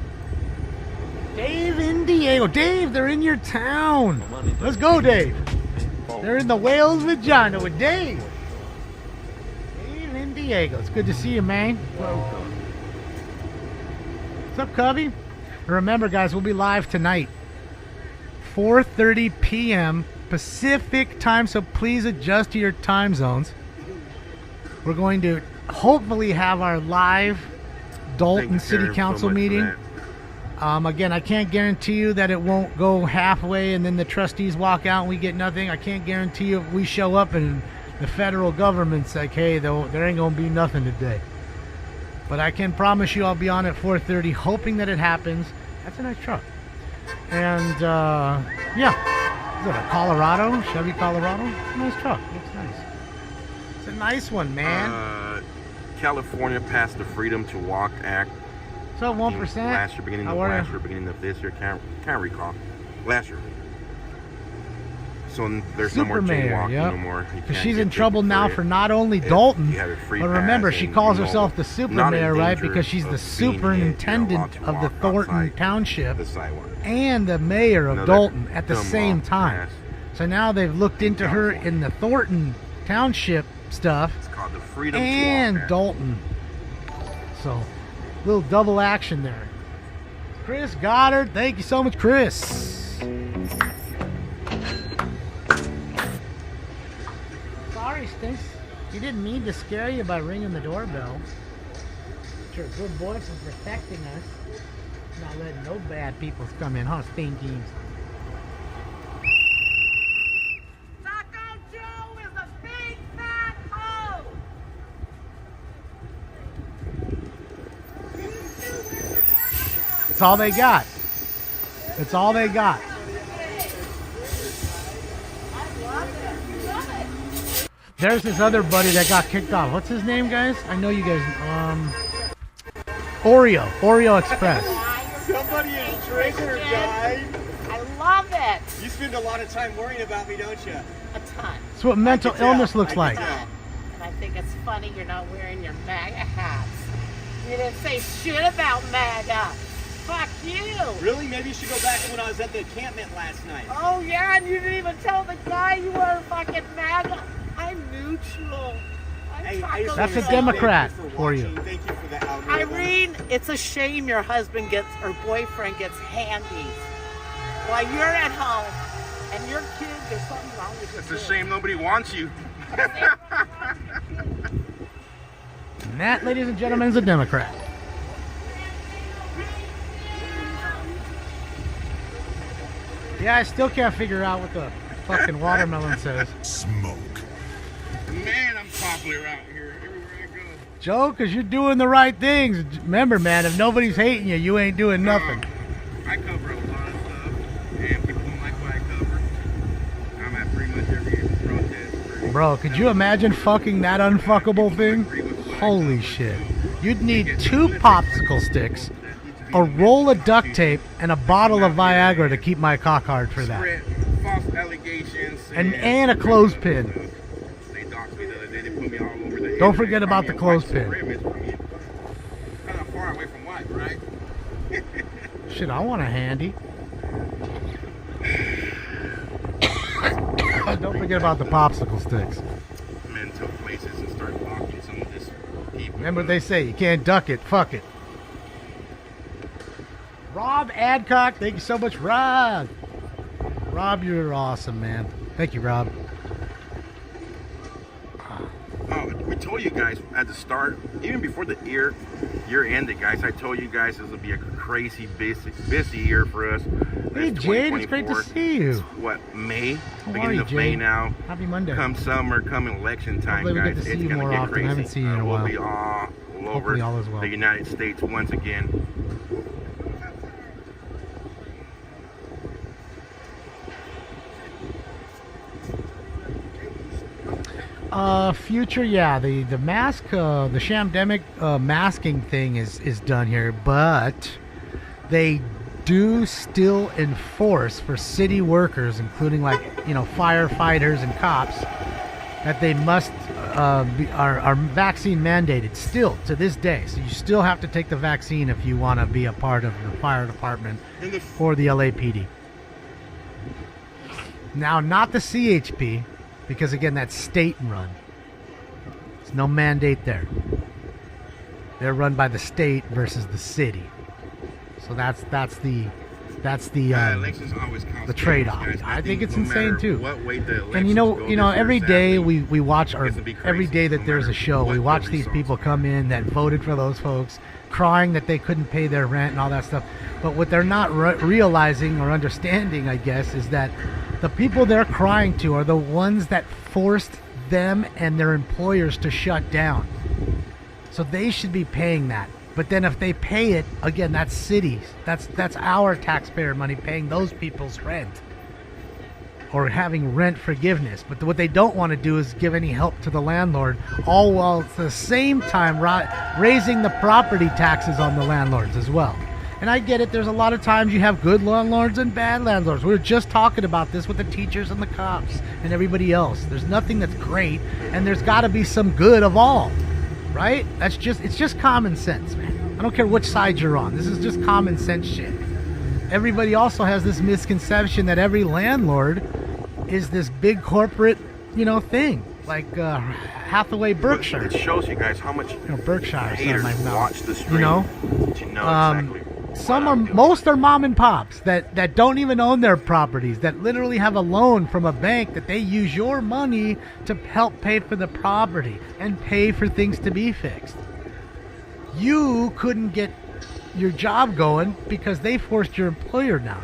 Dave in Diego. Dave, they're in your town. Let's go, Dave. They're in the whale's vagina with Dave. Dave in Diego. It's good to see you, man. What's up, Cubby? Remember, guys, we'll be live tonight, 4:30 p.m. Pacific time, so please adjust to your time zones. We're going to hopefully have our live Dalton City Council meeting. Again, I can't guarantee you that it won't go halfway and then the trustees walk out and we get nothing. I can't guarantee you if we show up and the federal government's like, hey, there ain't going to be nothing today. But I can promise you I'll be on at 4:30, hoping that it happens. That's a nice truck. And, yeah. Is it a Colorado? Chevy Colorado? It's a nice truck. Looks nice. It's a nice one, man. California passed the Freedom to Walk Act. So 1%. Last year, beginning of this year, can't recall. Last year. So there's no more jaywalking no more. Because she's in trouble now for not only Dalton, but remember she calls herself the super mayor, right? Because she's the superintendent of the Thornton Township and the mayor of Dalton at the same time. So now they've looked into her in the Thornton Township stuff It's called the Freedom and to Walk Act. Dalton. So Little double action there. Chris Goddard, thank you so much, Chris. Sorry, Stinks. You didn't mean to scare you by ringing the doorbell. You're a good boy for protecting us. Not letting no bad people come in, huh, Stinkies? Taco Joe is a big fat hoe! That's all they got. That's all they got. There's this other buddy that got kicked off. What's his name, guys? I know you guys. Oreo Express. Somebody is triggered, guys. I love it. You spend a lot of time worrying about me, don't you? A ton. That's what mental illness looks like. And I think it's funny you're not wearing your MAGA hats. You didn't say shit about MAGA. Fuck you. Really? Maybe you should go back to when I was at the encampment last night. Oh yeah, and you didn't even tell the guy you were fucking MAGA. I'm neutral. That's a Democrat for you. Thank you for the algorithm. Irene, it's a shame your husband gets, or boyfriend gets handies while you're at home and your kid, there's something wrong with your It's kid. a shame nobody wants you. And that, ladies and gentlemen, is a Democrat. Yeah, I still can't figure out what the fucking watermelon says. Smoke. Man, I'm popular out here. Everywhere I go. Joe, because you're doing the right things. Remember, man, if nobody's hating you, you ain't doing nothing. I cover a lot of stuff, and people don't like what I cover. I'm at pretty much every protest. Bro, could you imagine fucking that unfuckable thing? Holy shit. You'd need 2 popsicle sticks, a roll of duct tape, and a bottle of Viagra to keep my cock hard for that. Spread false allegations. And a clothespin. They doxed me the other day. They put me all over the Don't forget about the clothespin. Kind of far away from what, right? Shit, I want a handy. Don't forget about the popsicle sticks. Men took places and started blocking some of this people. Remember what they say, you can't duck it, fuck it. Rob Adcock, thank you so much, Rob. Rob, you're awesome, man. Thank you, Rob. Oh, we told you guys at the start, even before the year ended, guys. I told you guys this would be a crazy, busy year for us. Hey, Jade, it's great to see you. It's what, May? How are Beginning you, of May Jade? now. Happy Monday. Come summer, come election time, Hopefully we guys. get to see It's you gonna more get often. I crazy. haven't seen you in a We'll while. be all over Hopefully all is well. the United States once again. Future, yeah, the mask, the shamdemic masking thing is done here, but they do still enforce for city workers, including like, you know, firefighters and cops, that they must are vaccine mandated still to this day. So you still have to take the vaccine if you want to be a part of the fire department or the LAPD. Now, not the CHP, because again, that's state run. There's no mandate there. They're run by the state versus the city. So that's the Elections always cost the trade-off. guys. I think it's no insane matter too. What way the And you elections know, go this every year, day sadly, we watch, or it's gonna be crazy, every day that no there's a matter show, we what watch the these results people are. come in that voted for those folks, crying that they couldn't pay their rent and all that stuff. But what they're not realizing or understanding, I guess, is that the people they're crying to are the ones that forced them and their employers to shut down. So they should be paying that. But then if they pay it, again, that's cities. That's our taxpayer money paying those people's rent. Or having rent forgiveness. But what they don't want to do is give any help to the landlord, all while at the same time raising the property taxes on the landlords as well. And I get it, there's a lot of times you have good landlords and bad landlords. We were just talking about this with the teachers and the cops and everybody else. There's nothing that's great, and there's got to be some good of all, right? It's just common sense, man. I don't care which side you're on. This is just common sense shit. Everybody also has this misconception that every landlord is this big corporate, thing. Hathaway Berkshire. It shows you guys how much Berkshire haters my mouth. watch the stream. You know, Exactly. Most are mom and pops that don't even own their properties, that literally have a loan from a bank that they use your money to help pay for the property and pay for things to be fixed. You couldn't get your job going because they forced your employer down.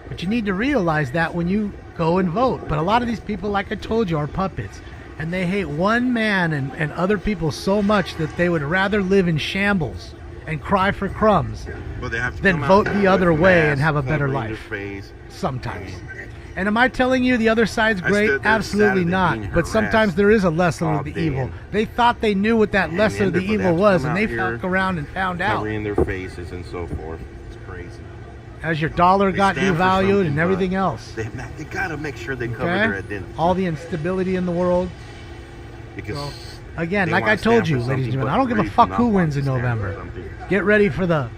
But you need to realize that when you go and vote. But a lot of these people, like I told you, are puppets. And they hate one man and other people so much that they would rather live in shambles and cry for crumbs than vote the other way and have a better life. Sometimes. And am I telling you the other side's great? Absolutely not. But sometimes there is a lesser of the evil. They thought they knew what that lesser of the evil was, and they fucked around and found out. Covering their faces and so forth. It's crazy. As your dollar got devalued and everything else. They got to make sure they cover their identity. All the instability in the world. Because again, like I told you, ladies and gentlemen, I don't give a fuck who wins in November. Get ready for the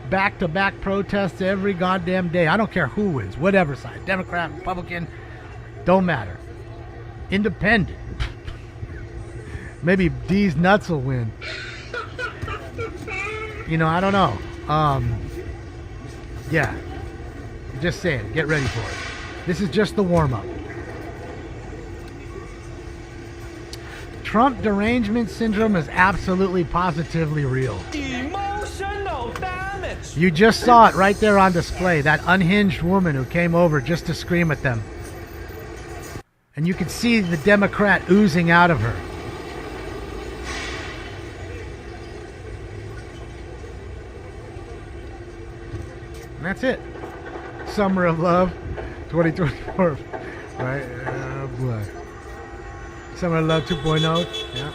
back-to-back protests every goddamn day. I don't care who wins, whatever side, Democrat, Republican, don't matter. Independent. Maybe D's nuts will win. You know, I don't know. Yeah. Just saying, get ready for it. This is just the warm-up. Trump derangement syndrome is absolutely positively real. Emotional damage. You just saw it right there on display. That unhinged woman who came over just to scream at them. And you could see the Democrat oozing out of her. And that's it. Summer of Love 2024. Right? Oh boy. Summer of Love 2.0. Yeah.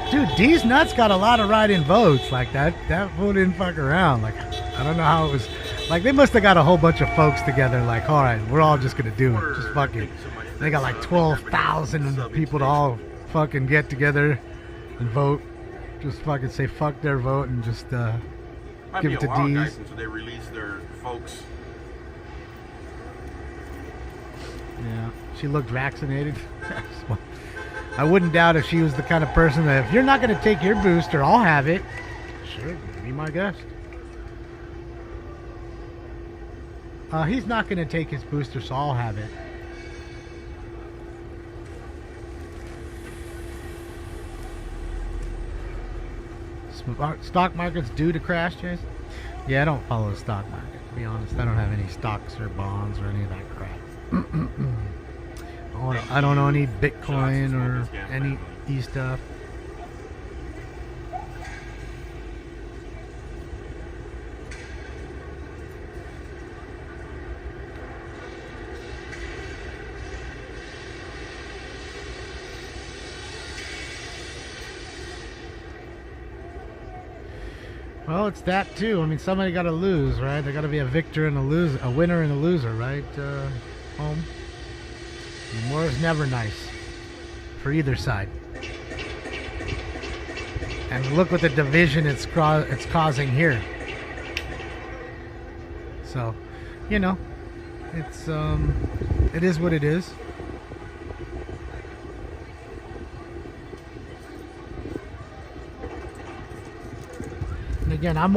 Dude, D's nuts got a lot of write-in votes. Like that vote didn't fuck around. Like, I don't know how it was. Like, they must have got a whole bunch of folks together. Like, all right, we're all just gonna do it. Just fuck it. They got like 12,000 people to all fucking get together and vote. Just fucking say fuck their vote and just give it to D's. Until they release their folks. Yeah, she looked vaccinated. I wouldn't doubt if she was the kind of person that if you're not going to take your booster, I'll have it. Sure, be my guest. He's not going to take his booster, so I'll have it. Stock market's due to crash, Jason? Yeah, I don't follow the stock market, to be honest. I don't have any stocks or bonds or any of that crap. I don't know any Bitcoin or any e-stuff. Well, it's that too. I mean, somebody got to lose, right? There got to be a victor and a loser, a winner and a loser, right? Home. And war is never nice for either side. And look what the division it's causing here. So, you know, it is what it is. And again, I'm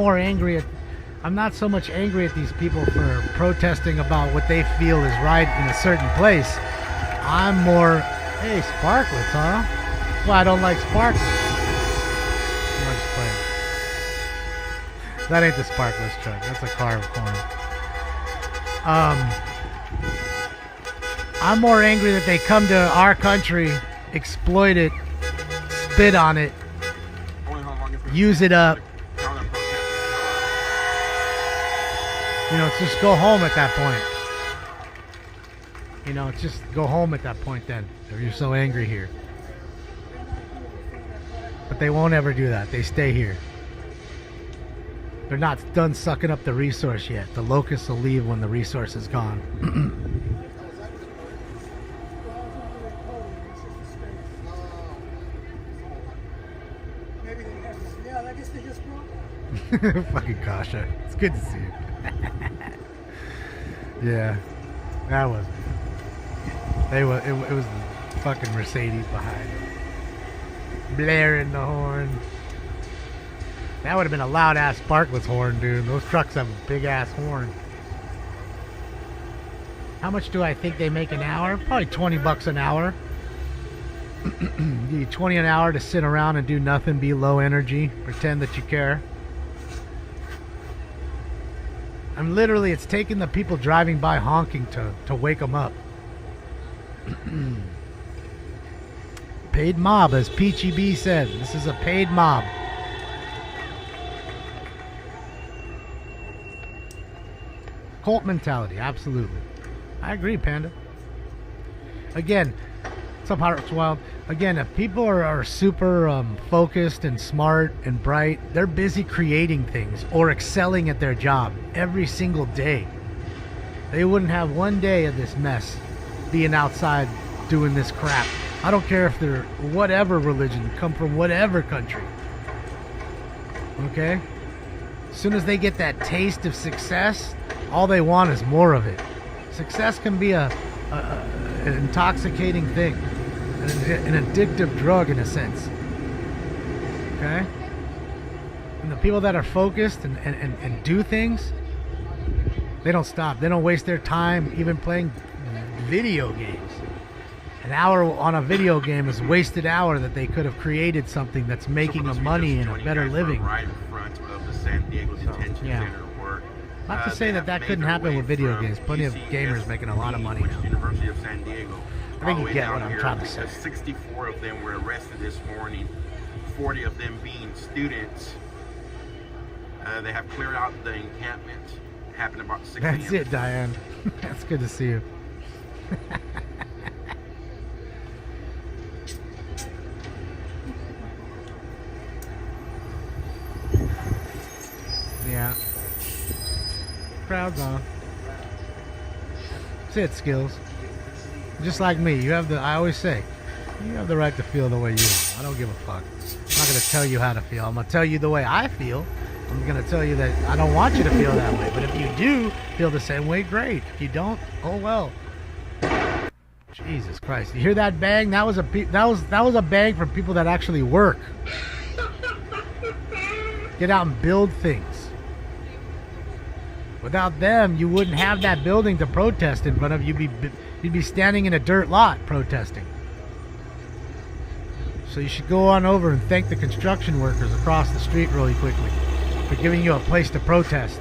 not so much angry at these people for protesting about what they feel is right in a certain place. I'm more, hey, sparklets, huh? Well, I don't like sparklets. I'm just playing. That ain't the sparklets truck. That's a car of corn. I'm more angry that they come to our country, exploit it, spit on it, use it up. You know, it's just go home at that point. You know, it's just go home at that point then, if you're so angry here. But they won't ever do that. They stay here. They're not done sucking up the resource yet. The locusts will leave when the resource is gone. Fucking Kasha. It's good to see you. Yeah, that was it. It was the fucking Mercedes behind them, blaring the horn. That would have been a loud ass Sparkless horn, dude. Those trucks have a big ass horn. How much do I think they make an hour? Probably $20 an hour. Give you 20 an hour to sit around and do nothing, be low energy, pretend that you care. I'm literally, it's taking the people driving by honking to wake them up. Paid mob, as Peachy B said. This is a paid mob. Cult mentality, absolutely. I agree, Panda. Again, what's up, Hearts Wild? Again, if people are super focused and smart and bright, they're busy creating things or excelling at their job every single day. They wouldn't have one day of this mess being outside doing this crap. I don't care if they're whatever religion, come from whatever country. Okay? As soon as they get that taste of success, all they want is more of it. Success can be an intoxicating thing, an addictive drug in a sense. Okay? And the people that are focused and do things, they don't stop. They don't waste their time even playing video games. An hour on a video game is a wasted hour that they could have created something that's making them money and a better living. Right in front of the San Diego Detention Center. Not to say that couldn't happen with video games. Plenty of gamers making a lot of money now. University of San Diego. I think you get what I'm trying to say. 64 of them were arrested this morning, 40 of them being students. They have cleared out the encampment. Happened about 6 a.m. That's it, Diane. That's good to see you. Yeah. Crowd's on. That's it, Skills. Just like me, you have the, I always say, you have the right to feel the way you want. I don't give a fuck. I'm not going to tell you how to feel. I'm going to tell you the way I feel. I'm going to tell you that I don't want you to feel that way. But if you do feel the same way, great. If you don't, oh well. Jesus Christ. You hear that bang? That was a bang for people that actually work. Get out and build things. Without them, you wouldn't have that building to protest in front of. You'd be standing in a dirt lot protesting. So you should go on over and thank the construction workers across the street really quickly for giving you a place to protest.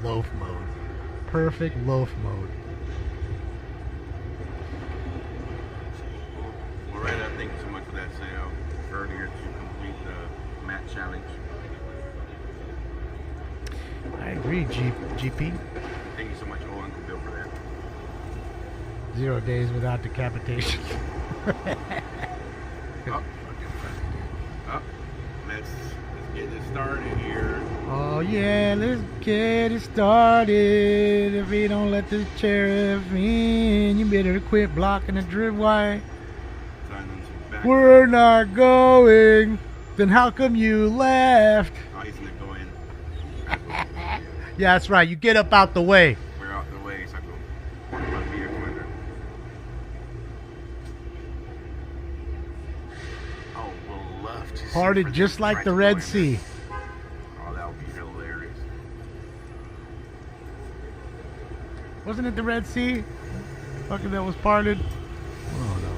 Loaf mode. Perfect loaf mode. Well, right, thank you so much for that sale earlier to complete the mat challenge. I agree, GP. Thank you so much, old Uncle Bill, for that. 0 days without decapitation. Let's get this started here. Oh yeah, let's get it started. If we don't let the sheriff in, you better quit blocking the driveway. We're not going. Then how come you left? Oh, he's gonna go in. Yeah, that's right. You get up out the way. We're out the way, so I go my vehicle in there. Oh, we'll love to see. Parted just like the Red Sea. Oh, that would be hilarious. Wasn't it the Red Sea? Fucking that was parted. Oh no.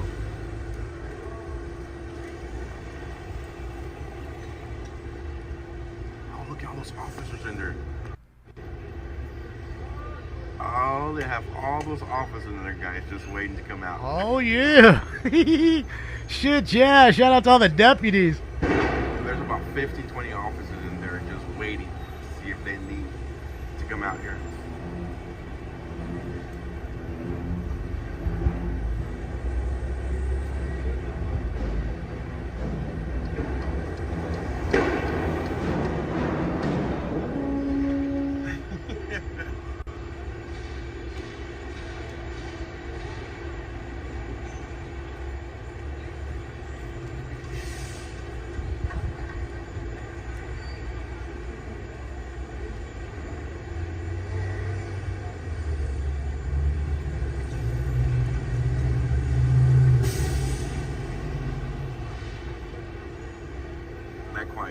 Oh, look at all those officers in there. Oh, they have all those officers in there, guys, just waiting to come out. Oh yeah. Shit, yeah. Shout out to all the deputies. There's about 15, 20 officers in there just waiting to see if they need to come out here.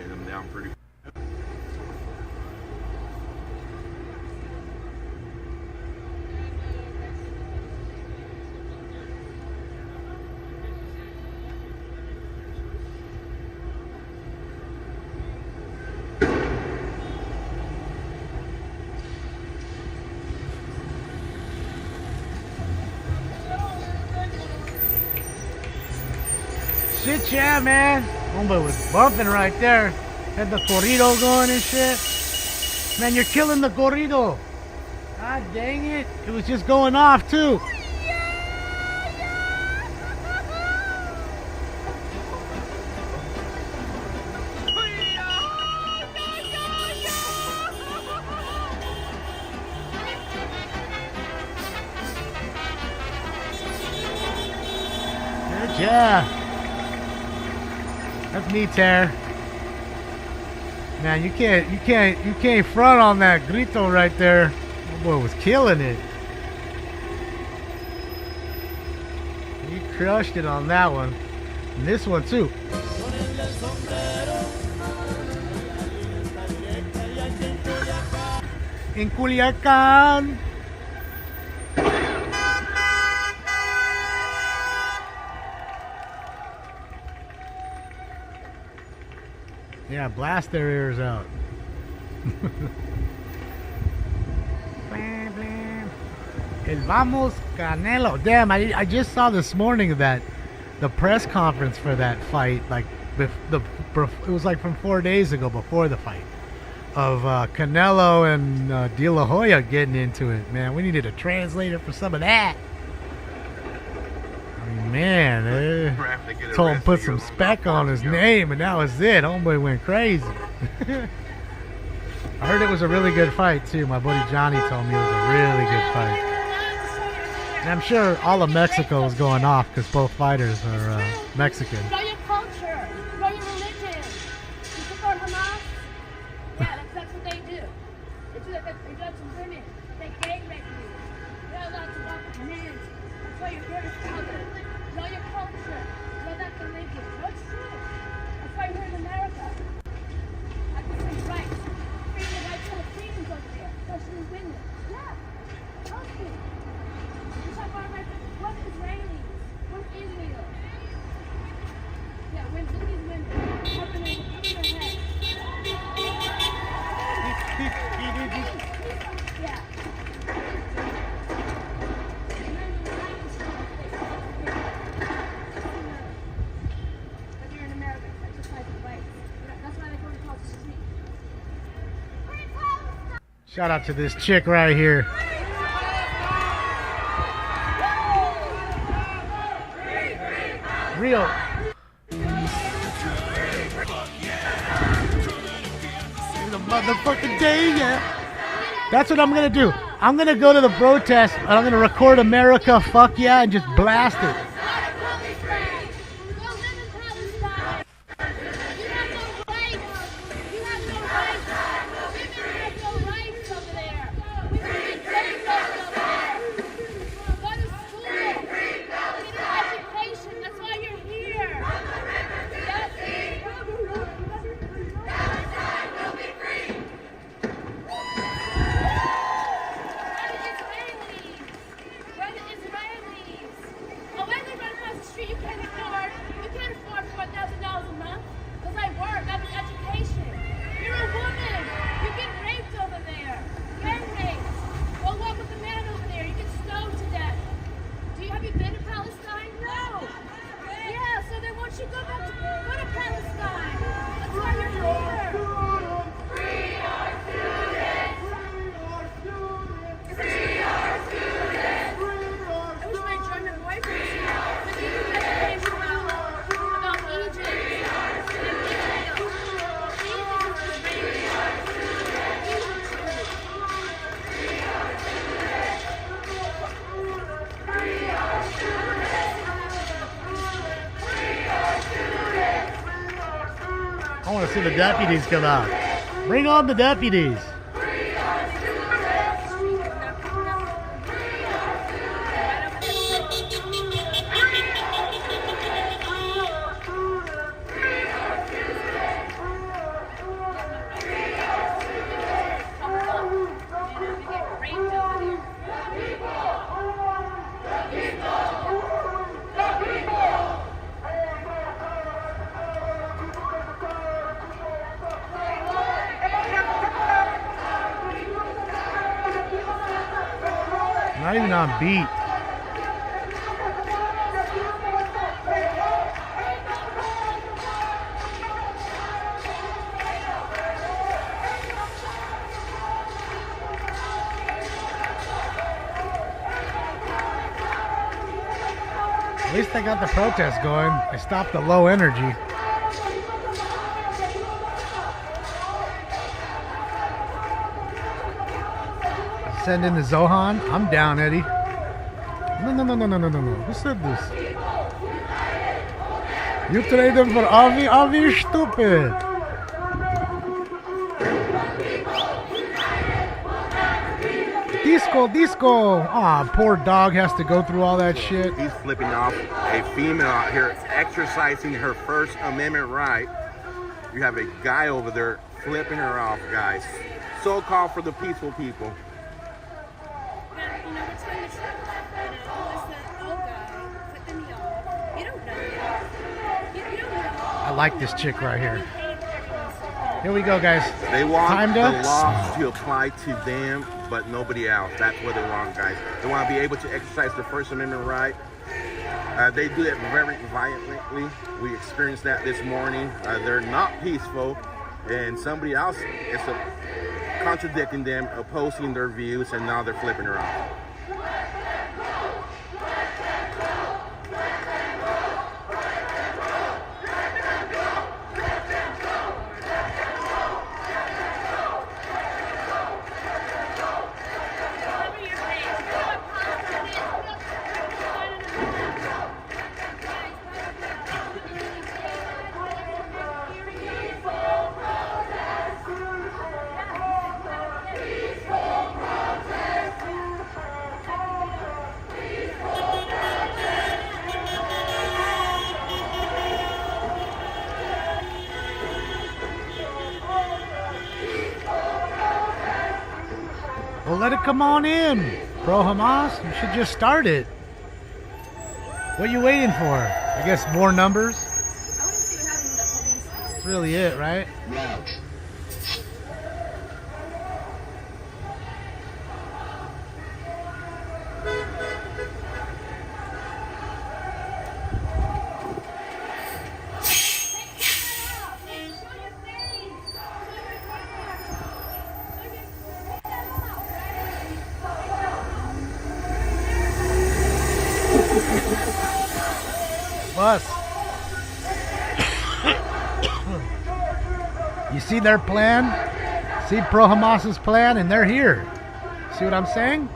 shutting them down pretty. Shit, yeah, man. Homeboy was bumping right there. Had the corrido going and shit. Man, you're killing the corrido. God dang it. It was just going off, too. Good job. That's me, Ter. Man, you can't front on that grito right there. Oh boy was killing it. He crushed it on that one. And this one too. In Culiacan. Yeah, blast their ears out. El Vamos Canelo. Damn, I just saw this morning that the press conference for that fight, like it was like from 4 days ago before the fight, of Canelo and De La Hoya getting into it. Man, we needed a translator for some of that. Man, told him put some spec on his name, and that was it. Homeboy went crazy. I heard it was a really good fight too. My buddy Johnny told me it was a really good fight. And I'm sure all of Mexico was going off because both fighters are Mexican. Know your culture, know your religion. You support Hamas? Yeah, that's what they do. They do that. They do that to women. They gang rape you. You're not allowed to walk with men. That's why you're here to cover. Know your culture. Know that religion. No, it's true. That's why we're in America. I can say rights. Freedom of rights to the freedoms over there. Especially women. Yeah. Healthy. You talk about rights. What Israelis? What Israel? Yeah, when look at these women. Cover their head. Yeah. Shout out to this chick right here. Real. The motherfucking day, yeah. That's what I'm gonna do. I'm gonna go to the protest and I'm gonna record America, fuck yeah, and just blast it. I want to see the deputies come out. Bring on the deputies. Not even on beat. At least they got the protest going. They stopped the low energy. Send in the Zohan. I'm down, Eddie. No. Who said this? You trade them for Avi? Avi, you're stupid. Disco. Aw, poor dog has to go through all that shit. He's flipping off a female out here exercising her First Amendment right. You have a guy over there flipping her off, guys. So-called for the peaceful people. I like this chick right here. Here we go, guys. They want Timed the up. law to apply to them, but nobody else. That's what they want, guys. They want to be able to exercise their First Amendment right. They do that very violently. We experienced that this morning. They're not peaceful, and somebody else is contradicting them, opposing their views, and now they're flipping her off. Well, let it come on in. Pro-Hamas, you should just start it. What are you waiting for? I guess more numbers? That's really it, right? Bus. You see their plan? See Pro-Hamas's plan, and they're here. See what I'm saying?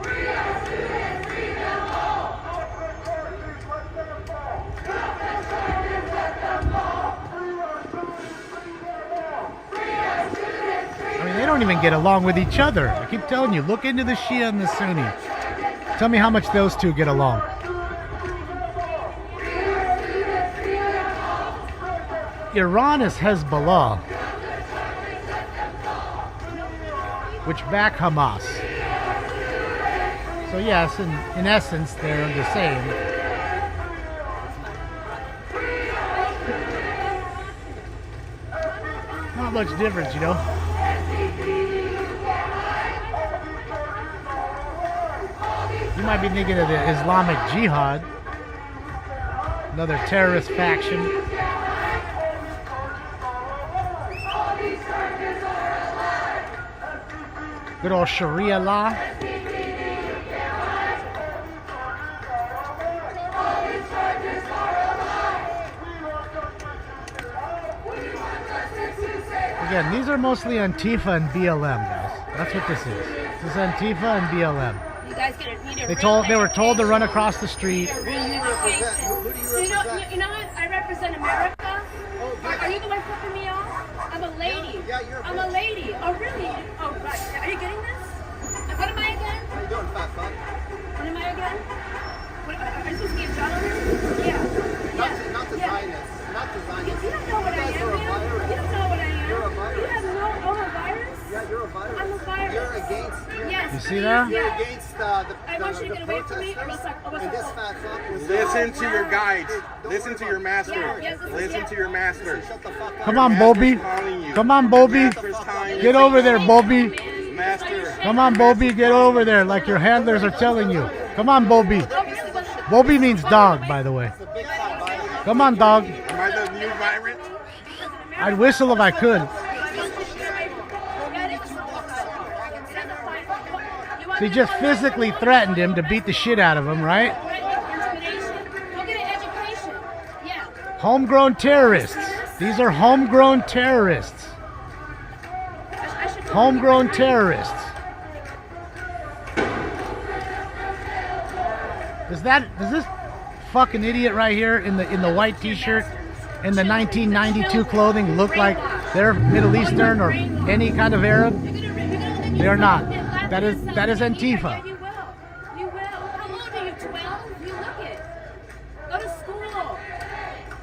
I mean, they don't even get along with each other. I keep telling you, look into the Shia and the Sunni. Tell me how much those two get along. Iran is Hezbollah, which back Hamas. So yes, in essence, they're the same. Not much difference, you know. You might be thinking of the Islamic Jihad, another terrorist faction. Good old Sharia law. Again, these are mostly Antifa and BLM, guys. That's what this is. This is Antifa and BLM. You guys They were told to run across the street. You know what? I represent America. Are you the one flipping me off? I'm a lady. I'm a lady. Oh, really? Oh, right. Are you getting this? What am I again? What are you doing, fat fuck? What am I again? What, are you supposed to be a gentleman? Yeah. Not the Zionists. Not the Zionists. You don't know what I am, man. You don't know what I am. You're a virus. You have no a virus? Yeah, you're a virus. I'm a virus. You're against. Yes. You see that? You're against I want you to the get away from me, or else protesters. And this fat fuck was Listen to your guides. Listen to your master. Yeah, Listen to your master. Shut the fuck up. Come on, Bobby. Come on, Bobby. Get over there, Bobby. Master. Come on, Bobby. Get over there like your handlers are telling you. Come on, Bobby. Bobby means dog, by the way. Come on, dog. Am I the new virus? I'd whistle if I could. She just physically threatened him to beat the shit out of him, right? Homegrown terrorists. These are homegrown terrorists. Homegrown terrorists. Does this fucking idiot right here in the white t-shirt in the 1992 clothing look like they're Middle Eastern or any kind of Arab? They're not. That is Antifa. You will. You will. How old are you? 12? You look it. Go to school.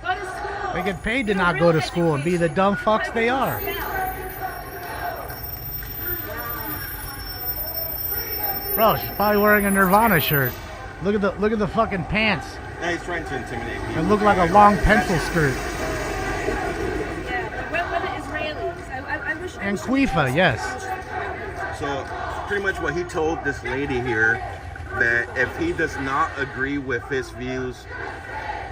Go to school. They get paid to not go to school and be the dumb fucks they are. Bro, she's probably wearing a Nirvana shirt. Look at the fucking pants. Yeah, he's trying to intimidate me. It look like a long pencil skirt. Yeah, but we're the Israelis. I wish. And Quifa, yes. So pretty much what he told this lady here, that if he does not agree with his views,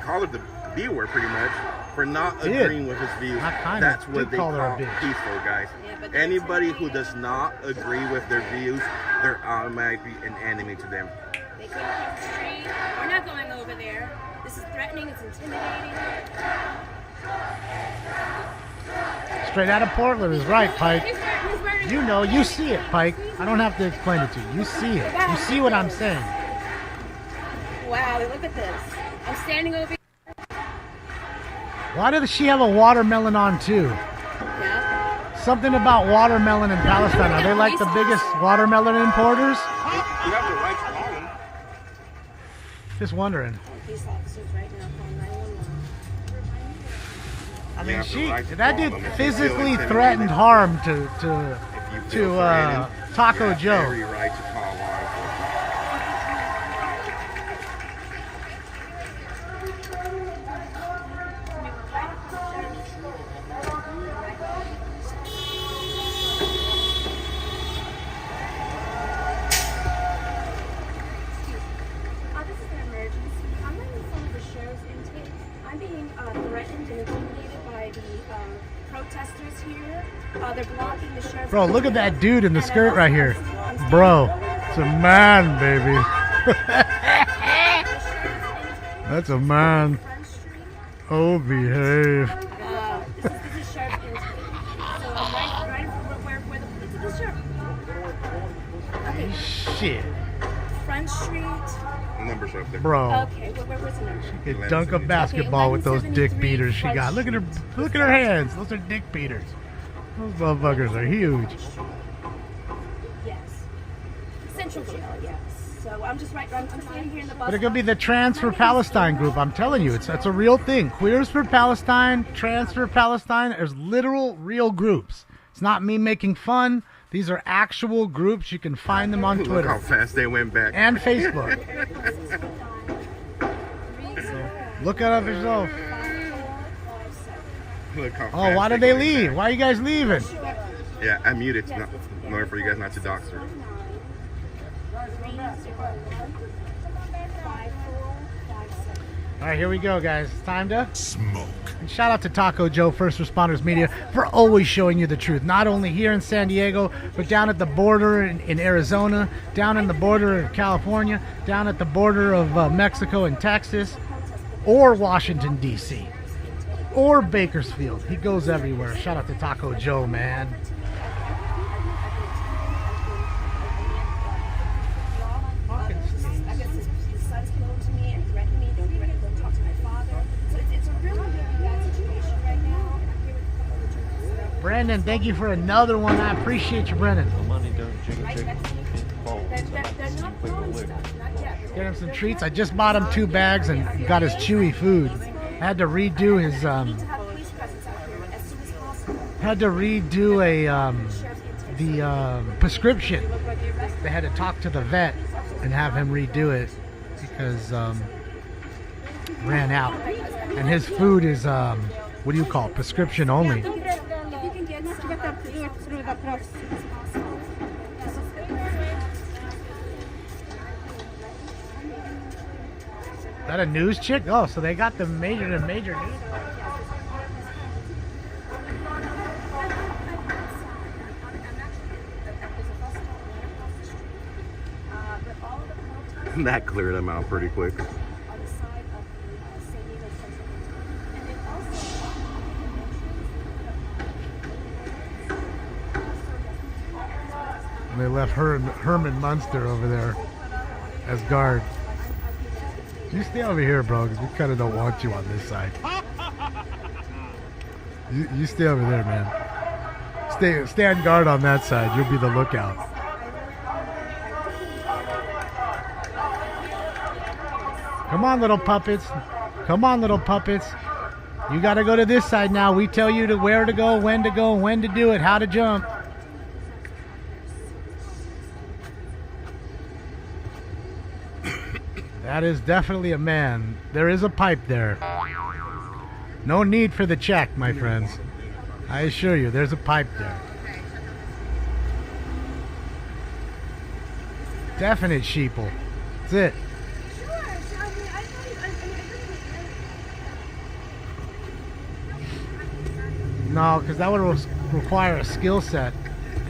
call it the B word pretty much, for not agreeing with his views, that's what they call peaceful, guys. Anybody who does not agree with their views, they're automatically an enemy to them. They came across the street. We're not going over there. This is threatening. It's intimidating. Straight out of Portland is right, Pike. You know, you see it, Pike. I don't have to explain it to you. You see it. You see what I'm saying. Wow, look at this. I'm standing over here. Why does she have a watermelon on too? Yeah. Something about watermelon in Palestine. Are they like the biggest watermelon importers? You have the right to call him. Just wondering. Police officers right now calling 911. I mean, that dude physically threatened harm to Taco Joe. Every right to call law This is an emergency. I'm running some of the sheriff's intake. I'm being threatened and intimidated by the protesters here. They're blocking the sheriff's. Bro, look at that dude in the skirt right here. Bro, it's a man, baby. That's a man. Oh, behave. This is sheriff's intake. So I'm right where the police is. Okay. Shit. Front Street. Numbers up there. Bro. Okay, where's the number? She could dunk a basketball with those dick beaters she got. Look at her hands. Those are dick beaters. Those motherfuckers are huge. Yes. Central Jail, yes. So I'm just I'm standing here in the bus. But it could be the Trans for Palestine group. I'm telling you, it's a real thing. Queers for Palestine, Trans for Palestine. There's literal, real groups. It's not me making fun. These are actual groups. You can find them on Twitter. Look how fast they went back. And Facebook. Look it up yourself. Look how Oh, why did they leave? Why are you guys leaving? Yeah, I muted in order for you guys not to dox her. All right, here we go, guys. It's time to smoke. And shout out to Taco Joe, First Responders Media, for always showing you the truth. Not only here in San Diego, but down at the border in Arizona, down in the border of California, down at the border of Mexico and Texas, or Washington, D.C., or Bakersfield. He goes everywhere. Shout out to Taco Joe, man. Brandon, thank you for another one. I appreciate you, Brandon. Money don't jiggle jiggle. It falls. Get him some treats. I just bought him 2 bags and got his chewy food. I had to redo his the prescription. They had to talk to the vet and have him redo it because ran out. And his food is what do you call it? Prescription only. that a news chick? Oh, so they got the major news. That cleared them out pretty quick. They left Herman Munster over there as guard. You stay over here, bro, because we kind of don't want you on this side. You stay over there, man. Stay on guard on that side. You'll be the lookout. Come on, little puppets. Come on, little puppets. You got to go to this side now. We tell you where to go, when to do it, how to jump. That is definitely a man. There is a pipe there. No need for the check, my friends. I assure you, there's a pipe there. Definite sheeple. That's it. No, because that would require a skill set,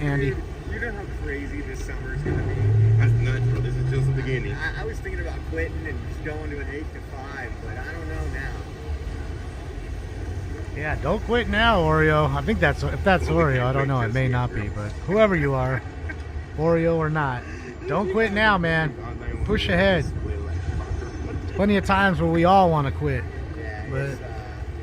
Andy. You know how crazy this summer is going to be? That's nuts, bro. This is just the beginning. I was thinking about quitting and just going to an 8 to 5, but I don't know now. Yeah, don't quit now, Oreo. I think if that's Oreo, I don't know. It may not be, but whoever you are, Oreo or not, don't quit now, man. Push ahead. Plenty of times where we all want to quit, but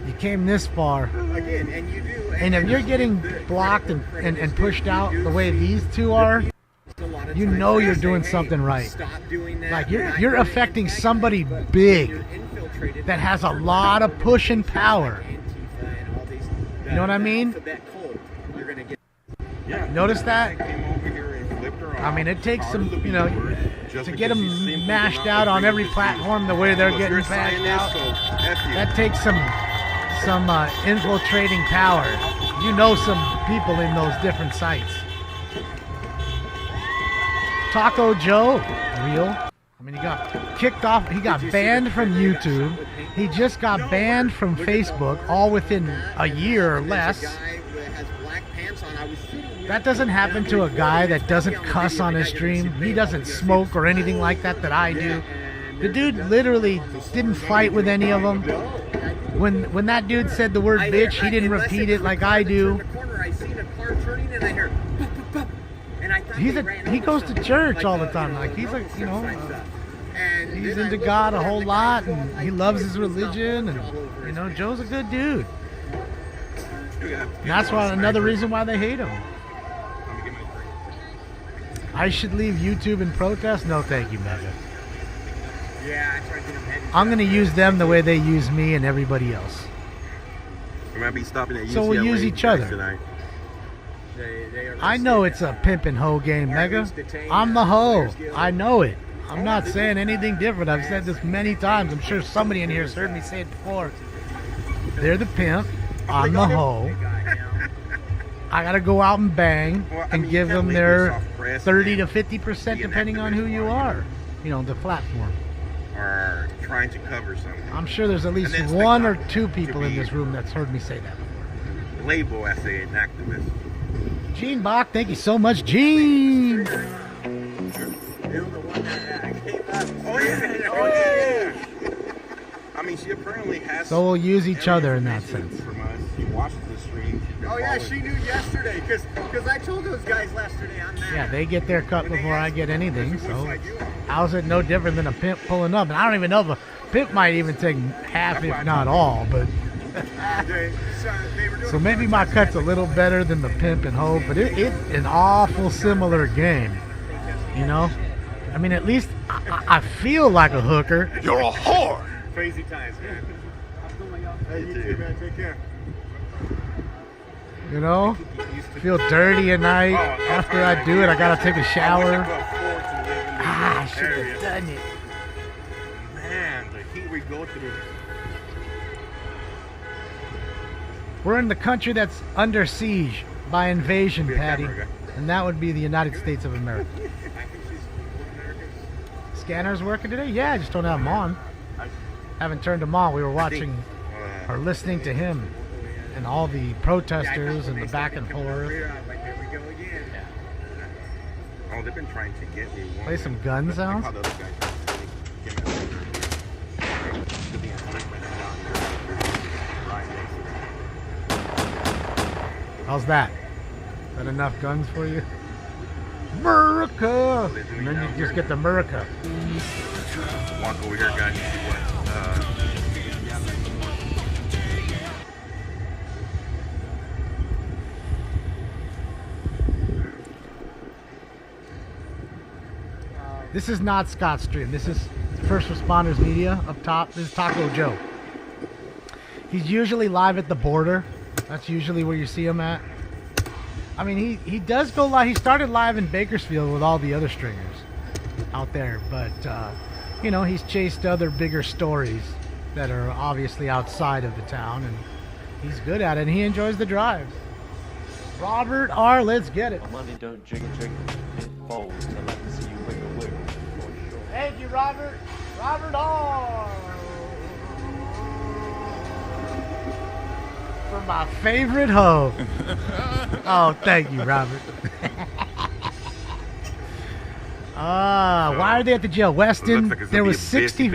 you came this far. Again, and you do. And if you're getting blocked and pushed out the way these two are, you know you're doing something right. Like you're affecting somebody big that has a lot of push and power. You know what I mean? Notice that? I mean, it takes some, to get them mashed out on every platform the way they're getting mashed out. That takes some infiltrating power. You know some people in those different sites. Taco Joe, real. I mean, he got kicked off. He got banned from YouTube. He just got banned from Facebook, all within a year or less. That doesn't happen to a guy that doesn't cuss on his stream. He doesn't smoke or anything like that I do. The dude literally didn't fight with any of them. When that dude said the word bitch, he didn't repeat it like I do. He goes to church all the time. Like he's like, he's into God a whole lot, and he loves his religion, and Joe's a good dude. And that's another reason why they hate him. I should leave YouTube in protest? No, thank you, Mega. I'm going to use them the way they use me and everybody else. We might be stopping at UCLA. So we'll use each other. Tonight. I know it's a pimp and hoe game, Mega. I'm the hoe. I know it. I'm not saying anything different. I've said this many times. I'm sure somebody in here has heard me say it before. They're the pimp. I'm the hoe. I got to go out and bang and give them their 30 to 50% depending on who you are. The platform. Are trying to cover something. I'm sure there's at least one or two people in this room that's heard me say that before. Label as an activist. Gene Bach, thank you so much, Gene. Oh yeah. I mean, she apparently has. So we'll use each other in that sense. From us. She watches the stream. Oh yeah, she knew yesterday because I told those guys yesterday on that. Yeah, they get their cut before I get anything. So how's it no different than a pimp pulling up? And I don't even know if a pimp might even take half, if not all. But so maybe my cut's a little better than the pimp and hoe, but it's an awful similar game. I mean, at least I feel like a hooker. You're a whore. Crazy times, man. Hey, you too, man. Take care. Feel dirty at night. After I do it, I gotta take a shower. I should have done it. Man, the heat we go through. We're in the country that's under siege by invasion, Patty. And that would be the United States of America. Scanner's working today? Yeah, I just don't have them on. haven't turned them on. We were watching or listening to him and all the protesters and the back and forth. Like, here we go again. Oh, they've been trying to get me one. Play some gun sounds. How the other guys get me over. To be in Richmond and down there. Right next to How's that? Is that enough guns for you? America! And then you just get the America. walk over here, guys, and see what. This is not Scott Stream. This is First Responders Media up top. This is Taco Joe. He's usually live at the border. That's usually where you see him at. I mean, he does go live. He started live in Bakersfield with all the other stringers out there. But, you know, he's chased other bigger stories that are obviously outside of the town. And he's good at it. And he enjoys the drives. Robert R., let's get it. Money don't jiggle jiggle, it folds. I like to see you wiggle wiggle. Thank you, Robert. Robert R. For my favorite hoe. Oh, thank you, Robert. Why are they at the jail? Weston, like there was busy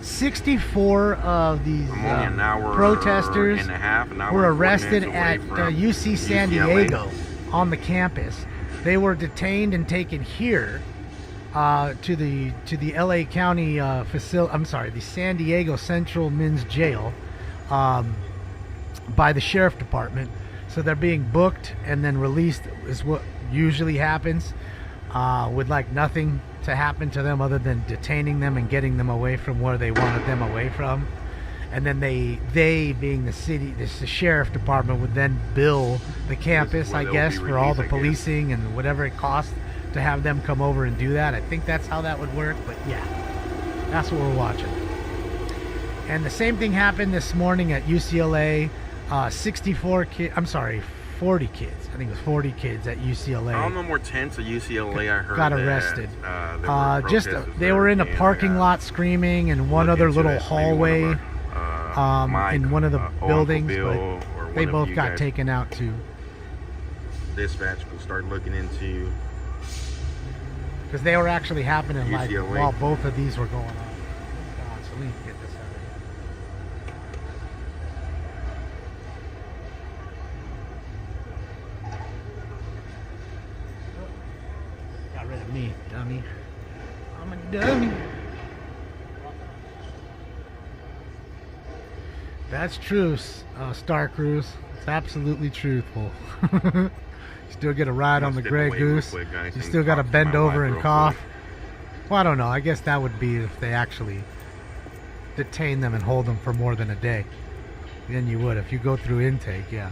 64 of these protesters were arrested at UC San Diego on the campus. They were detained and taken here to the LA County facility. I'm sorry, the San Diego Central Men's Jail by the Sheriff Department. So they're being booked and then released is what usually happens, with like nothing to happen to them other than detaining them and getting them away from where they wanted them away from. And then they being the city, the Sheriff Department would then bill the campus, I guess, for all the policing and whatever it costs to have them come over and do that. I think that's how that would work, but yeah, that's what we're watching. And the same thing happened this morning at UCLA. 64 kids, I'm sorry, 40 kids. I think it was 40 kids at UCLA. I don't know more tents at UCLA. I heard got arrested. That, they were in a parking lot screaming in one other little hallway in one of the buildings, but they both got taken out too. Dispatch will start looking into, because they were actually happening UCLA. like while both of these were going on. God, so we need to get this out of here. Got rid of me, dummy. I'm a dummy. That's true, Star Cruise. It's absolutely truthful. You still get a ride on the Grey Goose. You still got to bend over and cough. Well, I don't know. I guess that would be if they actually detain them and hold them for more than a day. Then you would. If you go through intake, yeah.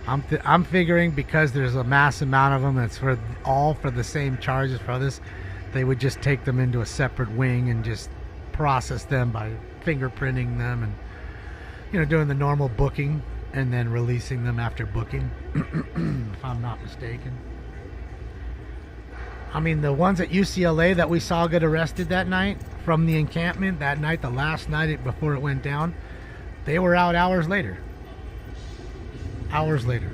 I'm figuring because there's a mass amount of them that's all for the same charges for others, they would just take them into a separate wing and just process them by fingerprinting them and, you know, doing the normal booking and then releasing them after booking, if I'm not mistaken. I mean, the ones at UCLA that we saw get arrested that night from the encampment, that night, the last night before it went down, they were out hours later. Hours later.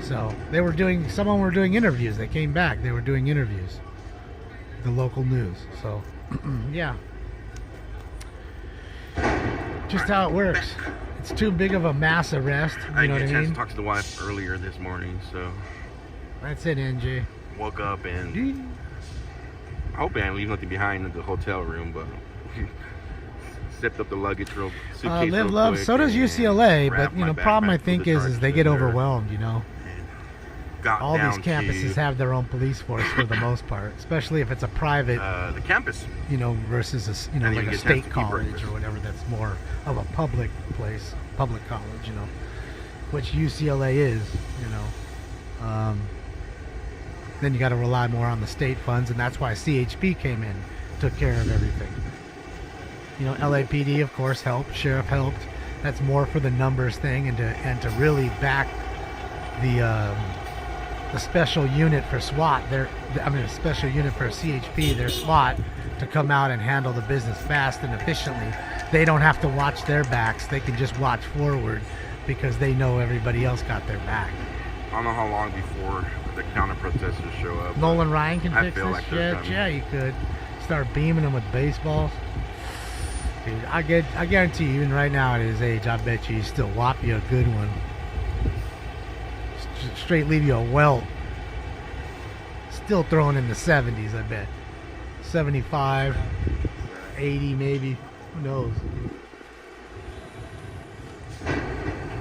So they were doing, some of them were doing interviews. They came back, they were doing interviews. The local news. So, yeah. Just how it works. It's too big of a mass arrest. You know what I mean? I had a chance to talk to the wife earlier this morning, so. That's it, NJ. Woke up and I hope I didn't leave nothing behind in the hotel room, but zipped up the luggage real suitcase live real love. quick. So does UCLA, but you know, my problem I backpack think with the is they charges get in there. overwhelmed. You know, all these down campuses to- have their own police force for the most part, especially if it's a private, the campus. you know, versus a, you know, Didn't like even a get a chance state to keep college breakfast. or whatever. That's more of a public place, public college. You know, which UCLA is. You know. Then you got to rely more on the state funds, and that's why CHP came in, took care of everything. You know, LAPD, of course, helped. Sheriff helped. That's more for the numbers thing, and to really back the the special unit for SWAT, a special unit for CHP, their SWAT, to come out and handle the business fast and efficiently. They don't have to watch their backs. They can just watch forward because they know everybody else got their back. I don't know how long before the counter protesters show up. Nolan Ryan can fix feel this like they're shit. coming. Yeah, you could start beaming them with baseballs. Dude, I guarantee you, even right now at his age, I bet you he's still whop you a good one. Straight leave you a welt. Still throwing in the 70s, I bet. 75, 80 maybe. Who knows? I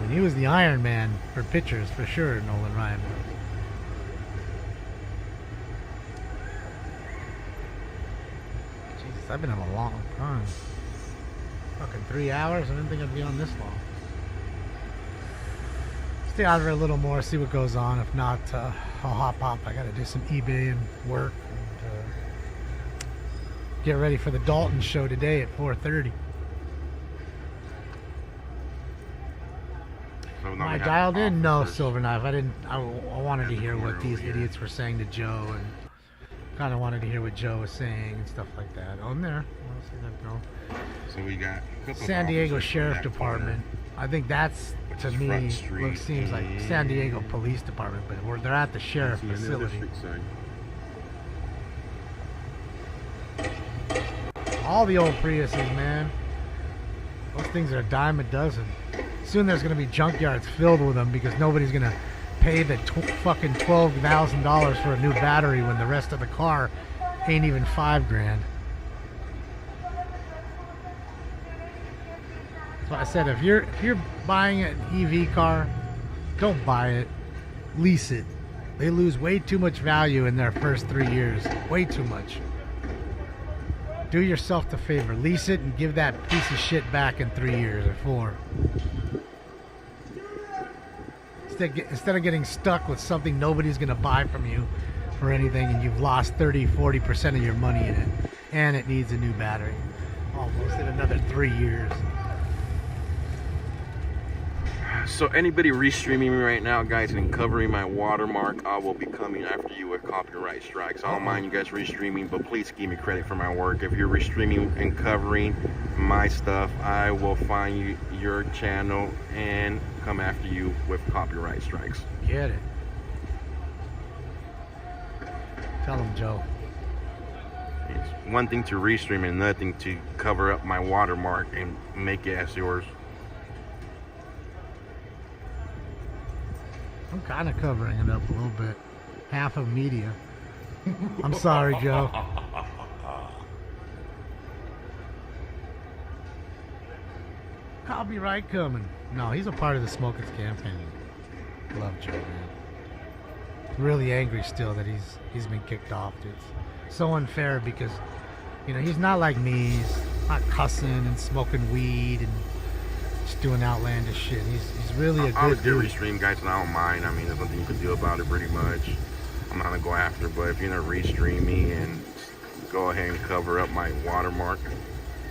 mean, he was the Iron Man for pitchers, for sure, Nolan Ryan was. Jesus, I've been on a long time. Fucking 3 hours? I didn't think I'd be on this long. Stay out of it a little more, see what goes on. If not, I'll hop. I gotta do some eBay and work. And, get ready for the Dalton show today at 4:30. So Am now I we have dialed in? No, offers. Silver Knife. I didn't. I wanted to hear what these idiots were saying to Joe, and kind of wanted to hear what Joe was saying and stuff like that. On there, I'll see that go. So we got a couple San of Diego officers in Sheriff that Department. I think that's, to is me, Front Street seems like San Diego Police Department, but they're at the sheriff corner. See, on the other facility. street side. All the old Priuses, man. Those things are a dime a dozen. Soon there's going to be junkyards filled with them because nobody's going to pay the fucking $12,000 for a new battery when the rest of the car ain't even $5,000. So I said, if you're buying an EV car, don't buy it, lease it. They lose way too much value in their first 3 years. Way too much. Do yourself the favor, lease it and give that piece of shit back in 3 years or 4. Instead of getting stuck with something nobody's going to buy from you for anything and you've lost 30-40% of your money in it, and it needs a new battery almost in another 3 years. So anybody restreaming me right now, guys, and covering my watermark, I will be coming after you with copyright strikes. I don't mind you guys restreaming, but please give me credit for my work. If you're restreaming and covering my stuff, I will find you your channel and come after you with copyright strikes. Get it. Tell him, Joe. It's one thing to restream and nothing to cover up my watermark and make it as yours. I'm kind of covering it up a little bit. Half of media. I'm sorry, Joe. Copyright coming. No, he's a part of the Smokers campaign. Love Joe, man. Really angry still that he's been kicked off. It's so unfair because, you know, he's not like me. He's not cussing and smoking weed and just doing outlandish shit. He's really a I good would do dude. restream, guys, and I don't mind. I mean, there's nothing you can do about it, pretty much. I'm not gonna go after, but if you're gonna restream me and go ahead and cover up my watermark,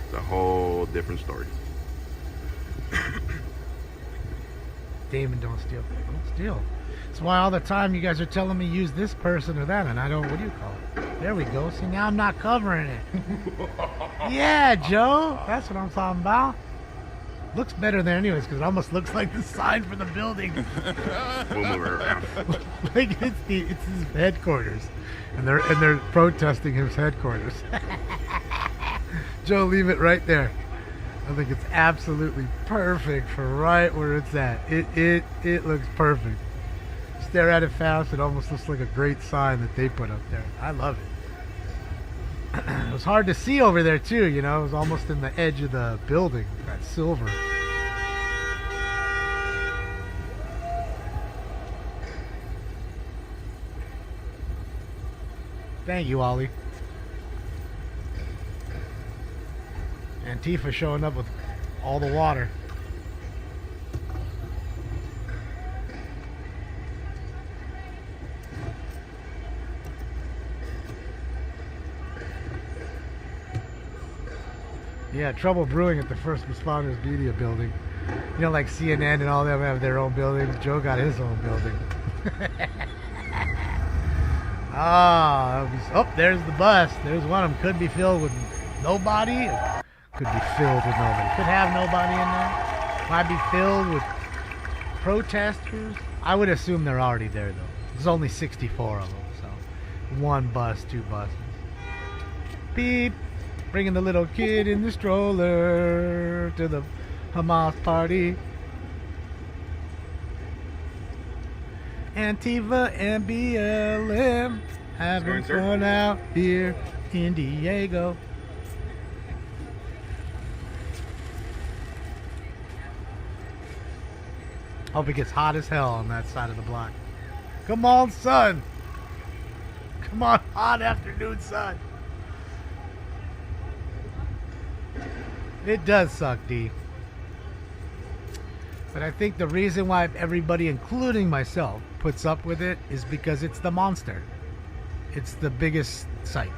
it's a whole different story. Damon, don't steal. Don't steal. That's why all the time you guys are telling me use this person or that, and I don't. What do you call it? There we go. See, now I'm not covering it. Yeah, Joe. That's what I'm talking about. Looks better than anyways, because it almost looks like the sign for the building. We'll move it around. Like it's his headquarters, and they're protesting his headquarters. Joe, leave it right there. I think it's absolutely perfect for right where it's at. It looks perfect. Stare at it fast, it almost looks like a great sign that they put up there. I love it. It was hard to see over there too, you know. It was almost in the edge of the building, that silver. Thank you, Ollie. Antifa showing up with all the water. Yeah, trouble brewing at the First Responders Media Building. You know, like CNN and all them have their own buildings. Joe got his own building. Oh, there's the bus. There's one of them. Could be filled with nobody. Could be filled with nobody. Could have nobody in there. Might be filled with protesters. I would assume they're already there, though. There's only 64 of them, so one bus, 2 buses. Beep. Bringing the little kid in the stroller to the Hamas party. Antifa and BLM having fun out here in Diego. Hope it gets hot as hell on that side of the block. Come on, sun. Come on, hot afternoon sun. It does suck, D. But I think the reason why everybody, including myself, puts up with it is because it's the monster. It's the biggest site.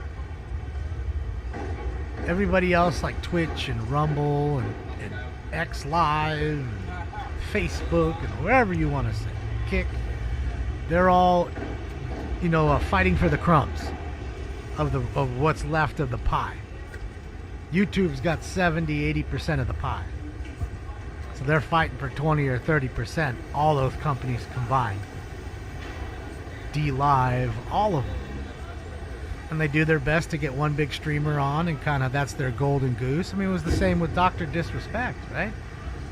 Everybody else, like Twitch and Rumble and X Live and Facebook and wherever you want to say, Kick, they're all, fighting for the crumbs of what's left of the pie. YouTube's got 70-80% of the pie. So they're fighting for 20 or 30%, all those companies combined. D-Live, all of them. And they do their best to get one big streamer on, and kind of that's their golden goose. I mean, it was the same with Dr. Disrespect, right?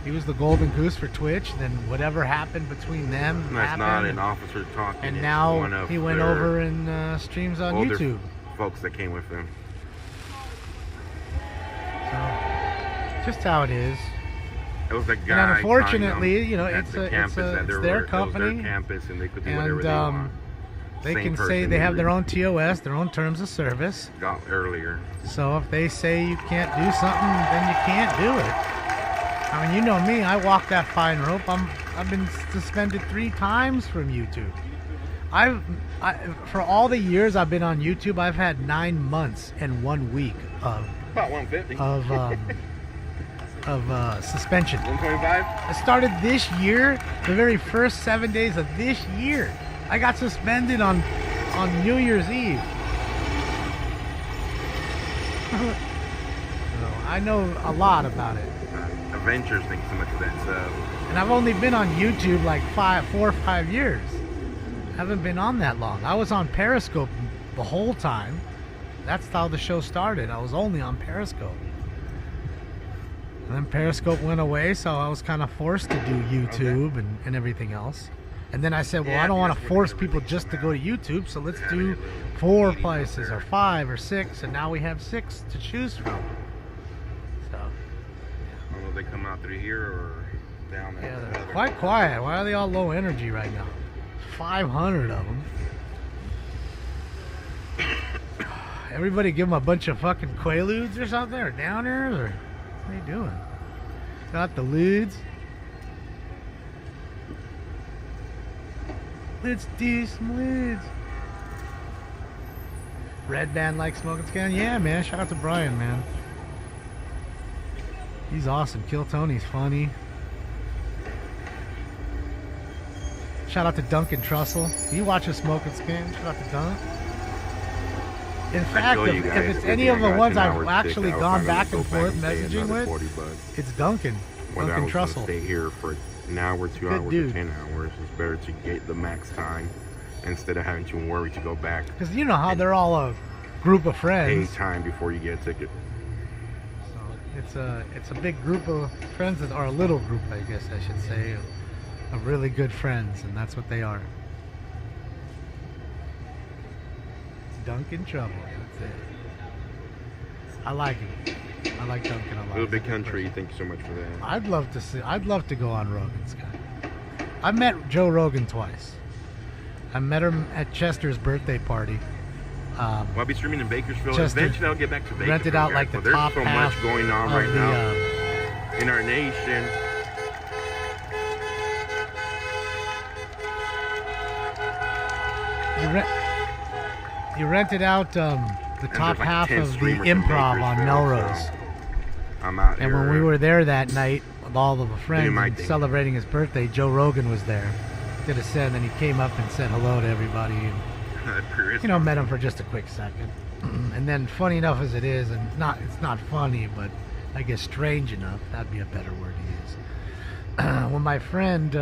He was the golden goose for Twitch, then whatever happened between them That's happened. not an officer talking. And it's now one of he went their over and streams on older YouTube. Folks that came with them. So, just how it is. It was a guy. And unfortunately, it's their company. Their campus, and they could do And whatever they want. they Same can say person they have who their own TOS, their own terms of service. got earlier. So if they say you can't do something, then you can't do it. I mean, you know me, I walk that fine rope. I've been suspended 3 times from YouTube. For all the years I've been on YouTube, I've had 9 months and 1 week of About 150. of suspension. 125. I started this year, the very first 7 days of this year. I got suspended on New Year's Eve. So I know a lot about it. Adventures think so much of that stuff. And I've only been on YouTube like 4 or 5 years. I haven't been on that long. I was on Periscope the whole time. That's how the show started. I was only on Periscope. And then Periscope went away, so I was kind of forced to do YouTube and everything else. And then I said, well, I don't want to force people just to go to YouTube, so let's do 4 places or 5 or 6, and now we have 6 to choose from. So, Although they come out through here or down there. yeah, they're quite quiet. Why are they all low energy right now? 500 of them. Everybody give them a bunch of fucking Quaaludes or something, or downers, or what are you doing? Got the lids. Let's do some lids. Red Band like smoking scan? Yeah, man. Shout out to Brian, man. He's awesome. Kill Tony's funny. Shout out to Duncan Trussell. He watches Smoking Scan. Shout out to Dunk. In fact, if it's any of the ones I've actually gone back and forth messaging with, it's Duncan. Duncan Trussell. Stay here for an hour, 2 hours, or 10 hours. It's better to get the max time instead of having to worry to go back. Because you know how they're all a group of friends. Pay time before you get a ticket. So it's a big group of friends, or a little group, I guess I should say, of really good friends, and that's what they are. Duncan Trouble. That's it. I like him. I like Duncan a lot. Little Big Country, thank you so much for that. I'd love to go on Rogan's guy. I met Joe Rogan twice. I met him at Chester's birthday party. Well, I'll be streaming in Bakersfield. Chester Eventually, I'll get back to Bakersfield. Rented out like the there's top so half much going on right now in our nation. You rented out the top like half 10 of the streamers in Improv on Bakersfield, Melrose. so I'm out And here. when we were there that night with all of the friends my and thing. celebrating his birthday, Joe Rogan was there. Did a set, and then he came up and said hello to everybody. And you know, met him for just a quick second. And then, funny enough as it is, and it's not funny, but I guess strange enough, that'd be a better word to use. When my friend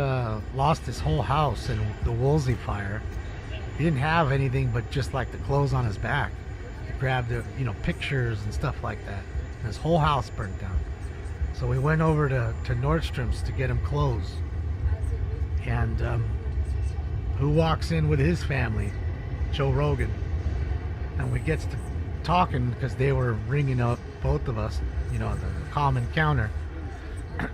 lost his whole house in the Woolsey fire, he didn't have anything but just like the clothes on his back. He grabbed the, you know, pictures and stuff like that. And his whole house burnt down. So we went over to Nordstrom's to get him clothes. And who walks in with his family? Joe Rogan. And we gets to talking because they were ringing up both of us, you know, the common counter.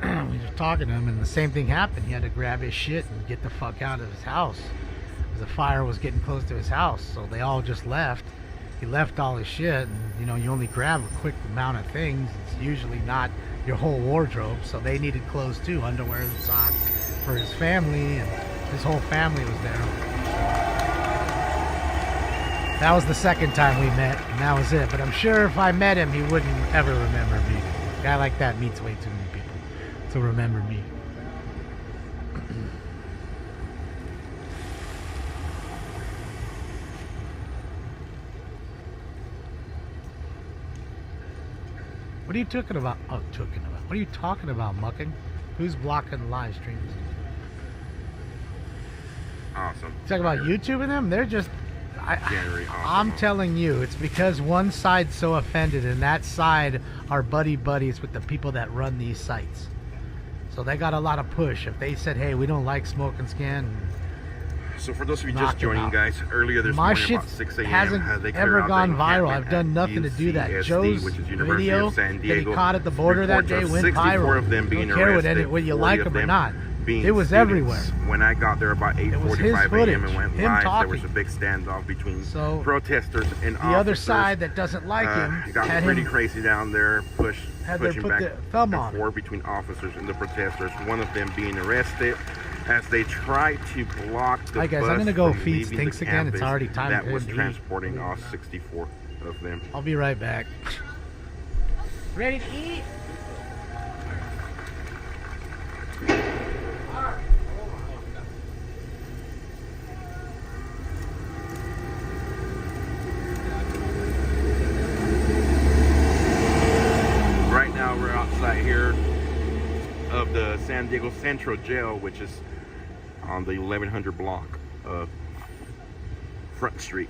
We were talking to him, and the same thing happened. He had to grab his shit and get the fuck out of his house. The fire was getting close to his house, so they all just left. He left all his shit, and you know, you only grab a quick amount of things. It's usually not your whole wardrobe, so they needed clothes too, underwear and socks for his family, and his whole family was there. That was the second time we met, and that was it. But I'm sure if I met him, he wouldn't ever remember me. A guy like that meets way too many people to remember me. What are you talking about? Oh, what are you talking about, mucking? Who's blocking live streams? Awesome. Talk about YouTube and them? They're just... Awesome. I'm telling you, it's because one side's so offended, and that side are buddies with the people that run these sites. So they got a lot of push. If they said, hey, we don't like Smoke and Scan... So for those of you just joining, guys, earlier this morning about 6 a.m. hasn't ever gone viral. I've done nothing to do that. Joe's video that he caught at the border that day went viral. Of them being don't care arrested, whether you like them or not. It was students. everywhere. When I got there about 8:45 a.m. and went live, talking. there was a big standoff between protesters and the other side that doesn't like him it got pretty crazy down there, pushing back and forth between officers and the protesters. One of them being arrested as they tried to block the bus I'm gonna go from feed leaving stinks the again. It's campus already time that for was him to transporting all 64 of them. I'll be right back. Ready to eat? Right now we're outside here of the San Diego Central Jail, which is on the 1100 block of Front Street.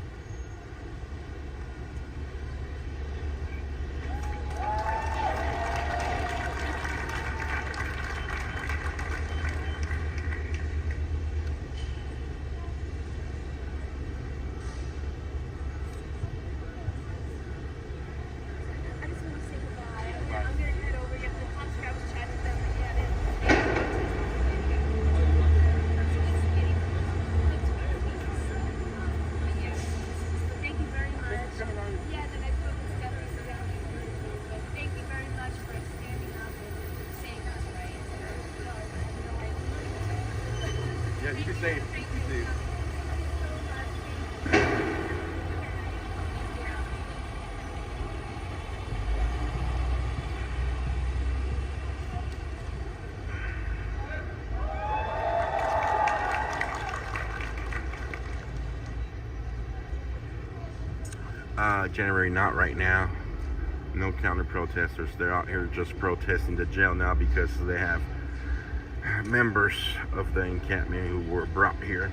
Yeah, you can say it. You January, not right now. No counter protesters. They're out here just protesting the jail now because they have members of the encampment who were brought here.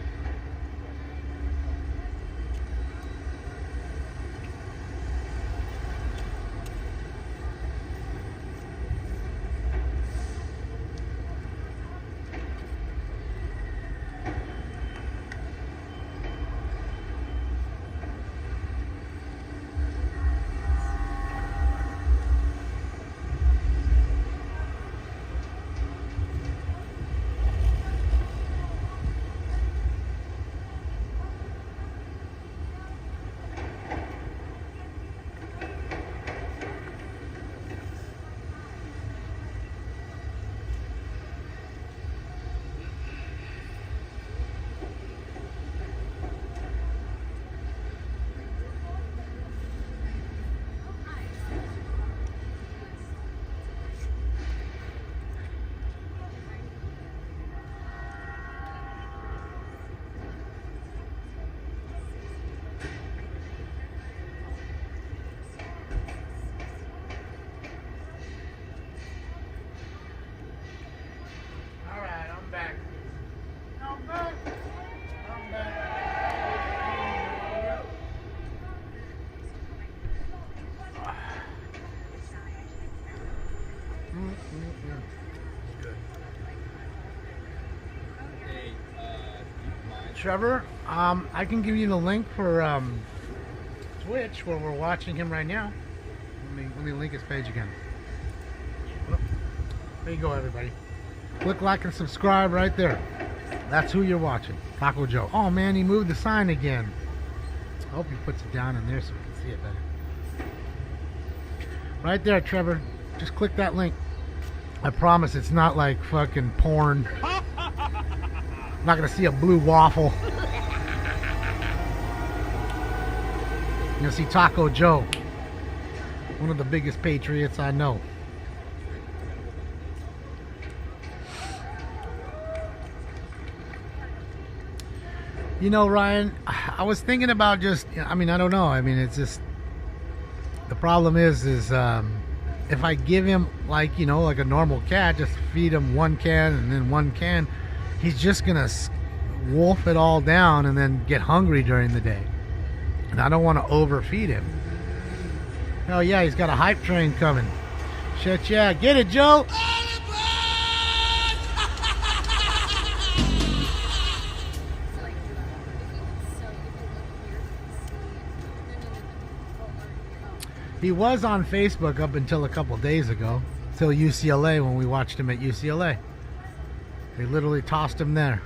Trevor, I can give you the link for Twitch where we're watching him right now. Let me link his page again. There you go, everybody. Click like and subscribe right there. That's who you're watching. Taco Joe. Oh man, he moved the sign again. I hope he puts it down in there so we can see it better. Right there, Trevor. Just click that link. I promise it's not like fucking porn. I'm not gonna see a blue waffle. You're gonna see Taco Joe, one of the biggest patriots I know. You know, Ryan, I was thinking about just, I mean, I don't know. I mean, it's just, the problem is if I give him like, you know, like a normal cat, just feed him one can and then one can, he's just gonna wolf it all down and then get hungry during the day. And I don't want to overfeed him. Hell yeah, he's got a hype train coming. Shit yeah, get it, Joe! He was on Facebook up until a couple days ago, till UCLA, when we watched him at UCLA. They literally tossed him there.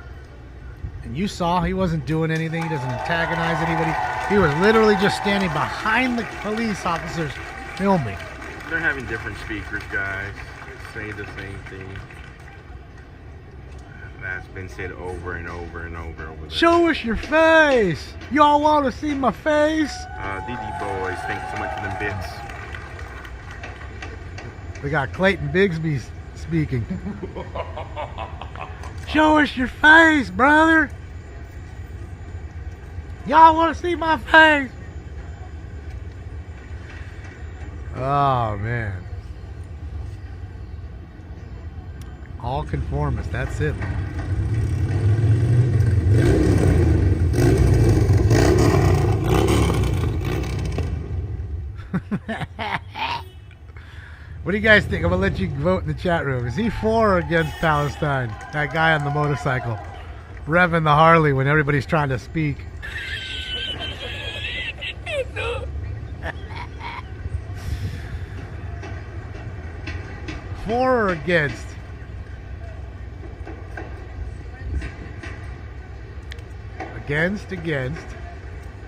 And you saw he wasn't doing anything. He doesn't antagonize anybody. He was literally just standing behind the police officers filming. They're having different speakers, guys. Say the same thing. That's been said over and over and over there. Show us your face. Y'all want to see my face? DD boys, thank you so much for them bits. We got Clayton Bigsby speaking. Show us your face, brother. Y'all want to see my face? Oh, man. All conformists, that's it. What do you guys think? I'm gonna let you vote in the chat room. Is he for or against Palestine? That guy on the motorcycle revving the Harley when everybody's trying to speak. For or against? Against.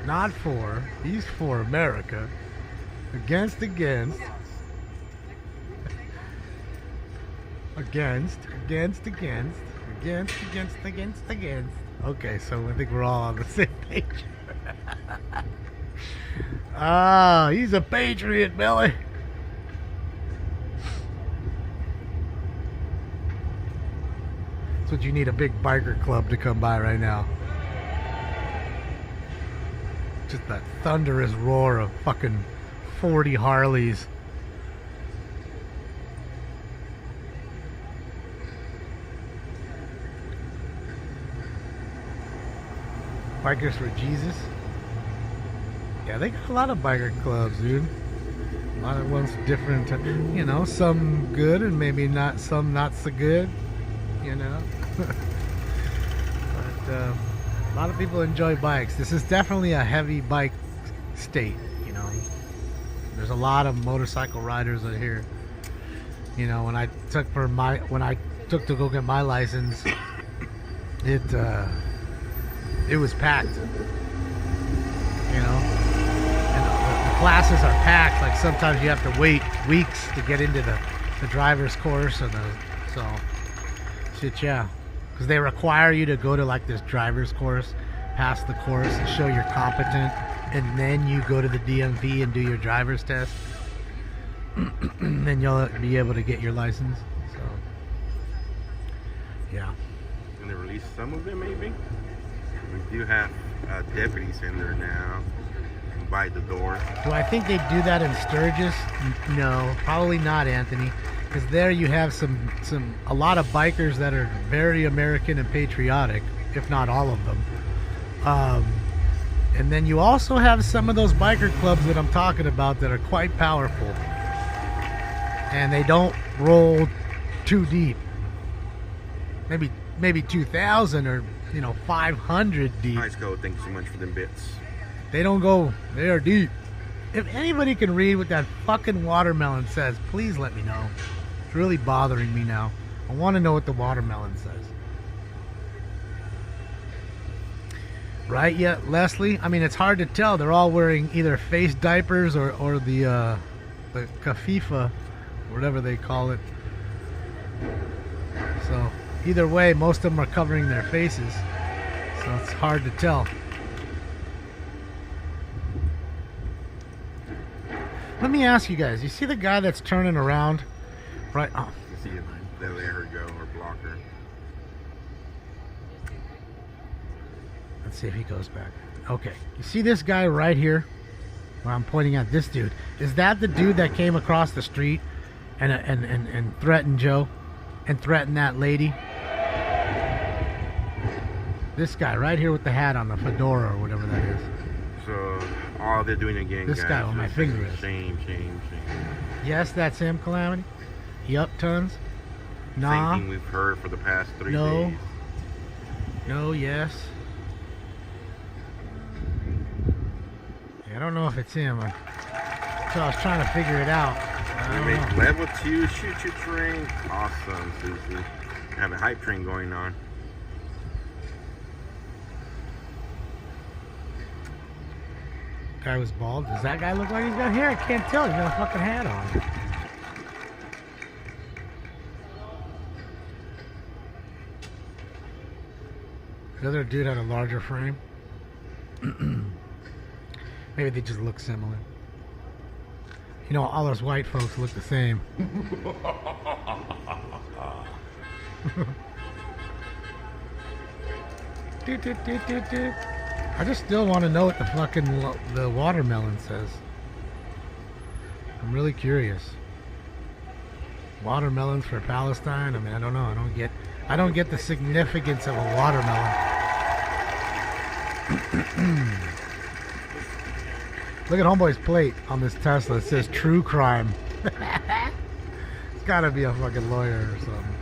Not for. He's for America. Against. Against. Okay, so I think we're all on the same page. Ah, he's a patriot, Billy. That's what you need, a big biker club to come by right now. Just that thunderous roar of fucking 40 Harleys. Bikers for Jesus. Yeah, they got a lot of biker clubs, dude. A lot of ones different, you know, some good and maybe not, some not so good, you know. But a lot of people enjoy bikes. This is definitely a heavy bike state, you know. There's a lot of motorcycle riders out here. You know, when I took to go get my license, it was packed, you know, and the classes are packed. Like sometimes you have to wait weeks to get into the driver's course or so shit, yeah, because they require you to go to like this driver's course, pass the course and show you're competent, and then you go to the DMV and do your driver's test. Then you'll be able to get your license. So yeah, And they release some of them maybe. We do have deputies in there now by the door. Do I think they do that in Sturgis? No, probably not, Anthony. Because there you have a lot of bikers that are very American and patriotic, if not all of them. And then you also have some of those biker clubs that I'm talking about that are quite powerful. And they don't roll too deep. Maybe 2,000 or you know, 500 deep. Nice code. Thank you so much for them bits. They don't go, they are deep. If anybody can read what that fucking watermelon says, please let me know. It's really bothering me now. I want to know what the watermelon says. Right yet, Leslie? I mean, it's hard to tell. They're all wearing either face diapers or the kafifa, whatever they call it. So, either way, most of them are covering their faces. So it's hard to tell. Let me ask you guys, you see the guy that's turning around? Right. Oh. You see it, they let her go or block her. Let's see if he goes back. Okay. You see this guy right here? Where I'm pointing at this dude. Is that the dude that came across the street and threatened Joe? And threatened that lady? This guy right here with the hat on, the fedora or whatever that is. So, all they're doing again, This guys, guy with my finger is. Shame. Yes, that's him, Calamity. Yup, tons. Nah. Same thing we've heard for the past 3 No. days. No, yes. I don't know if it's him. So I was trying to figure it out. I We don't make know. level 2 shoot your train. Awesome, Susie. Have a hype train going on. Guy was bald. Does that guy look like he's got hair? I can't tell. He's got a fucking hat on. The other dude had a larger frame. Maybe they just look similar. You know, all those white folks look the same. I just still want to know what the fucking the watermelon says. I'm really curious. Watermelons for Palestine? I mean, I don't know. I don't get the significance of a watermelon. Look at Homeboy's plate on this Tesla. It says true crime. It's gotta be a fucking lawyer or something.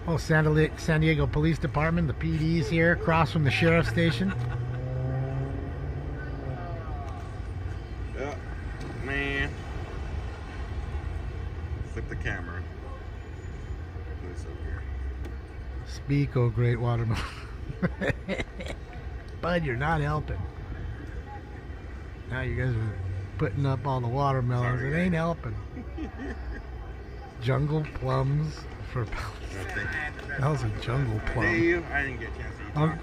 Oh, San Diego Police Department, the PD's here, across from the sheriff's station. Yeah, man. Flip the camera. Put this over here. Speak, oh great watermelon. Bud, you're not helping. Now you guys are putting up all the watermelons. It ain't helping. Jungle plums for Palestine. That was a jungle plum. Dave, I didn't get a chance to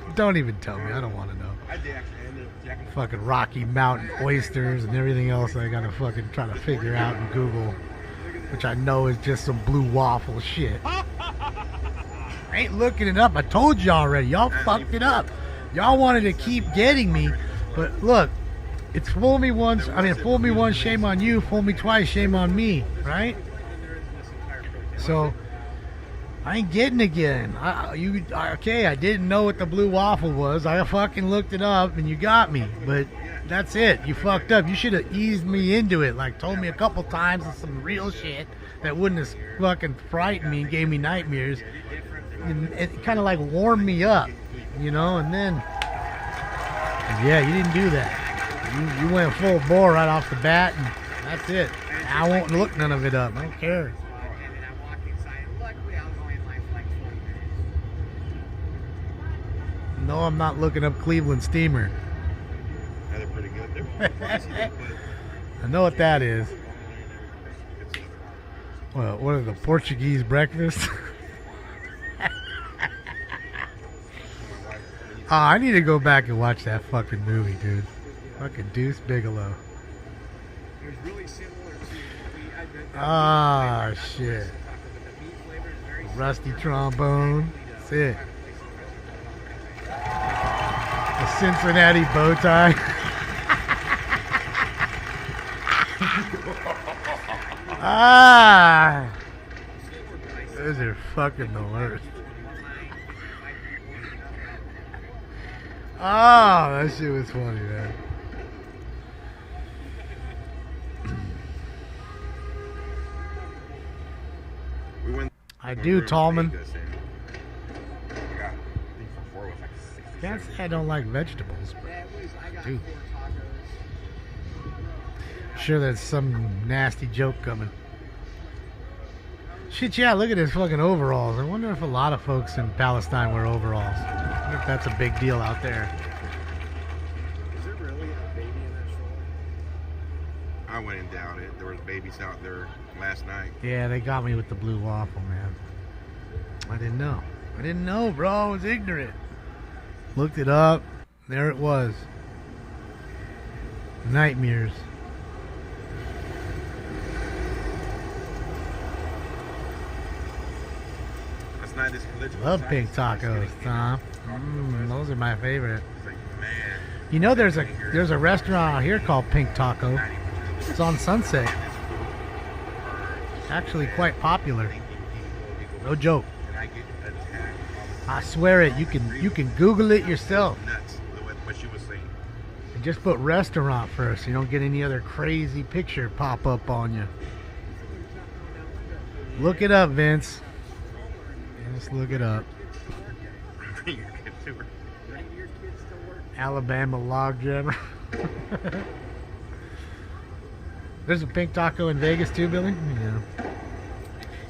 eat. Don't even tell me. I don't want to know. I did actually. I ended up jacking. Fucking Rocky Mountain oysters and everything else I gotta fucking try to figure out in Google, which I know is just some blue waffle shit. I ain't looking it up. I told you already. Y'all fucked it up. Y'all wanted to keep getting me, but look, it's fool me once. I mean, fool me once, shame on you. Fool me twice, shame on me. Right? So I ain't getting again. Okay, I didn't know what the blue waffle was. I fucking looked it up and you got me. But that's it. You fucked up. You should have eased me into it. Like told me a couple times of some real shit that wouldn't have fucking frightened me and gave me nightmares. And it kind of like warmed me up, you know, and then yeah, you didn't do that. You went full bore right off the bat and that's it. I won't look none of it up. I don't care. No, I'm not looking up Cleveland Steamer. Yeah, they're pretty good. I know what that is. Well, what are the Portuguese breakfast? Oh, I need to go back and watch that fucking movie, dude. Fucking Deuce Bigelow. Ah, shit. Rusty trombone. That's it. The Cincinnati bow tie. Ah, those are fucking the worst. Oh, that shit was funny, man. I do, Tallman. Can't say I don't like vegetables, but dude. Sure there's some nasty joke coming. Shit, yeah, look at his fucking overalls. I wonder if a lot of folks in Palestine wear overalls. I wonder if that's a big deal out there. Is there really a baby in that stroller? I wouldn't doubt it. There was babies out there last night. Yeah, they got me with the blue waffle, man. I didn't know. I didn't know, bro. I was ignorant. Looked it up. There it was. Nightmares. Last night this religion. Love pink tacos, Tom. Those are my favorite. It's like, man. You know, there's a restaurant out here called Pink Taco. It's on Sunset. Actually, quite popular. No joke. I swear it. You can Google it yourself. Nuts. What she was saying. And just put restaurant first. You don't get any other crazy picture pop up on you. Look it up, Vince. Just look it up. Alabama log jammer. There's a Pink Taco in Vegas too, Billy.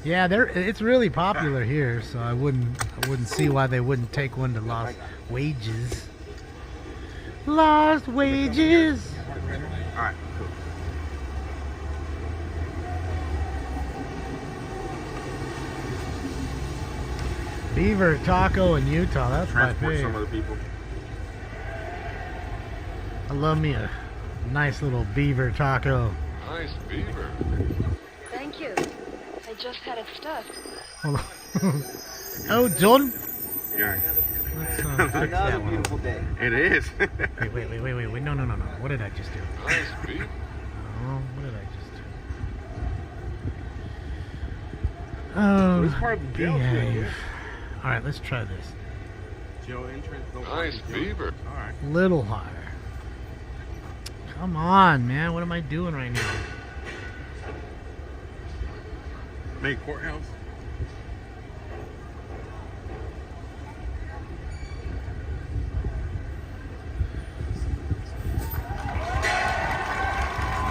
Yeah, it's really popular here, so I wouldn't see why they wouldn't take one to Lost Wages. Lost Wages. All right, cool. Beaver Taco in Utah. That's my Transport some favorite. of the people. I love me a nice little beaver taco. Nice beaver. Thank you. I just had it stuffed. Hold on. Oh, John. Yeah. Let's fix that Another one. beautiful day. It is. Wait. No. What did I just do? Nice beaver. Oh, what did I just do? Oh, It's part of the jail behave. All right, let's try this. Joe entrance. Nice beaver. All right. Little higher. Come on, man. What am I doing right now? Make courthouse.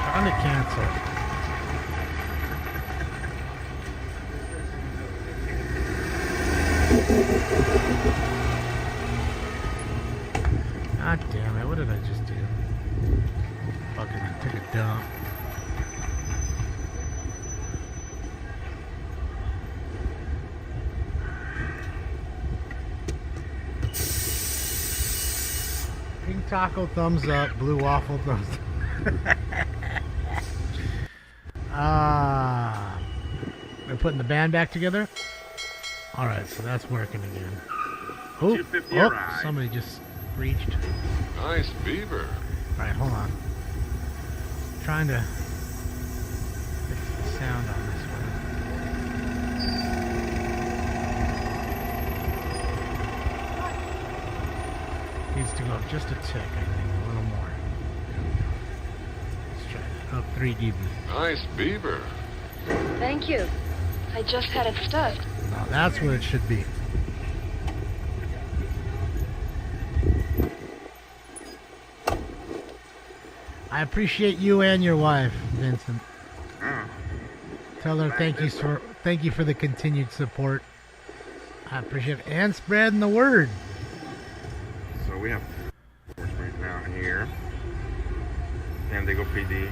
Trying to cancel. God damn it, what did I just do? Fucking took a dump. Pink taco thumbs up, blue waffle thumbs up. We're putting the band back together. Alright, so that's working again. Oh, somebody just reached. Nice beaver. Alright, hold on. Trying to fix the sound on this one. Needs to go up just a tick, I think. A little more. Let's try that. Up 3 dB. Nice beaver. Thank you. I just had it stuffed. Now that's what it should be. I appreciate you and your wife, Vincent. Oh. Tell her thank you for the continued support. I appreciate it. And spreading the word. So we have enforcement now here. And they go PD.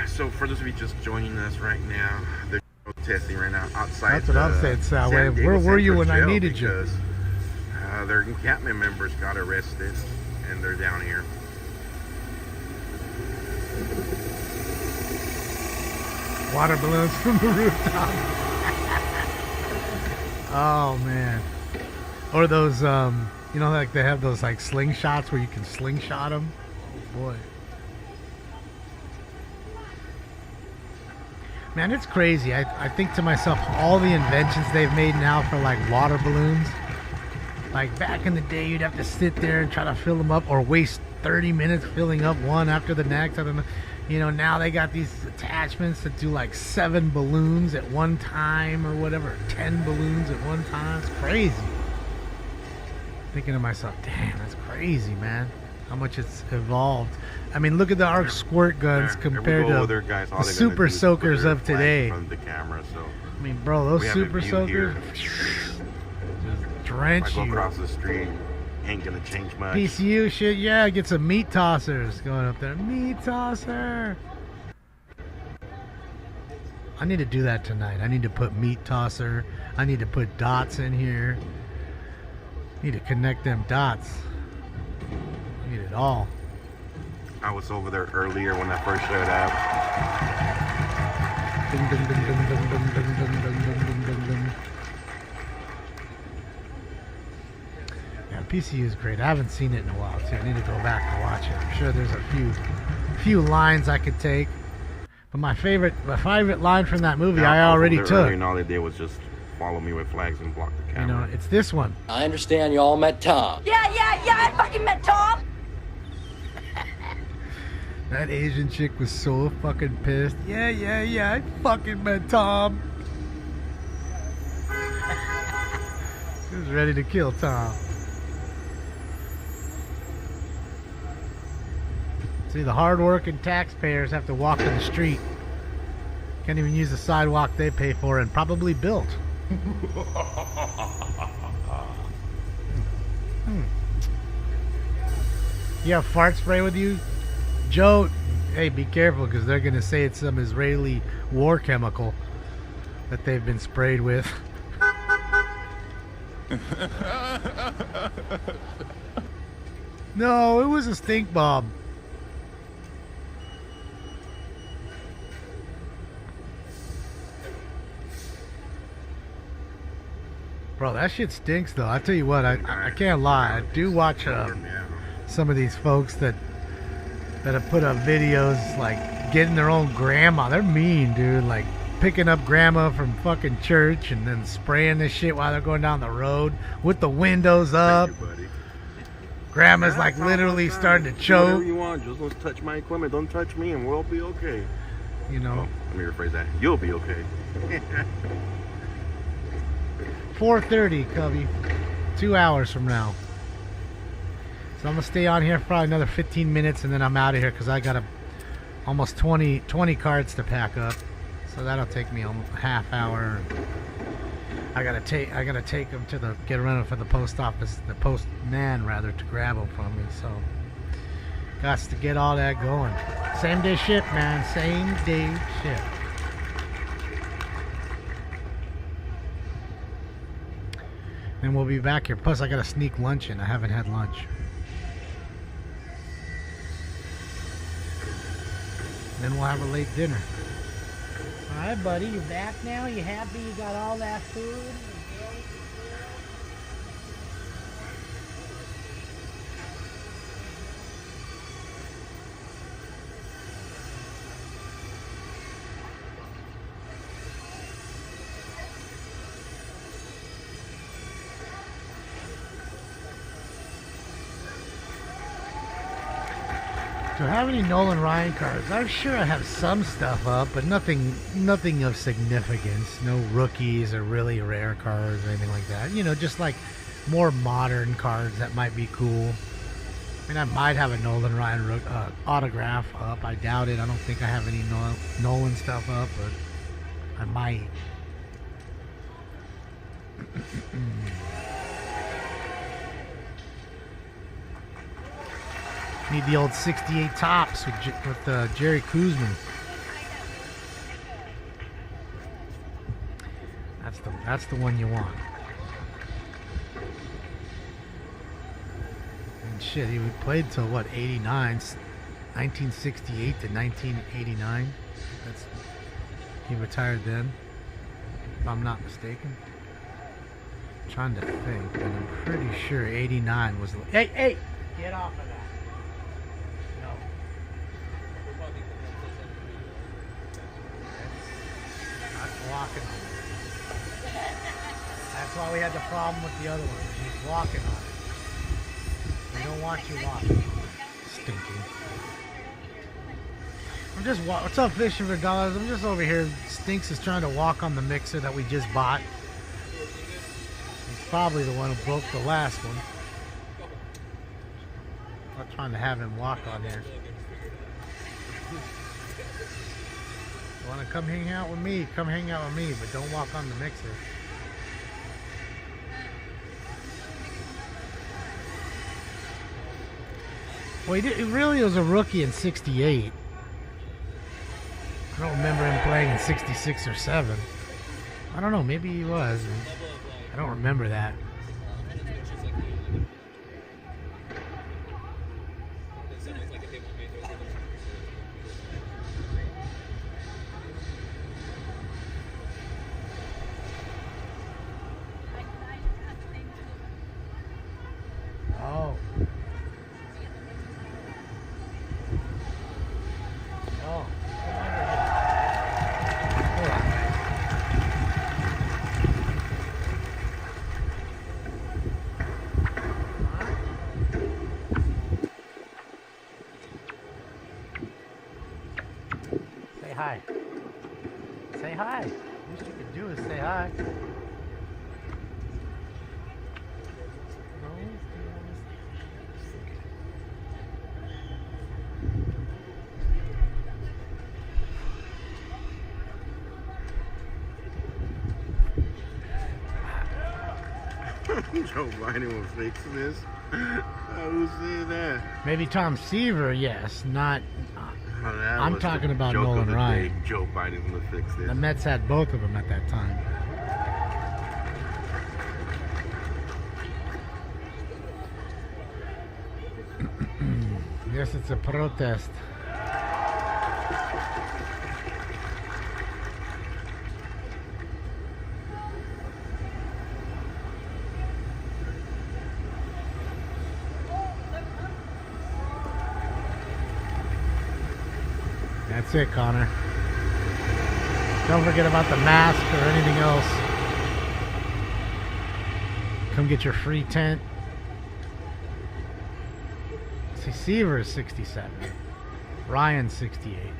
So for those of you just joining us right now, they're protesting right now outside. That's what I'm saying, Sal. Where were you when I needed you? Because their encampment members got arrested, and they're down here. Water balloons from the rooftop. Oh man. Or those, you know, like they have those like slingshots where you can slingshot them. Oh boy. Man, it's crazy. I think to myself, all the inventions they've made now for like water balloons. Like back in the day, you'd have to sit there and try to fill them up or waste 30 minutes filling up one after the next. I don't know. You know, now they got these attachments that do like 7 balloons at one time or whatever, 10 balloons at one time. It's crazy. Thinking to myself, damn, that's crazy, man. How much it's evolved. I mean, look at the arc squirt guns compared to the super soakers of today. From the camera, so I mean, bro, those super soakers just drench if I go you. across the street, ain't gonna change much. PCU shit, yeah, get some meat tossers going up there. Meat tosser. I need to do that tonight. I need to put meat tosser. I need to put dots in here. Need to connect them dots. I need it all. I was over there earlier when I first showed up. Ding, ding, ding, ding, ding, ding, ding, ding, ding, ding, ding, ding. Yeah, PCU is great. I haven't seen it in a while too. I need to go back and watch it. I'm sure there's a few lines I could take. But my favorite line from that movie I already took. And all they did was just follow me with flags and block the camera. You know, it's this one. I understand you all met Tom. Yeah, I fucking met Tom. That Asian chick was so fucking pissed. Yeah, I fucking met Tom. She was ready to kill Tom. See, the hard-working taxpayers have to walk in the street. Can't even use the sidewalk they pay for and probably built. You have fart spray with you? Joe, hey, be careful because they're going to say it's some Israeli war chemical that they've been sprayed with. No, it was a stink bomb. Bro, that shit stinks though. I tell you what, I can't lie. I do watch some of these folks that have put up videos like getting their own grandma. They're mean, dude. Like picking up grandma from fucking church and then spraying this shit while they're going down the road with the windows up. Grandma's like literally starting to choke. Whatever you want, just don't touch my equipment. Don't touch me, and we'll be okay. You know. Let me rephrase that. You'll be okay. 4:30, Cubby. 2 hours from now. So I'm gonna stay on here for probably another 15 minutes, and then I'm out of here because I got almost 20 cards to pack up. So that'll take me a half hour. I gotta take them to get around for the post office, the postman rather, to grab them from me. So got to get all that going. Same day ship, man. Same day ship. And we'll be back here. Plus, I gotta sneak lunch in. I haven't had lunch. Then we'll have a late dinner. All right, buddy. You back now? You happy? You got all that food? Do I have any Nolan Ryan cards? I'm sure I have some stuff up, but nothing of significance. No rookies or really rare cards or anything like that. You know, just like more modern cards that might be cool. I mean, I might have a Nolan Ryan autograph up. I doubt it. I don't think I have any Nolan stuff up, but I might. Need the old 68 tops with Jerry Kuzman. That's the one you want. And shit, he played till what, 89, 1968 to 1989. He retired then, if I'm not mistaken. I'm trying to think, but I'm pretty sure 89 was. Hey, get off of that. Walking on it. That's why we had the problem with the other one. He's walking on it. We don't want you walking. stinky. I'm just what's up, fishing for dollars? I'm just over here. Stinks is trying to walk on the mixer that we just bought. He's probably the one who broke the last one. I'm not trying to have him walk on here. You want to come hang out with me? Come hang out with me, but don't walk on the mixer. Well, he really was a rookie in '68. I don't remember him playing in '66 or '7. I don't know, maybe he was. I don't remember that. Oh. Oh. Say hi. Say hi. Least you can do is say hi. Joe Biden will fix this. Who's saying that? Maybe Tom Seaver, yes, not. That I'm was talking the about joke of Nolan the Ryan. day. Joe Biden's gonna fix this. The Mets had both of them at that time. Yes, it's a protest. That's it, Connor. Don't forget about the mask or anything else. Come get your free tent. See, Seaver is 67. Ryan's 68.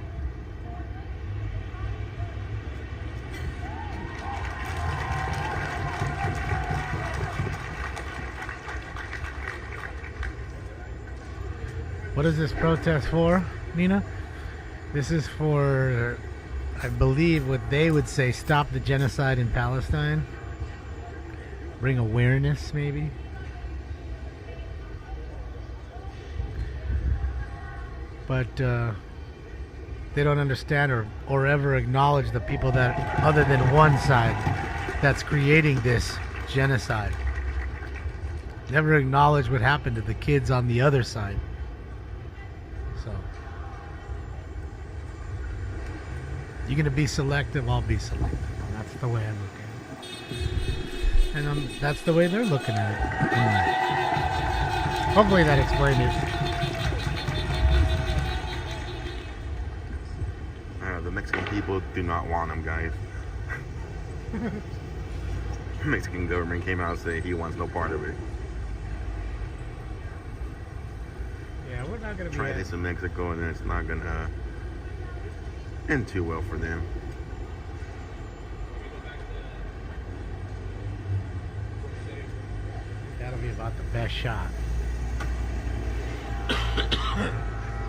What is this protest for, Nina? This is for, I believe, what they would say, stop the genocide in Palestine. Bring awareness, maybe. But they don't understand or ever acknowledge the people that, other than one side, that's creating this genocide. Never acknowledge what happened to the kids on the other side. So, you're going to be selective, I'll be selective. That's the way I'm looking at it. And that's the way they're looking at it. Hopefully that explained it. The Mexican people do not want him, guys. The Mexican government came out and said he wants no part of it. Yeah, we're not going to try this in Mexico, and it's not going to end too well for them. That'll be about the best shot.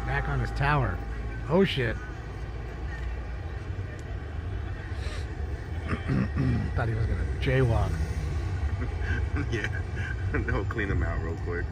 Back on his tower. Oh shit. Thought he was gonna jaywalk. Yeah, they'll clean him out real quick.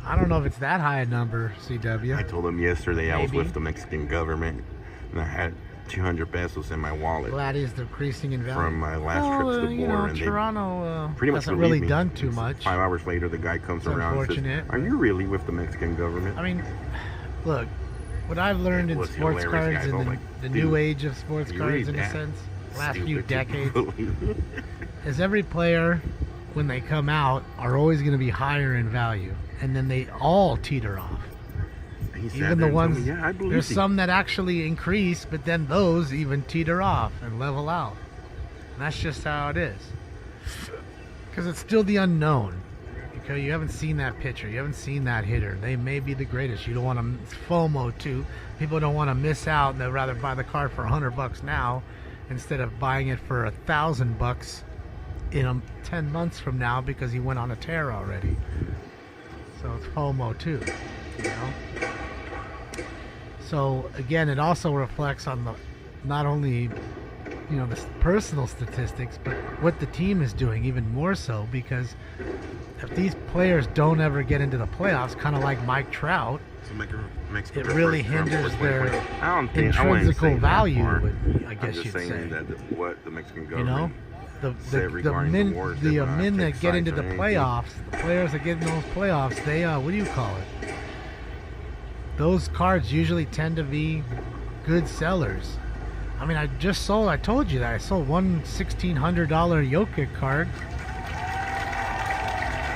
I don't know if it's that high a number, CW. I told him yesterday I was Maybe. with the Mexican government, and I had 200 pesos in my wallet. Glad he's decreasing in value. From my last trip to the you border, know, and they Toronto pretty much hasn't believed really me. done too much. 5 hours later, the guy comes It's around and says, unfortunate, "Are you really with the Mexican government?" I mean, look, what I've learned It in was sports hilarious, cards guys. I was and like, the dude, new age of sports you cards, read in a that? sense, last few Stupid to decades, believe. is every player, when they come out, are always going to be higher in value, and then they all teeter off. He sat Even there the and told ones, me, yeah, I believe there's you. some that actually increase, but then those even teeter off and level out. And that's just how it is. Because it's still the unknown. Okay, you haven't seen that pitcher. You haven't seen that hitter. They may be the greatest. You don't want to FOMO too. People don't want to miss out. They'd rather buy the card for $100 now instead of buying it for $1,000 in 10 months from now because he went on a tear already. So it's FOMO too, you know. So again, it also reflects on the not only the personal statistics, but what the team is doing even more so, because if these players don't ever get into the playoffs, kind of like Mike Trout, it really hinders their intrinsic value, I guess you'd say. That what the Mexican You know, government the men that get into the playoffs, the players that get in those playoffs, they what do you call it? Those cards usually tend to be good sellers. I mean, I told you that I sold one $1,600 Jokic card.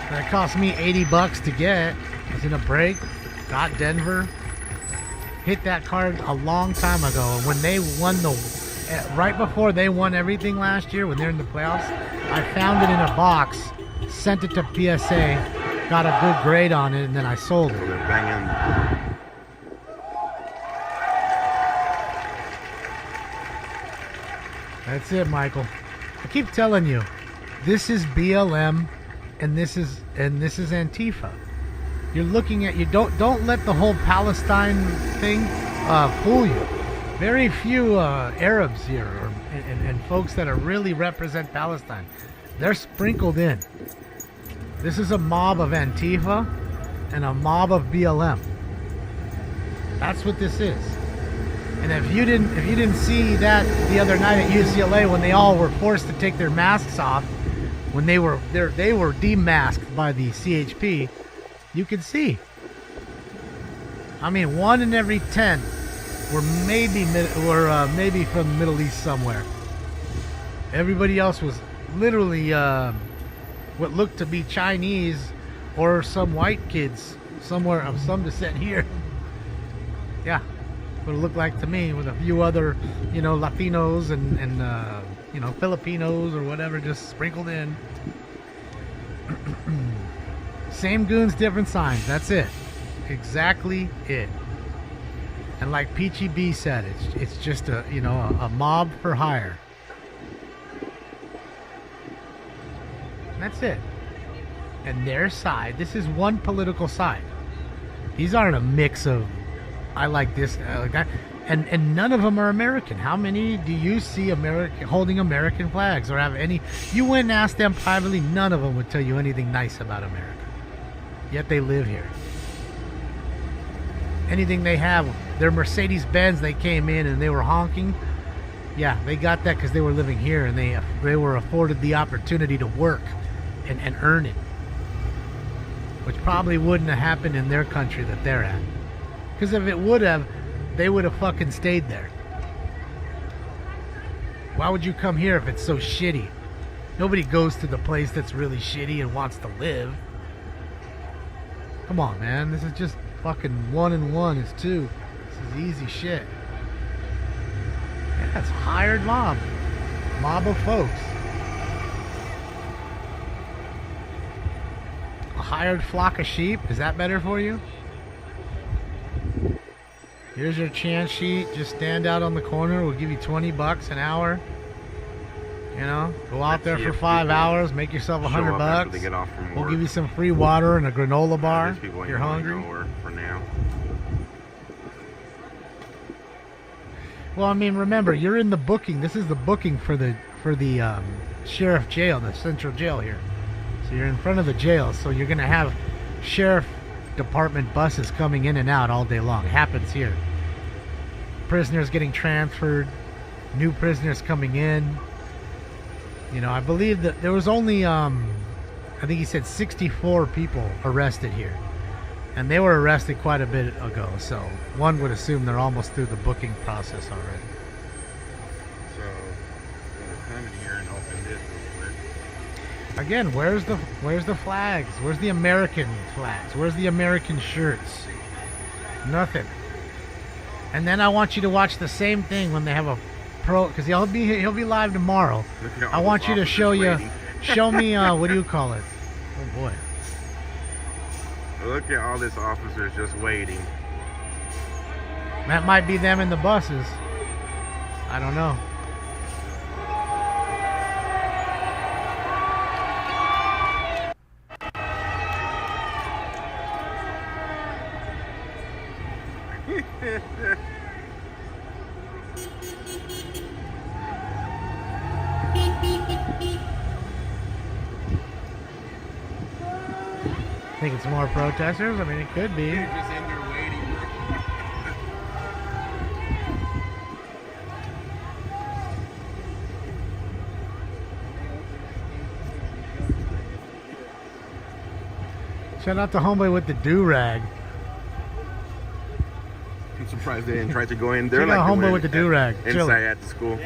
That cost me $80 to get. I was in a break, got Denver, hit that card a long time ago. And when they won right before they won everything last year, when they're in the playoffs, I found it in a box, sent it to PSA, got a good grade on it, and then I sold it. So they're banging. That's it, Michael. I keep telling you, this is BLM, and this is Antifa. You're looking at don't let the whole Palestine thing fool you. Very few Arabs here, and folks that really represent Palestine, they're sprinkled in. This is a mob of Antifa and a mob of BLM. That's what this is. And if you didn't see that the other night at UCLA when they all were forced to take their masks off, when they were demasked by the CHP, you could see. I mean, 1 in every 10 were maybe from the Middle East somewhere. Everybody else was literally what looked to be Chinese or some white kids somewhere of some descent here. Yeah. What it looked like to me, with a few other, Latinos and Filipinos or whatever just sprinkled in. Same goons, different signs. That's it. Exactly it. And like Peachy B said, it's just a mob for hire. That's it. And their side, this is one political side. These aren't a mix of I like this, I like that, and none of them are American. How many do you see holding American flags or have any? You went and asked them privately, none of them would tell you anything nice about America. Yet they live here. Anything they have, their Mercedes-Benz, they came in and they were honking. Yeah, they got that because they were living here and they were afforded the opportunity to work and earn it, which probably wouldn't have happened in their country that they're at. Because if it would have, they would have fucking stayed there. Why would you come here if it's so shitty? Nobody goes to the place that's really shitty and wants to live. Come on, man. This is just fucking 1 and 1 is 2. This is easy shit. Yeah, it's a hired mob. Mob of folks. A hired flock of sheep. Is that better for you? Here's your chance sheet. Just stand out on the corner. We'll give you $20 an hour. Go out there for 5 hours. Make yourself $100. We'll give you some free water and a granola bar. If you're hungry. For now. Well, I mean, remember, you're in the booking. This is the booking for the sheriff jail, the central jail here. So you're in front of the jail. So you're gonna have sheriff department buses coming in and out all day long. It happens here. Prisoners getting transferred, new prisoners coming in. I believe that there was only I think he said 64 people arrested here, and they were arrested quite a bit ago, so one would assume they're almost through the booking process already. So we'll come in here and open this real quick. Again, where's the flags? Where's the American flags? Where's the American shirts? Nothing. And then I want you to watch the same thing when they have a pro, because he'll be live tomorrow. I want you to show me what do you call it? Oh boy, Look at all these officers just waiting. That might be them in the buses. I don't know. Think it's more protesters? I mean, it could be. You're just in there waiting. Shout out to homeboy with the do-rag. I'm surprised they didn't try to go in there. Check out homeboy with the do-rag. Inside at the school.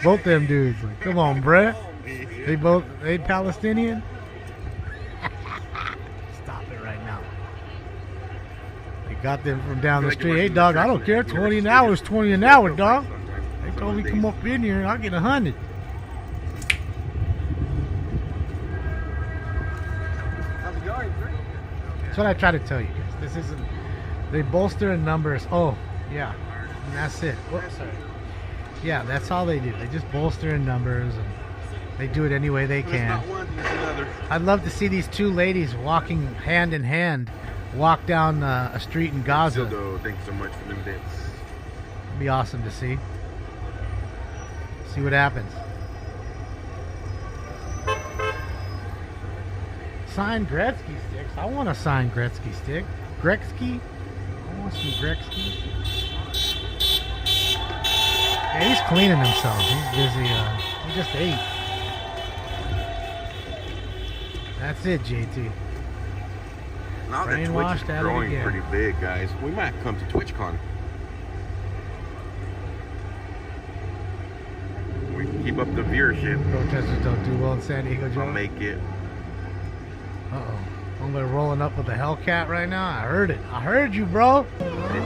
Both them dudes. Like, come on, bruh. They Palestinian? Stop it right now. They got them from down the street. Hey, dog, I don't care. 20 an hour is 20 an hour, dog. They told me come up in here and I'll get 100. That's what I try to tell you guys. This isn't. They bolster in numbers. Oh, yeah. And that's it. Whoops, sorry. Yeah, that's all they do. They just bolster in numbers and they do it any way they can. I'd love to see these two ladies walking hand in hand walk down a street in Gaza. Thanks so much for them bits. It'd be awesome to see. See what happens. Signed Gretzky sticks. I want a signed Gretzky stick. Gretzky? I want some Gretzky. Yeah, he's cleaning himself. He's busy. He just ate. That's it, JT. Now that Twitch Brainwashed is out of growing again. pretty big, guys, we might come to TwitchCon. We can keep up the viewership. Protesters don't do well in San Diego, Joe. I'll make it. Uh-oh. Somebody rolling up with a Hellcat right now. I heard it. I heard you, bro. I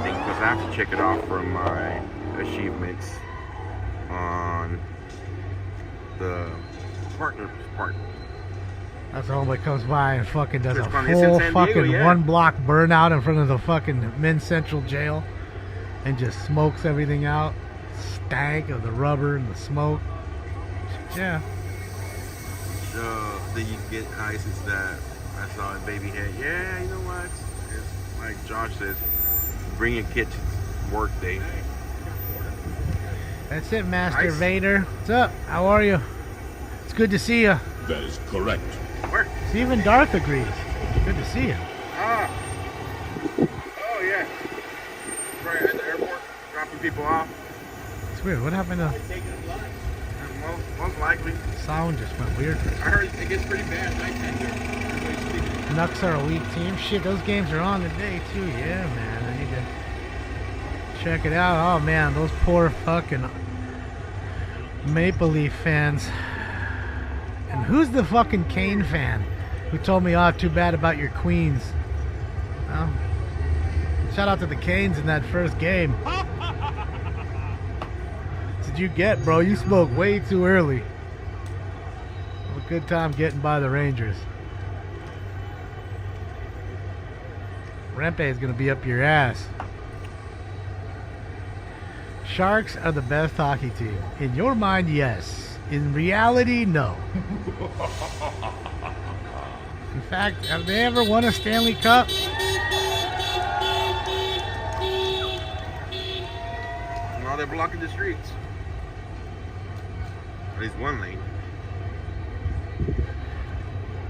think because I have to check it off from my achievements on the partner part. That's the homeboy comes by and fucking does a It's in full San Diego, fucking yeah. one block burnout in front of the fucking Men's Central Jail and just smokes everything out. Stank of the rubber and the smoke. Yeah. That you get ice is that I saw a baby head. Yeah, you know what? It's like Josh says, bring your kid to work day. That's it, Master Nice. Vader. What's up? How are you? It's good to see you. That is correct. Where? See, even Darth agrees. Good to see you. Ah. Oh, yeah. Right at the airport, dropping people off. It's weird. What happened to... Most likely. Sound just went weird. I heard it gets pretty bad. Everybody's speaking. Nucks are a weak team. Shit, those games are on today, too. Yeah, man. I need to check it out. Oh, man. Those poor fucking Maple Leaf fans. And who's the fucking Kane fan who told me, oh, too bad about your Queens? Well, shout out to the Canes in that first game. What did you get, bro? You spoke way too early. Have a good time getting by the Rangers. Rempe is going to be up your ass. Sharks are the best hockey team. In your mind, yes. In reality, no. In fact, have they ever won a Stanley Cup? Now they're blocking the streets. At least one lane.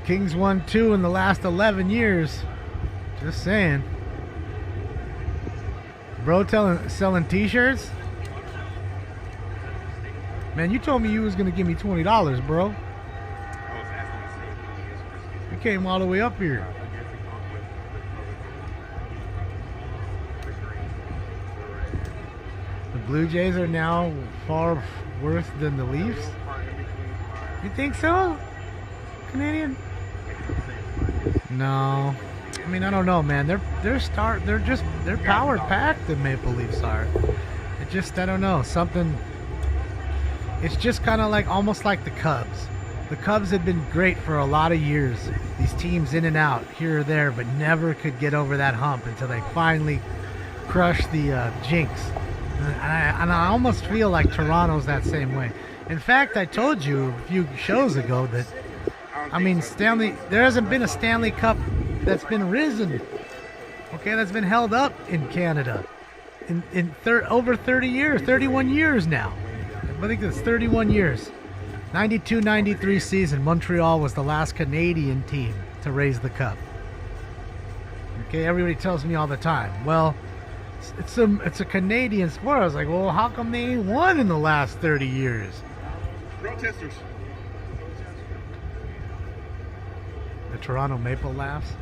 Kings won 2 in the last 11 years. Just saying. Bro selling t-shirts? Man, you told me you was going to give me $20, bro. You came all the way up here. The Blue Jays are now far worse than the Leafs? You think so? Canadian? No. I mean, I don't know, man. They're power packed, the Maple Leafs are. It just, I don't know, something. It's just kind of like almost like the Cubs. The Cubs had been great for a lot of years. These teams in and out, here or there, but never could get over that hump until they finally crushed the jinx. And I almost feel like Toronto's that same way. In fact, I told you a few shows ago that, I mean, there hasn't been a Stanley Cup that's been risen, okay, that's been held up in Canada in over 30 years, 31 years now. I think it's 31 years. 92-93 season, Montreal was the last Canadian team to raise the cup. Okay, everybody tells me all the time, well, it's a Canadian sport. I was like, well, how come they ain't won in the last 30 years? Protesters. The Toronto Maple laughs.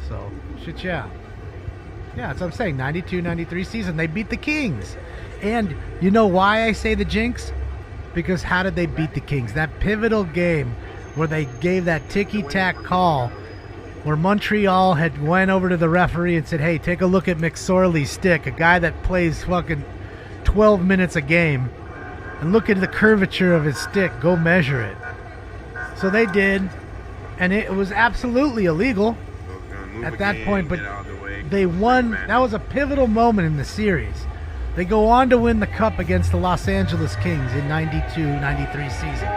So, shit, yeah. Yeah, that's what I'm saying. 92-93 season, they beat the Kings. And you know why I say the jinx? Because how did they beat the Kings? That pivotal game where they gave that ticky-tack call, where Montreal had went over to the referee and said, hey, take a look at McSorley's stick, a guy that plays fucking 12 minutes a game, and look at the curvature of his stick. Go measure it. So they did, and it was absolutely illegal at that point, but they won. That was a pivotal moment in the series. They go on to win the cup against the Los Angeles Kings in 92-93 season.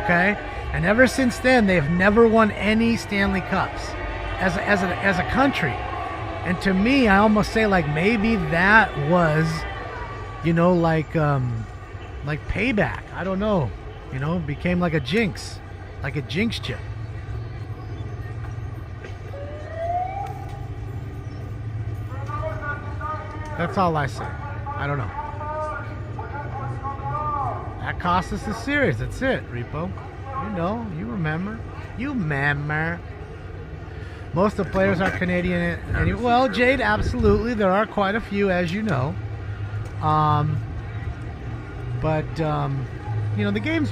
Okay? And ever since then, they've never won any Stanley Cups as a country. And to me, I almost say like maybe that was, you know, like payback. I don't know. You know, became like a jinx. Like a jinx chip. That's all I say. I don't know. That cost us the series. That's it, Repo. You know, you remember. You remember. Most of the players are Canadian. Well, Jade, absolutely. There are quite a few, as you know. But you know, the game is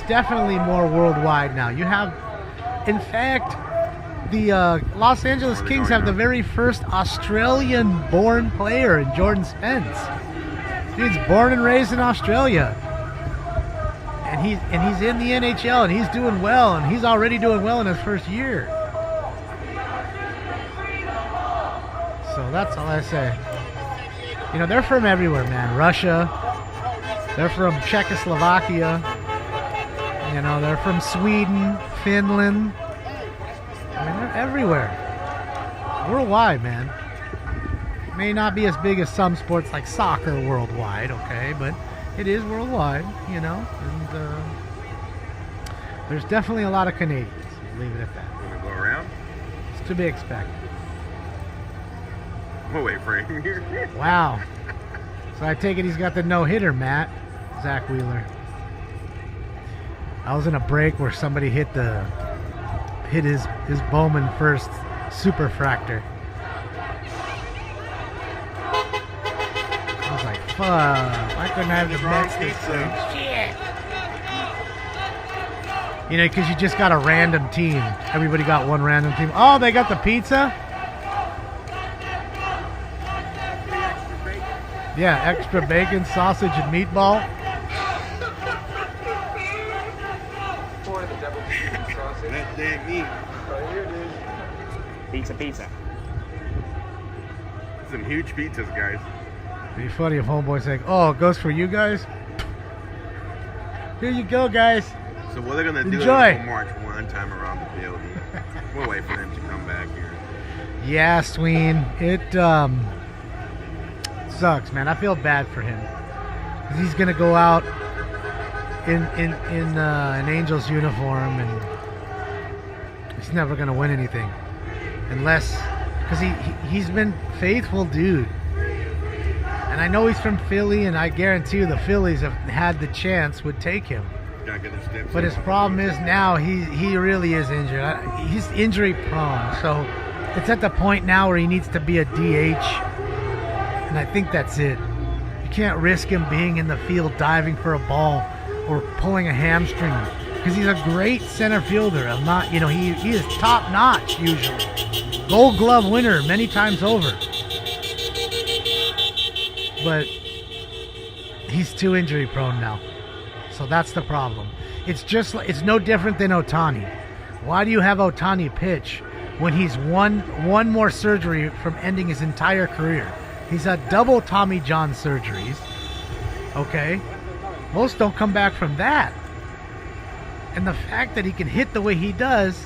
definitely more worldwide now. You have, in fact, the Los Angeles Kings have the very first Australian-born player in Jordan Spence. Dude's born and raised in Australia, and he's in the NHL, and he's doing well, and he's already doing well in his first year. So that's all I say. You know, they're from everywhere, man. Russia. They're from Czechoslovakia. You know, they're from Sweden, Finland. I mean, they're everywhere. Worldwide, man. May not be as big as some sports like soccer worldwide, okay, but it is worldwide, you know, and there's definitely a lot of Canadians. Leave it at that. You want to go around? It's to be expected. We'll wait for him here. Wow. So I take it he's got the no-hitter, Matt. Zach Wheeler. I was in a break where somebody hit his Bowman first superfractor. I was like, fuck, I couldn't have the Mets this thing. Shit. You know, because you just got a random team. Everybody got one random team. Oh, they got the pizza? Yeah, extra bacon, sausage, and meatball. That damn meat. Right here it is. Pizza. Some huge pizzas, guys. It'd be funny if homeboy's like, oh, it goes for you guys? Here you go, guys. So what they're going to do is Enjoy. they'll march one time around the building. We'll wait for them to come back here. Yeah, Sween. It sucks, man. I feel bad for him. 'Cause he's going to go out in an Angels uniform, and he's never going to win anything. Unless, because he's been faithful dude. And I know he's from Philly, and I guarantee you the Phillies have had the chance would take him. But his problem is now he really is injured. He's injury prone, so it's at the point now where he needs to be a DH, and I think that's it. You can't risk him being in the field diving for a ball or pulling a hamstring, because he's a great center fielder. I'm not, you know, he is top notch usually, Gold Glove winner many times over, but he's too injury prone now. So that's the problem. It's just it's no different than Ohtani. Why do you have Ohtani pitch when he's one more surgery from ending his entire career? He's had double Tommy John surgeries. Okay? Most don't come back from that. And the fact that he can hit the way he does,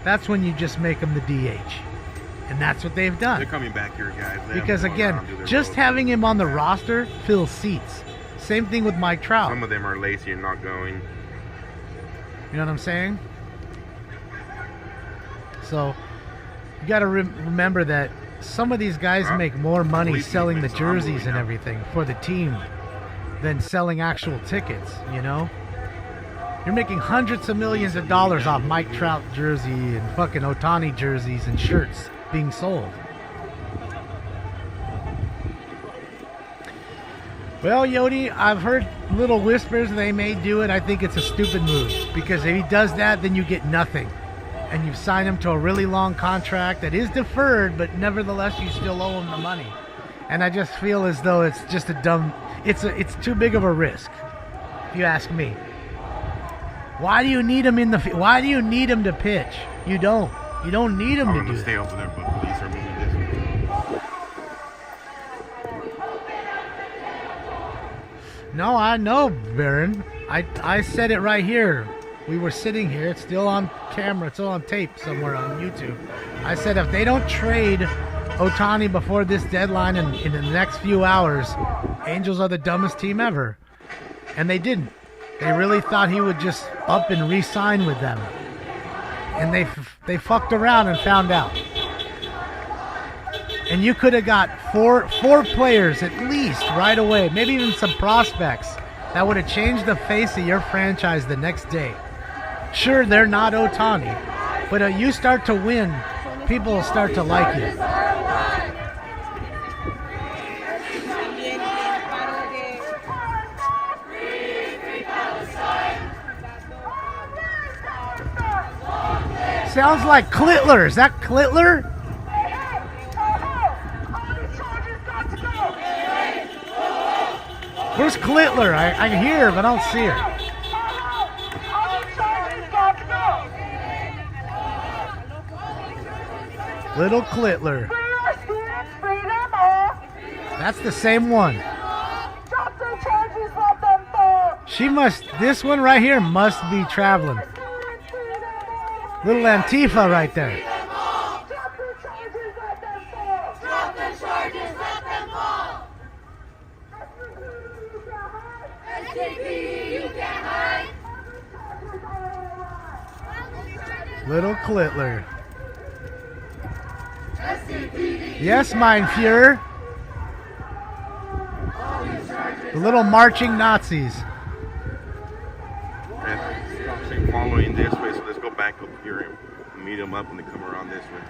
that's when you just make him the DH. And that's what they've done. They're coming back here, guys. Because again, just having him on the roster fills seats. Same thing with Mike Trout. Some of them are lazy and not going. You know what I'm saying? So you got to remember that some of these guys make more money selling the jerseys and everything for the team than selling actual tickets, you know? You're making hundreds of millions of dollars off Mike Trout jersey and fucking Ohtani jerseys and shirts being sold. Well, Yodi, I've heard little whispers they may do it. I think it's a stupid move because if he does that, then you get nothing. And you've signed him to a really long contract that is deferred, but nevertheless, you still owe him the money. And I just feel as though it's just a dumb... It's too big of a risk, if you ask me. Why do you need him Why do you need him to pitch? You don't. You don't need him to do that. Stay over there, but police are moving this way. No, I know, Baron. I said it right here. We were sitting here. It's still on camera. It's still on tape somewhere on YouTube. I said if they don't trade Ohtani before this deadline and in the next few hours, Angels are the dumbest team ever. And they didn't. They really thought he would just up and re-sign with them. And they fucked around and found out. And you could have got four players at least right away, maybe even some prospects that would have changed the face of your franchise the next day. Sure, they're not Ohtani, but you start to win, people will start to like you. Sounds like Clitler. Is that Clitler? Where's Clitler? I can hear her, but I don't see her. Little Clitler. That's the same one. This one right here must be traveling. Little Antifa right there. Little Clitler. Yes, mein Führer. The little marching Nazis. And following this way, so let's go back up here and meet them up and then come around this way.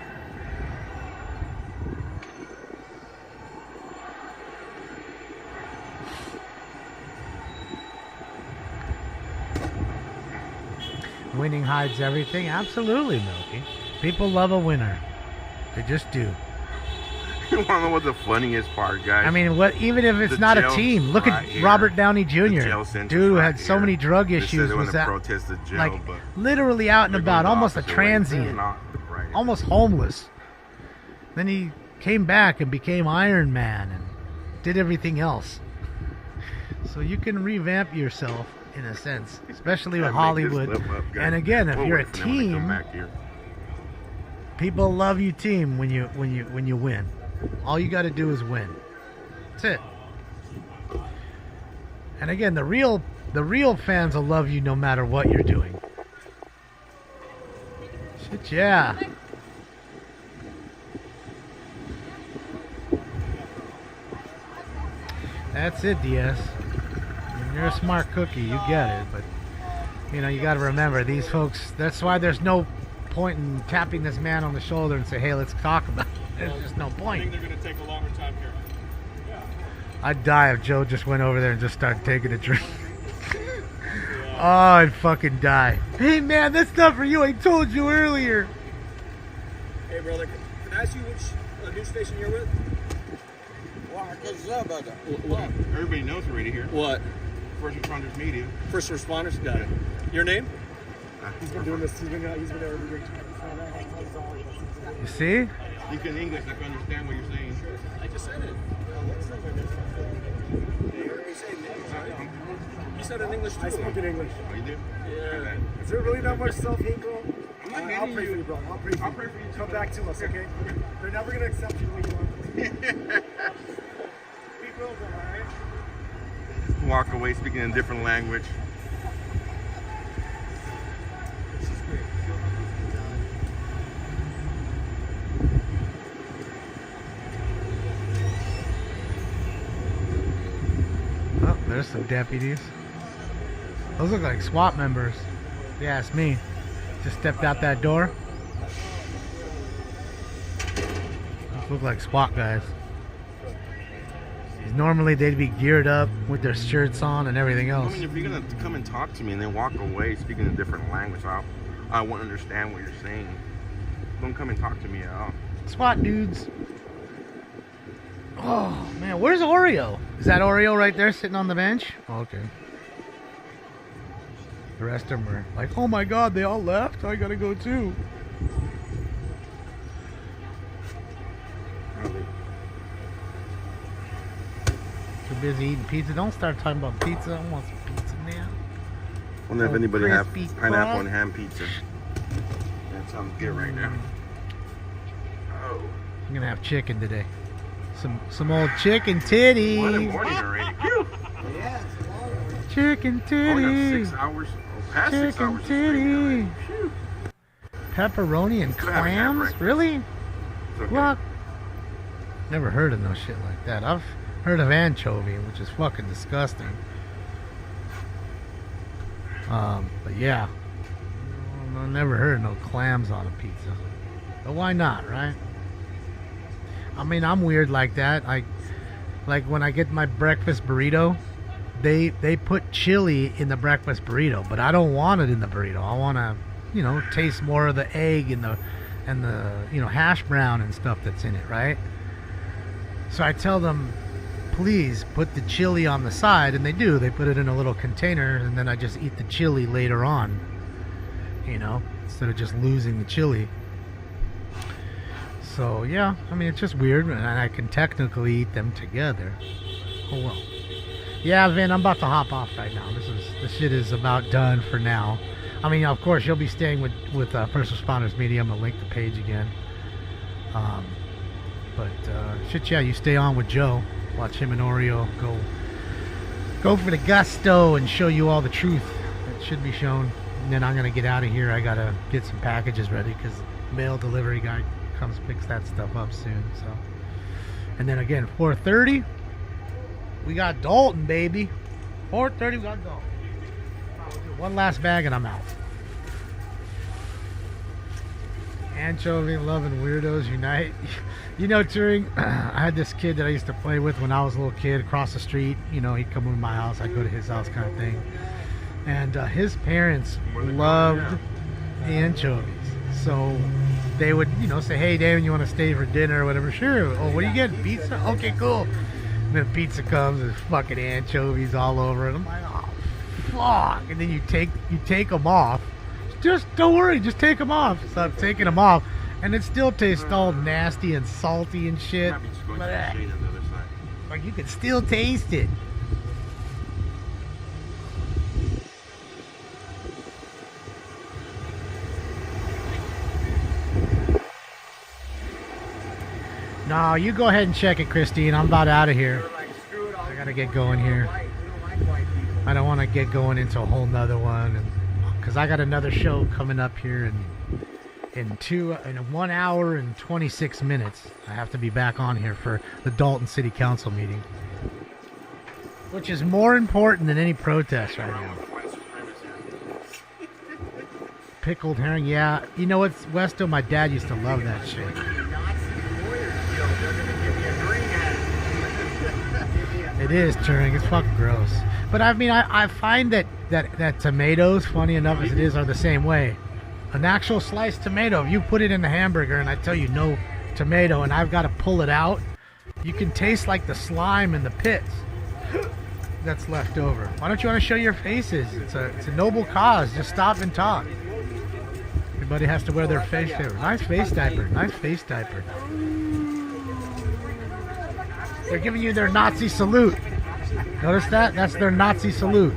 Winning hides everything. Absolutely, Milky. People love a winner. They just do. You want to know what the funniest part, guys? I mean, even if it's not a team, look at Robert Downey Jr. Dude who had so many drug issues, was that like literally out and about, almost a transient, almost homeless. Then he came back and became Iron Man and did everything else. So you can revamp yourself in a sense, especially with Hollywood. And again, if you're a team, people love you team when you win. All you got to do is win. That's it. And again, the real fans will love you no matter what you're doing. Shit, yeah. That's it, DS. You're a smart cookie, you get it, but you know, you got to remember these folks. That's why there's no point in tapping this man on the shoulder and say, "Hey, let's talk about it." There's just no point. I think they're going to take a longer time here. Yeah. I'd die if Joe just went over there and just started taking a drink. Oh, I'd fucking die. Hey, man, that's not for you. I told you earlier. Hey, brother, can I ask you which news station you're with? Everybody knows already here. What? First Responders Media. First Responders, got it. Your name? He's been doing this. He's been there every week. You see? You can English, I can understand what you're saying. I just said it. You said in English too. I speak in English. Oh, you do? Yeah. Is there really not much self-hate, bro? I'm not I'll hating pray you. for you, bro. I'll pray for you. I'll pray for you too. Come back to us, okay? They're never gonna accept you the way you are. We will, though, alright? Walk away speaking in a different language. Oh, there's some deputies. Those look like SWAT members, if you ask me. Just stepped out that door. Those look like SWAT guys. Normally they'd be geared up with their shirts on and everything else. I mean, if you're gonna come and talk to me and then walk away speaking a different language, I won't understand what you're saying. Don't come and talk to me at all. SWAT dudes. Oh man, where's Oreo? Is that Oreo right there sitting on the bench? Okay. The rest of them are like, oh my god, they all left? I gotta go too. Too busy eating pizza. Don't start talking about pizza. I want some pizza now. I wonder if anybody have crispy pineapple and crust. ham pizza. That sounds good right now. Oh. I'm gonna have chicken today. Some old chicken titty. What a morning already. Phew. Yeah, it's long. Chicken Oh, titty. no, 6 hours. Oh, past 6 Chicken hours. of sleep titty. already. Phew. Pepperoni and Still haven't had clams? breakfast. Really? It's okay. What? Never heard of no shit like that. I've heard of anchovy, which is fucking disgusting. But yeah, I never heard of no clams on a pizza. But why not, right? I mean, I'm weird like that. Like when I get my breakfast burrito, they put chili in the breakfast burrito, but I don't want it in the burrito. I want to, taste more of the egg and the hash brown and stuff that's in it, right? So I tell them, please put the chili on the side, and they do. They put it in a little container, and then I just eat the chili later on, instead of just losing the chili. So yeah, I mean, it's just weird, and I can technically eat them together. Oh well. Yeah, Vin, I'm about to hop off right now. This shit is about done for now. I mean, of course, you'll be staying with First Responders Media. I'm gonna link the page again. But shit, yeah, you stay on with Joe. Watch him and Oreo go for the gusto and show you all the truth that should be shown. And then I'm gonna get out of here. I gotta get some packages ready because mail delivery guy comes picks that stuff up soon. So, and then again, 4:30, we got Dalton, baby. 4:30, we got Dalton. We'll do one last bag and I'm out. Anchovy loving weirdos unite. Turing, I had this kid that I used to play with when I was a little kid across the street. He'd come to my house, I'd go to his house, kind of thing. And his parents loved anchovies. So they would, say, hey, David, you want to stay for dinner or whatever? Sure. Oh, what are you getting? Pizza? Okay, cool. And then pizza comes, there's fucking anchovies all over it. I'm like, oh, fuck. And then you take them off. Just don't worry, just take them off. So I'm taking them off. And it still tastes all nasty and salty and shit. But, like you can still taste it. No, you go ahead and check it, Christine. I'm about out of here. I gotta get going here. I don't want to get going into a whole nother one, because I got another show coming up here in 1 hour and 26 minutes. I have to be back on here for the Dalton City Council meeting, which is more important than any protest right now. Pickled herring, yeah. You know what's Westo? My dad used to love that shit. It is, Turing. It's fucking gross. But I mean, I find that tomatoes, funny enough as it is, are the same way. An actual sliced tomato, if you put it in the hamburger and I tell you no tomato and I've got to pull it out, you can taste like the slime in the pits. that's left over. Why don't you want to show your faces? It's a noble cause. Just stop and talk. Everybody has to wear their face diaper. Nice face diaper. Nice face diaper. They're giving you their Nazi salute. Notice that? That's their Nazi salute.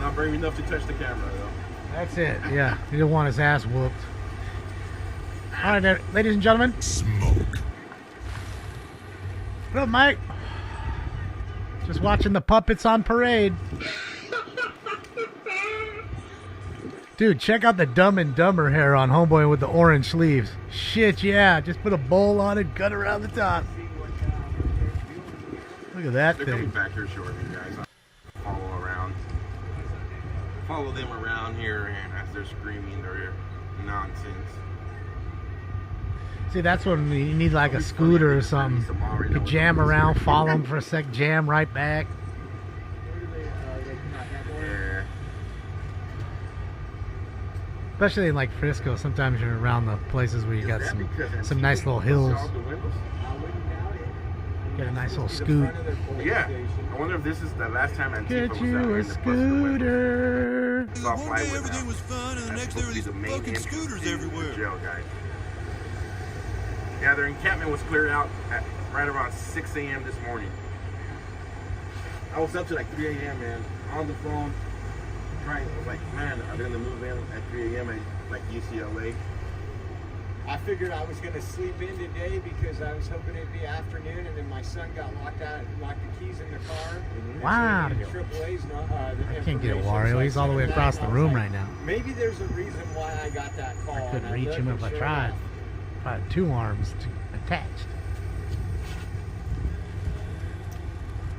Not brave enough to touch the camera, though. That's it. Yeah. He didn't want his ass whooped. All right, there, ladies and gentlemen. Smoke. What up, Mike? Just watching the puppets on parade. Dude, check out the Dumb and Dumber hair on Homeboy with the orange sleeves. Shit, yeah. Just put a bowl on it, gut around the top. Look at that They're thing. coming back here shortly, guys. Follow around. Follow them around here and as they're screaming their nonsense. See, that's when you need like a scooter or something. You could jam around, follow them for a sec, jam right back. Yeah. Especially in like Frisco, sometimes you're around the places where you got some nice little hills. Get a nice little scoot. Yeah. I wonder if this is the last time Antifa Get was you out a here scooter. Saw fly with them. That's supposed to be the main entrance scooters everywhere. Jail, guys. Yeah, their encampment was cleared out at right around 6 a.m. this morning. I was up to like 3 a.m. man, on the phone, trying. I was like, man, are they gonna move in at 3 a.m. at like UCLA? I figured I was going to sleep in today because I was hoping it'd be afternoon, and then my son got locked the keys in the car. Wow. AAA's I can't get a Wario. He's all the way across the room right now. Maybe there's a reason why I got that call. I couldn't reach him if I tried. If I had two arms attached.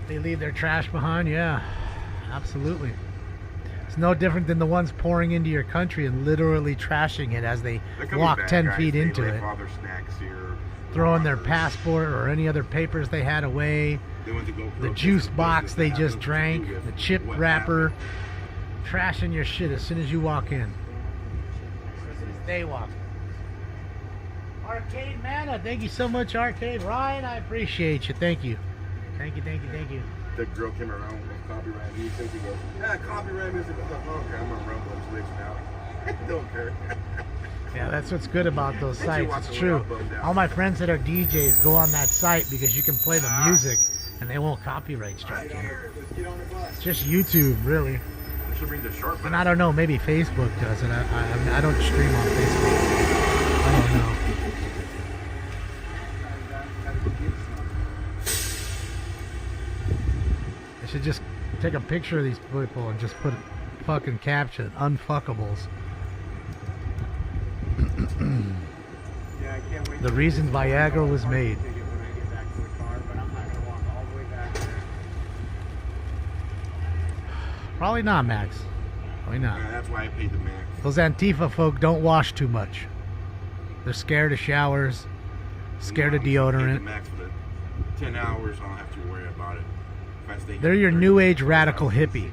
They leave their trash behind? Yeah, absolutely. It's no different than the ones pouring into your country and literally trashing it as they walk 10 feet into it. Throwing their passport or any other papers they had away. The juice box they just drank. The chip wrapper. Trashing your shit as soon as you walk in. They walk. Arcade Mana, thank you so much, Arcade. Ryan, I appreciate you. Thank you. Thank you, thank you, thank you. The girl came around with copyright music. He goes, yeah, copyright music. Okay, I'm on Rumble and Twitch now. Don't care. Yeah, that's what's good about those sites. It's true. All my friends that are DJs go on that site because you can play the music and they won't copyright strike you. It's just YouTube, really. And I don't know, maybe Facebook does it. I don't stream on Facebook. I don't know. I should just take a picture of these people and just put a fucking caption, unfuckables. The reason Viagra was made. Probably not, Max. Probably not. That's why I paid the max. Those Antifa folk don't wash too much. They're scared of showers, scared of deodorant. Max for the 10 hours, I don't have to worry about it. They're your new age radical hippie.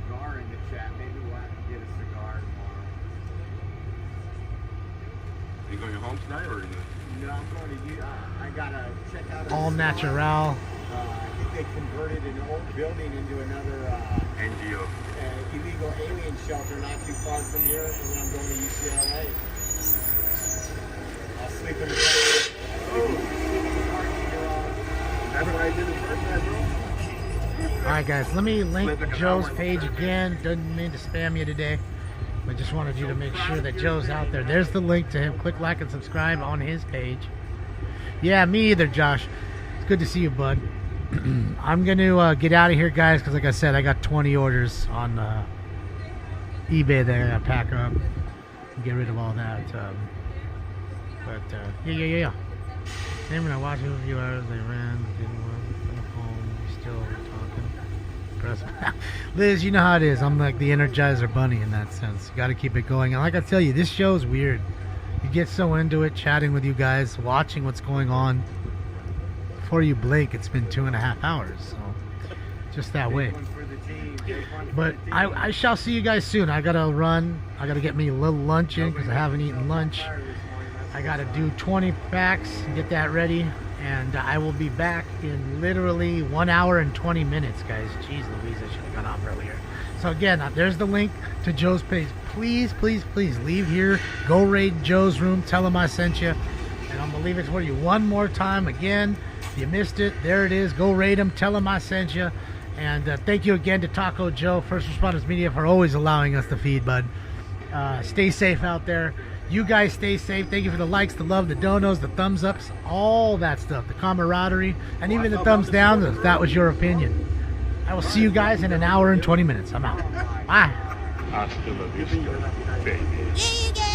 You going home tonight or? No, I'm going to. I gotta check out. All natural. I think they converted an old building into another NGO. Illegal alien shelter not too far from here, and then I'm going to UCLA. I'll sleep in the That's what I did the first time, bro. Alright guys, let me link Joe's page again. Doesn't mean to spam you today. I just wanted you to make sure that Joe's out there. There's the link to him. Click like and subscribe on his page. Yeah, me either, Josh. It's good to see you, bud. I'm going to get out of here, guys, because like I said, I got 20 orders on eBay there. I got to pack up and get rid of all that. Yeah. Then when I watched it for a few hours, they ran, didn't want to come home, still talking. Liz, you know how it is. I'm like the Energizer Bunny in that sense. You got to keep it going. And like I tell you, this show's weird. You get so into it, chatting with you guys, watching what's going on. Before you blink, it's been 2.5 hours. So just that way. But I shall see you guys soon. I got to run. I got to get me a little lunch in because I haven't eaten lunch. I gotta do 20 packs, get that ready, and I will be back in literally 1 hour and 20 minutes, guys. Jeez Louise, I should have got off earlier. So again, there's the link to Joe's page. Please, please, please leave here. Go raid Joe's room. Tell him I sent you. And I'm gonna leave it for you one more time. Again, if you missed it, there it is. Go raid him. Tell him I sent you. And thank you again to Taco Joe, First Responders Media, for always allowing us to feed, bud. Stay safe out there. You guys stay safe. Thank you for the likes, the love, the donos, the thumbs ups, all that stuff, the camaraderie, and even the thumbs down if that was your opinion. I will see you guys in 1 hour and 20 minutes. I'm out. Bye. Hasta la vista, baby. Yeah, you guys.